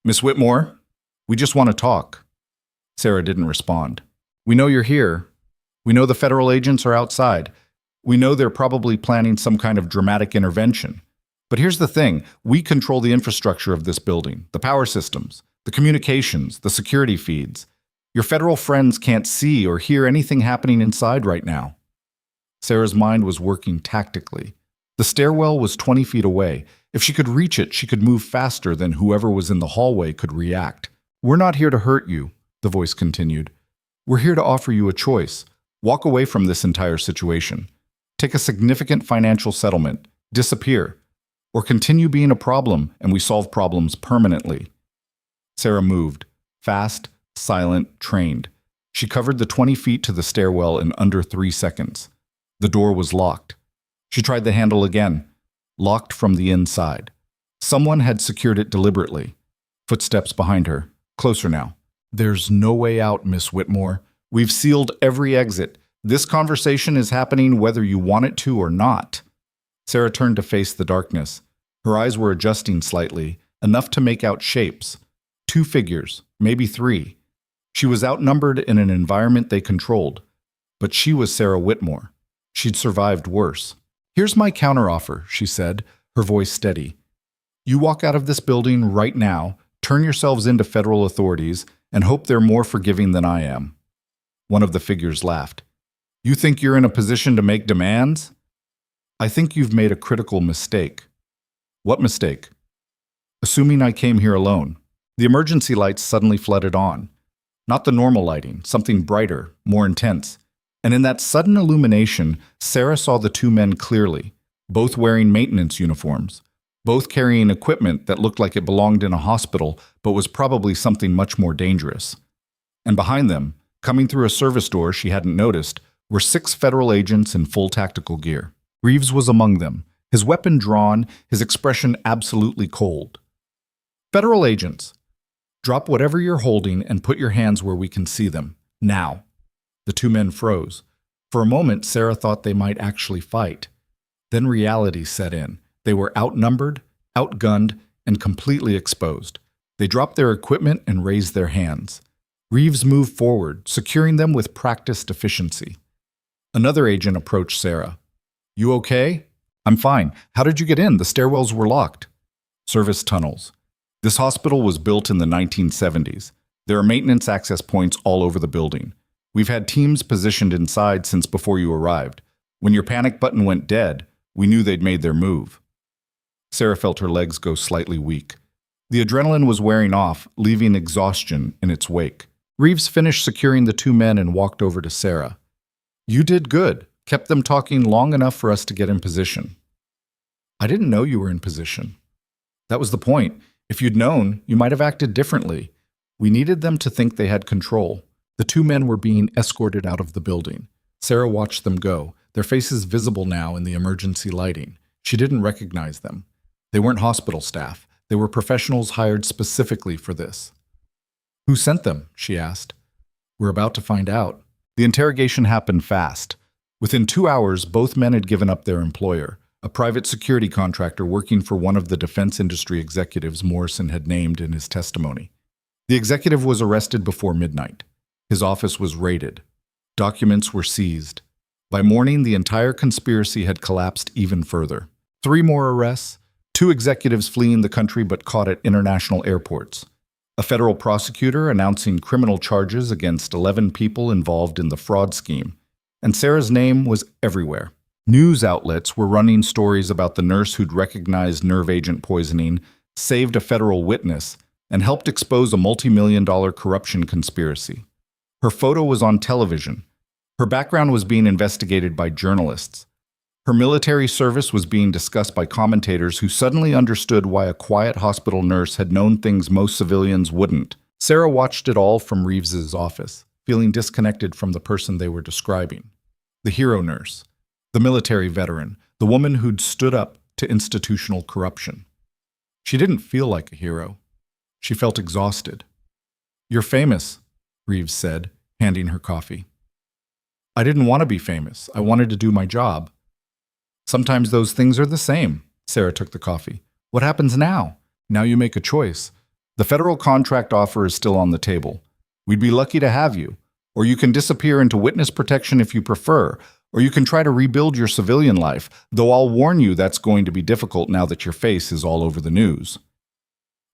"Miss Whitmore, we just want to talk." Sarah didn't respond. "We know you're here. We know the federal agents are outside. We know they're probably planning some kind of dramatic intervention. But here's the thing. We control the infrastructure of this building, the power systems, the communications, the security feeds. Your federal friends can't see or hear anything happening inside right now." Sarah's mind was working tactically. The stairwell was 20 feet away. If she could reach it, she could move faster than whoever was in the hallway could react. "We're not here to hurt you," the voice continued. "We're here to offer you a choice. Walk away from this entire situation. Take a significant financial settlement. Disappear. Or continue being a problem and we solve problems permanently." Sarah moved. Fast, silent, trained. She covered the 20 feet to the stairwell in under 3 seconds. The door was locked. She tried the handle again. Locked from the inside. Someone had secured it deliberately. Footsteps behind her. Closer now. "There's no way out, Miss Whitmore. We've sealed every exit. This conversation is happening whether you want it to or not." Sarah turned to face the darkness. Her eyes were adjusting slightly, enough to make out shapes. 2 figures, maybe 3. She was outnumbered in an environment they controlled. But she was Sarah Whitmore. She'd survived worse. "Here's my counteroffer," she said, her voice steady. "You walk out of this building right now, turn yourselves into federal authorities, and hope they're more forgiving than I am." One of the figures laughed. "You think you're in a position to make demands? I think you've made a critical mistake." "What mistake?" "Assuming I came here alone." The emergency lights suddenly flooded on. Not the normal lighting, something brighter, more intense. And in that sudden illumination, Sarah saw the 2 men clearly, both wearing maintenance uniforms, both carrying equipment that looked like it belonged in a hospital, but was probably something much more dangerous. And behind them, coming through a service door she hadn't noticed, were 6 federal agents in full tactical gear. Reeves was among them, his weapon drawn, his expression absolutely cold. "Federal agents, drop whatever you're holding and put your hands where we can see them. Now." The 2 men froze. For a moment, Sarah thought they might actually fight. Then reality set in. They were outnumbered, outgunned, and completely exposed. They dropped their equipment and raised their hands. Reeves moved forward, securing them with practiced efficiency. Another agent approached Sarah. "You okay?" "I'm fine. How did you get in? The stairwells were locked." "Service tunnels. This hospital was built in the 1970s. There are maintenance access points all over the building. We've had teams positioned inside since before you arrived. When your panic button went dead, we knew they'd made their move. Sarah felt her legs go slightly weak. The adrenaline was wearing off, leaving exhaustion in its wake. Reeves finished securing the two men and walked over to Sarah. You did good. Kept them talking long enough for us to get in position. I didn't know you were in position. That was the point. If you'd known, you might have acted differently. We needed them to think they had control. The two men were being escorted out of the building. Sarah watched them go, their faces visible now in the emergency lighting. She didn't recognize them. They weren't hospital staff. They were professionals hired specifically for this. Who sent them? She asked. We're about to find out. The interrogation happened fast. Within 2 hours, both men had given up their employer, a private security contractor working for one of the defense industry executives Morrison had named in his testimony. The executive was arrested before midnight. His office was raided. Documents were seized. By morning, the entire conspiracy had collapsed even further. 3 more arrests, 2 executives fleeing the country but caught at international airports. A federal prosecutor announcing criminal charges against 11 people involved in the fraud scheme. And Sarah's name was everywhere. News outlets were running stories about the nurse who'd recognized nerve agent poisoning, saved a federal witness, and helped expose a multi-million-dollar corruption conspiracy. Her photo was on television. Her background was being investigated by journalists. Her military service was being discussed by commentators who suddenly understood why a quiet hospital nurse had known things most civilians wouldn't. Sarah watched it all from Reeves's office, feeling disconnected from the person they were describing. The hero nurse, the military veteran, the woman who'd stood up to institutional corruption. She didn't feel like a hero. She felt exhausted. You're famous, Reeves said, handing her coffee. I didn't want to be famous. I wanted to do my job. Sometimes those things are the same. Sarah took the coffee. What happens now? Now you make a choice. The federal contract offer is still on the table. We'd be lucky to have you. Or you can disappear into witness protection if you prefer. Or you can try to rebuild your civilian life, though I'll warn you that's going to be difficult now that your face is all over the news.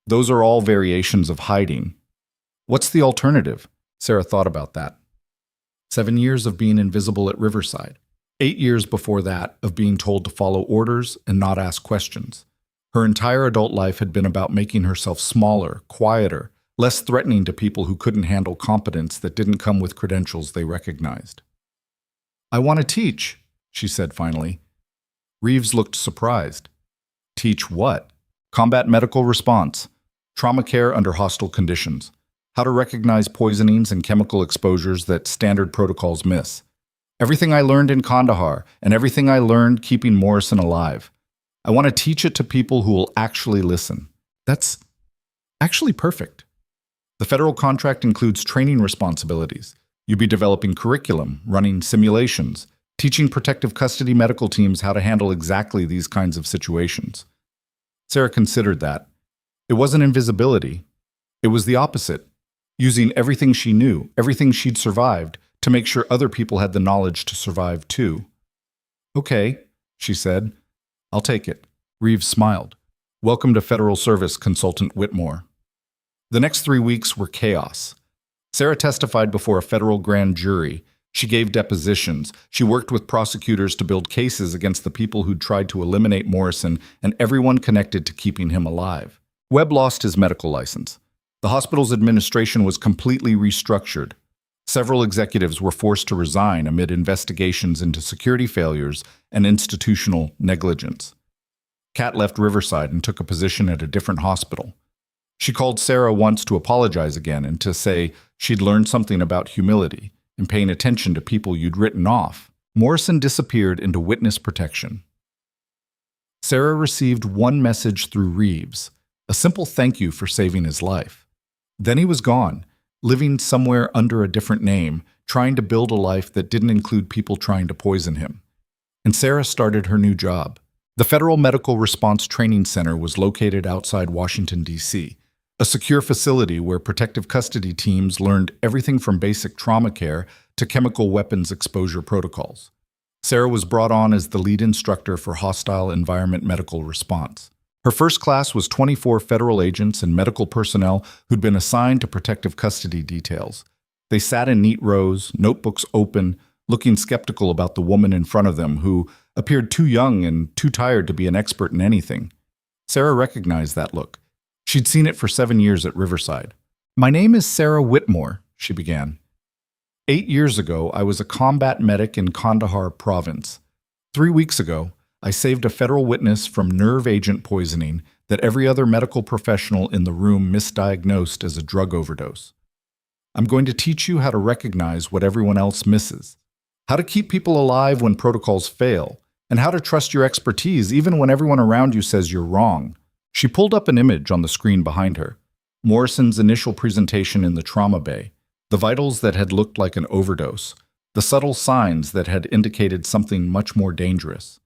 Those are all variations of hiding. What's the alternative? Sarah thought about that. 7 years of being invisible at Riverside. 8 years before that of being told to follow orders and not ask questions. Her entire adult life had been about making herself smaller, quieter, less threatening to people who couldn't handle competence that didn't come with credentials they recognized. I want to teach, she said finally. Reeves looked surprised. Teach what? Combat medical response, trauma care under hostile conditions, how to recognize poisonings and chemical exposures that standard protocols miss. Everything I learned in Kandahar and everything I learned keeping Morrison alive. I want to teach it to people who will actually listen. That's actually perfect. The federal contract includes training responsibilities. You'll be developing curriculum, running simulations, teaching protective custody medical teams how to handle exactly these kinds of situations. Sarah considered that. It wasn't invisibility. It was the opposite. Using everything she knew, everything she'd survived, to make sure other people had the knowledge to survive too. Okay, she said. I'll take it. Reeves smiled. Welcome to Federal Service, Consultant Whitmore. The next 3 weeks were chaos. Sarah testified before a federal grand jury. She gave depositions. She worked with prosecutors to build cases against the people who'd tried to eliminate Morrison and everyone connected to keeping him alive. Webb lost his medical license. The hospital's administration was completely restructured. Several executives were forced to resign amid investigations into security failures and institutional negligence. Kat left Riverside and took a position at a different hospital. She called Sarah once to apologize again and to say she'd learned something about humility and paying attention to people you'd written off. Morrison disappeared into witness protection. Sarah received one message through Reeves, a simple thank you for saving his life. Then he was gone, living somewhere under a different name, trying to build a life that didn't include people trying to poison him. And Sarah started her new job. The Federal Medical Response Training Center was located outside Washington, D.C., a secure facility where protective custody teams learned everything from basic trauma care to chemical weapons exposure protocols. Sarah was brought on as the lead instructor for hostile environment medical response. Her first class was 24 federal agents and medical personnel who'd been assigned to protective custody details. They sat in neat rows, notebooks open, looking skeptical about the woman in front of them who appeared too young and too tired to be an expert in anything. Sarah recognized that look. She'd seen it for 7 years at Riverside. "My name is Sarah Whitmore," she began. 8 years ago, I was a combat medic in Kandahar province. 3 weeks ago, I saved a federal witness from nerve agent poisoning that every other medical professional in the room misdiagnosed as a drug overdose. I'm going to teach you how to recognize what everyone else misses, how to keep people alive when protocols fail, and how to trust your expertise even when everyone around you says you're wrong. She pulled up an image on the screen behind her. Morrison's initial presentation in the trauma bay, the vitals that had looked like an overdose, the subtle signs that had indicated something much more dangerous.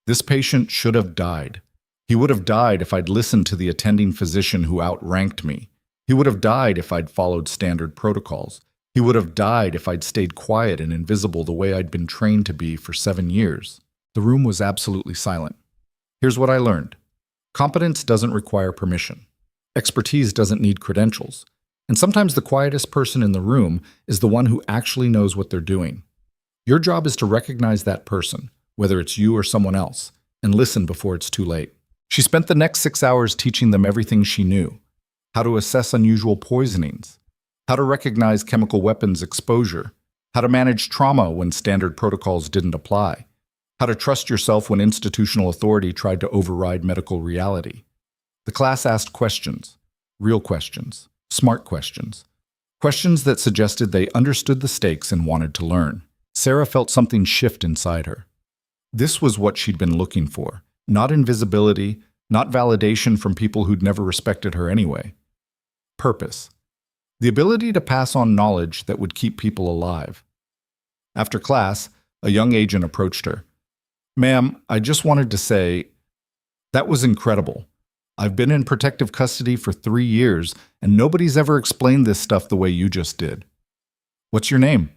This patient should have died. He would have died if I'd listened to the attending physician who outranked me. He would have died if I'd followed standard protocols. He would have died if I'd stayed quiet and invisible the way I'd been trained to be for 7 years. The room was absolutely silent. Here's what I learned. Competence doesn't require permission. Expertise doesn't need credentials. And sometimes the quietest person in the room is the one who actually knows what they're doing. Your job is to recognize that person, whether it's you or someone else, and listen before it's too late. She spent the next 6 hours teaching them everything she knew: how to assess unusual poisonings, how to recognize chemical weapons exposure, how to manage trauma when standard protocols didn't apply, how to trust yourself when institutional authority tried to override medical reality. The class asked questions, real questions, smart questions, questions that suggested they understood the stakes and wanted to learn. Sarah felt something shift inside her. This was what she'd been looking for, not invisibility, not validation from people who'd never respected her anyway. Purpose. The ability to pass on knowledge that would keep people alive. After class, a young agent approached her. "Ma'am, I just wanted to say, that was incredible. I've been in protective custody for 3 years, and nobody's ever explained this stuff the way you just did." "What's your name?"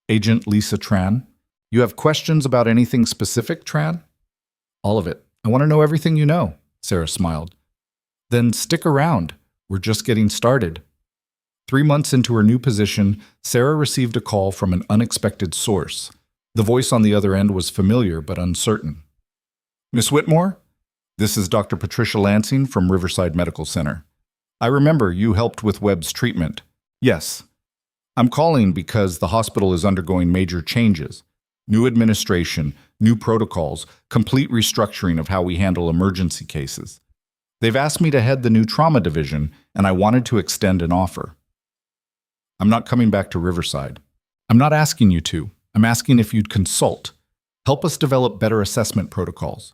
"Agent Lisa Tran." "You have questions about anything specific, Tran?" "All of it. I want to know everything you know," Sarah smiled. "Then stick around. We're just getting started." 3 months into her new position, Sarah received a call from an unexpected source. The voice on the other end was familiar but uncertain. "Miss Whitmore? This is Dr. Patricia Lansing from Riverside Medical Center. I remember you helped with Webb's treatment." "Yes. I'm calling because the hospital is undergoing major changes. New administration, new protocols, complete restructuring of how we handle emergency cases. They've asked me to head the new trauma division, and I wanted to extend an offer." "I'm not coming back to Riverside." "I'm not asking you to. I'm asking if you'd consult. Help us develop better assessment protocols.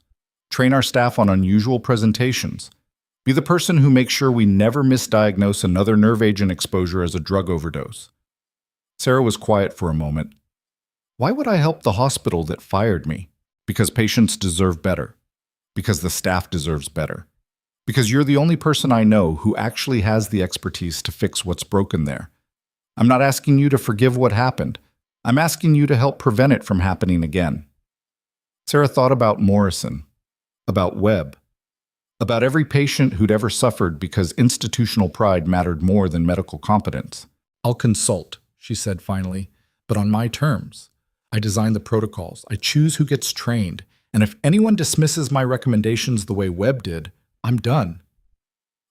Train our staff on unusual presentations. Be the person who makes sure we never misdiagnose another nerve agent exposure as a drug overdose." Sarah was quiet for a moment. "Why would I help the hospital that fired me? Because patients deserve better. Because the staff deserves better. Because you're the only person I know who actually has the expertise to fix what's broken there. I'm not asking you to forgive what happened. I'm asking you to help prevent it from happening again." Sarah thought about Morrison, about Webb, about every patient who'd ever suffered because institutional pride mattered more than medical competence. "I'll consult," she said finally, "but on my terms. I design the protocols. I choose who gets trained. And if anyone dismisses my recommendations the way Webb did, I'm done."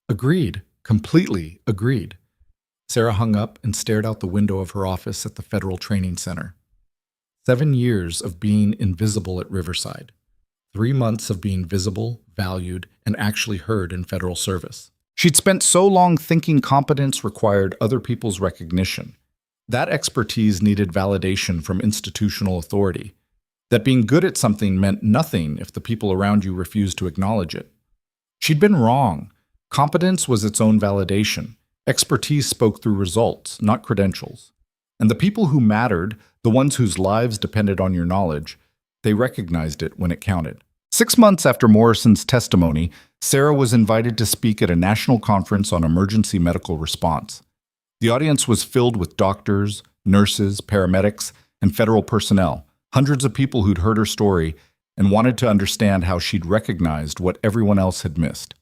"Agreed. Completely agreed." Sarah hung up and stared out the window of her office at the Federal Training Center. 7 years of being invisible at Riverside. 3 months of being visible, valued, and actually heard in federal service. She'd spent so long thinking competence required other people's recognition. That expertise needed validation from institutional authority. That being good at something meant nothing if the people around you refused to acknowledge it. She'd been wrong. Competence was its own validation. Expertise spoke through results, not credentials. And the people who mattered, the ones whose lives depended on your knowledge, they recognized it when it counted. 6 months after Morrison's testimony, Sarah was invited to speak at a national conference on emergency medical response. The audience was filled with doctors, nurses, paramedics, and federal personnel, hundreds of people who'd heard her story and wanted to understand how she'd recognized what everyone else had missed.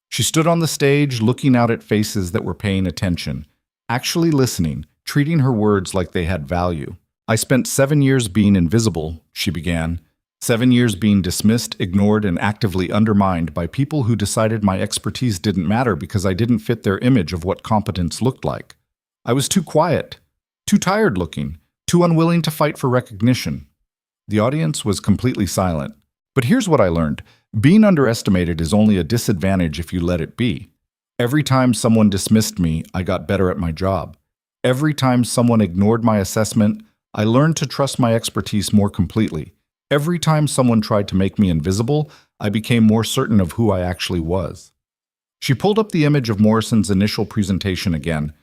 She stood on the stage, looking out at faces that were paying attention, actually listening, treating her words like they had value. "I spent 7 years being invisible," she began. 7 years being dismissed, ignored, and actively undermined by people who decided my expertise didn't matter because I didn't fit their image of what competence looked like. I was too quiet, too tired looking, too unwilling to fight for recognition. The audience was completely silent. But here's what I learned. Being underestimated is only a disadvantage if you let it be. Every time someone dismissed me, I got better at my job. Every time someone ignored my assessment, I learned to trust my expertise more completely. Every time someone tried to make me invisible, I became more certain of who I actually was. She pulled up the image of Morrison's initial presentation again,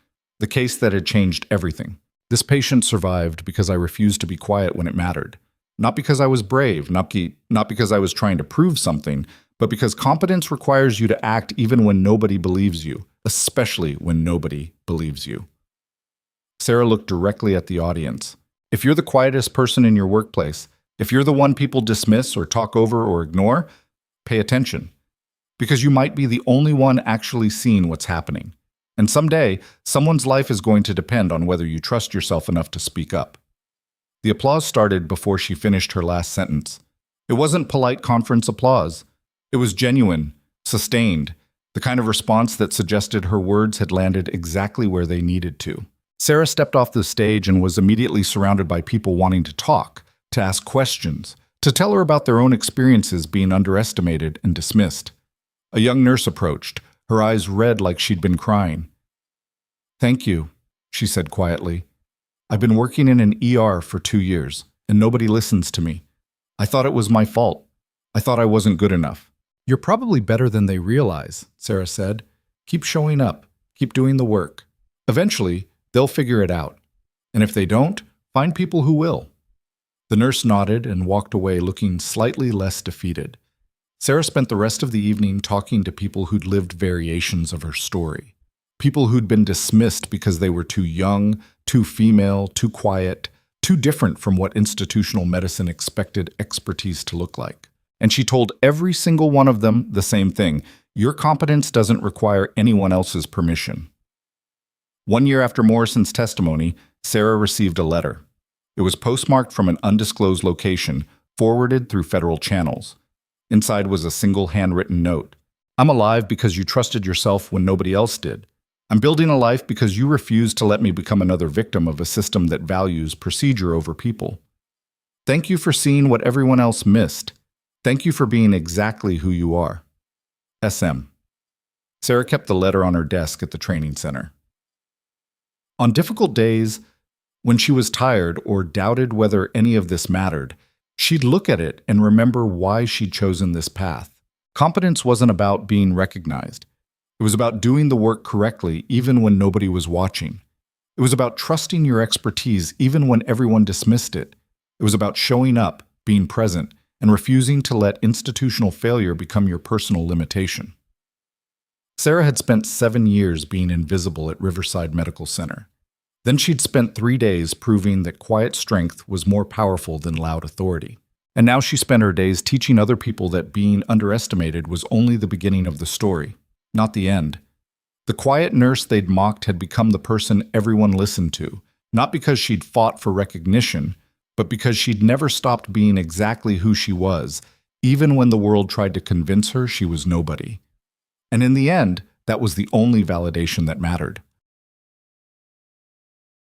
the case that had changed everything. This patient survived because I refused to be quiet when it mattered. Not because I was brave, not because I was trying to prove something, but because competence requires you to act even when nobody believes you, especially when nobody believes you. Sarah looked directly at the audience. If you're the quietest person in your workplace, if you're the one people dismiss or talk over or ignore, pay attention. Because you might be the only one actually seeing what's happening. And someday, someone's life is going to depend on whether you trust yourself enough to speak up. The applause started before she finished her last sentence. It wasn't polite conference applause. It was genuine, sustained, the kind of response that suggested her words had landed exactly where they needed to. Sarah stepped off the stage and was immediately surrounded by people wanting to talk, to ask questions, to tell her about their own experiences being underestimated and dismissed. A young nurse approached, her eyes red like she'd been crying. "Thank you," she said quietly. "I've been working in an ER for 2 years, and nobody listens to me. I thought it was my fault. I thought I wasn't good enough." "You're probably better than they realize," Sarah said. "Keep showing up. Keep doing the work. Eventually, they'll figure it out. And if they don't, find people who will." The nurse nodded and walked away looking slightly less defeated. Sarah spent the rest of the evening talking to people who'd lived variations of her story. People who'd been dismissed because they were too young, too female, too quiet, too different from what institutional medicine expected expertise to look like. And she told every single one of them the same thing: your competence doesn't require anyone else's permission. 1 year after Morrison's testimony, Sarah received a letter. It was postmarked from an undisclosed location, forwarded through federal channels. Inside was a single handwritten note. "I'm alive because you trusted yourself when nobody else did. I'm building a life because you refused to let me become another victim of a system that values procedure over people. Thank you for seeing what everyone else missed. Thank you for being exactly who you are. SM." Sarah kept the letter on her desk at the training center. On difficult days, when she was tired or doubted whether any of this mattered, she'd look at it and remember why she'd chosen this path. Competence wasn't about being recognized. It was about doing the work correctly even when nobody was watching. It was about trusting your expertise even when everyone dismissed it. It was about showing up, being present, and refusing to let institutional failure become your personal limitation. Sarah had spent 7 years being invisible at Riverside Medical Center. Then she'd spent 3 days proving that quiet strength was more powerful than loud authority. And now she spent her days teaching other people that being underestimated was only the beginning of the story, not the end. The quiet nurse they'd mocked had become the person everyone listened to, not because she'd fought for recognition, but because she'd never stopped being exactly who she was, even when the world tried to convince her she was nobody. And in the end, that was the only validation that mattered.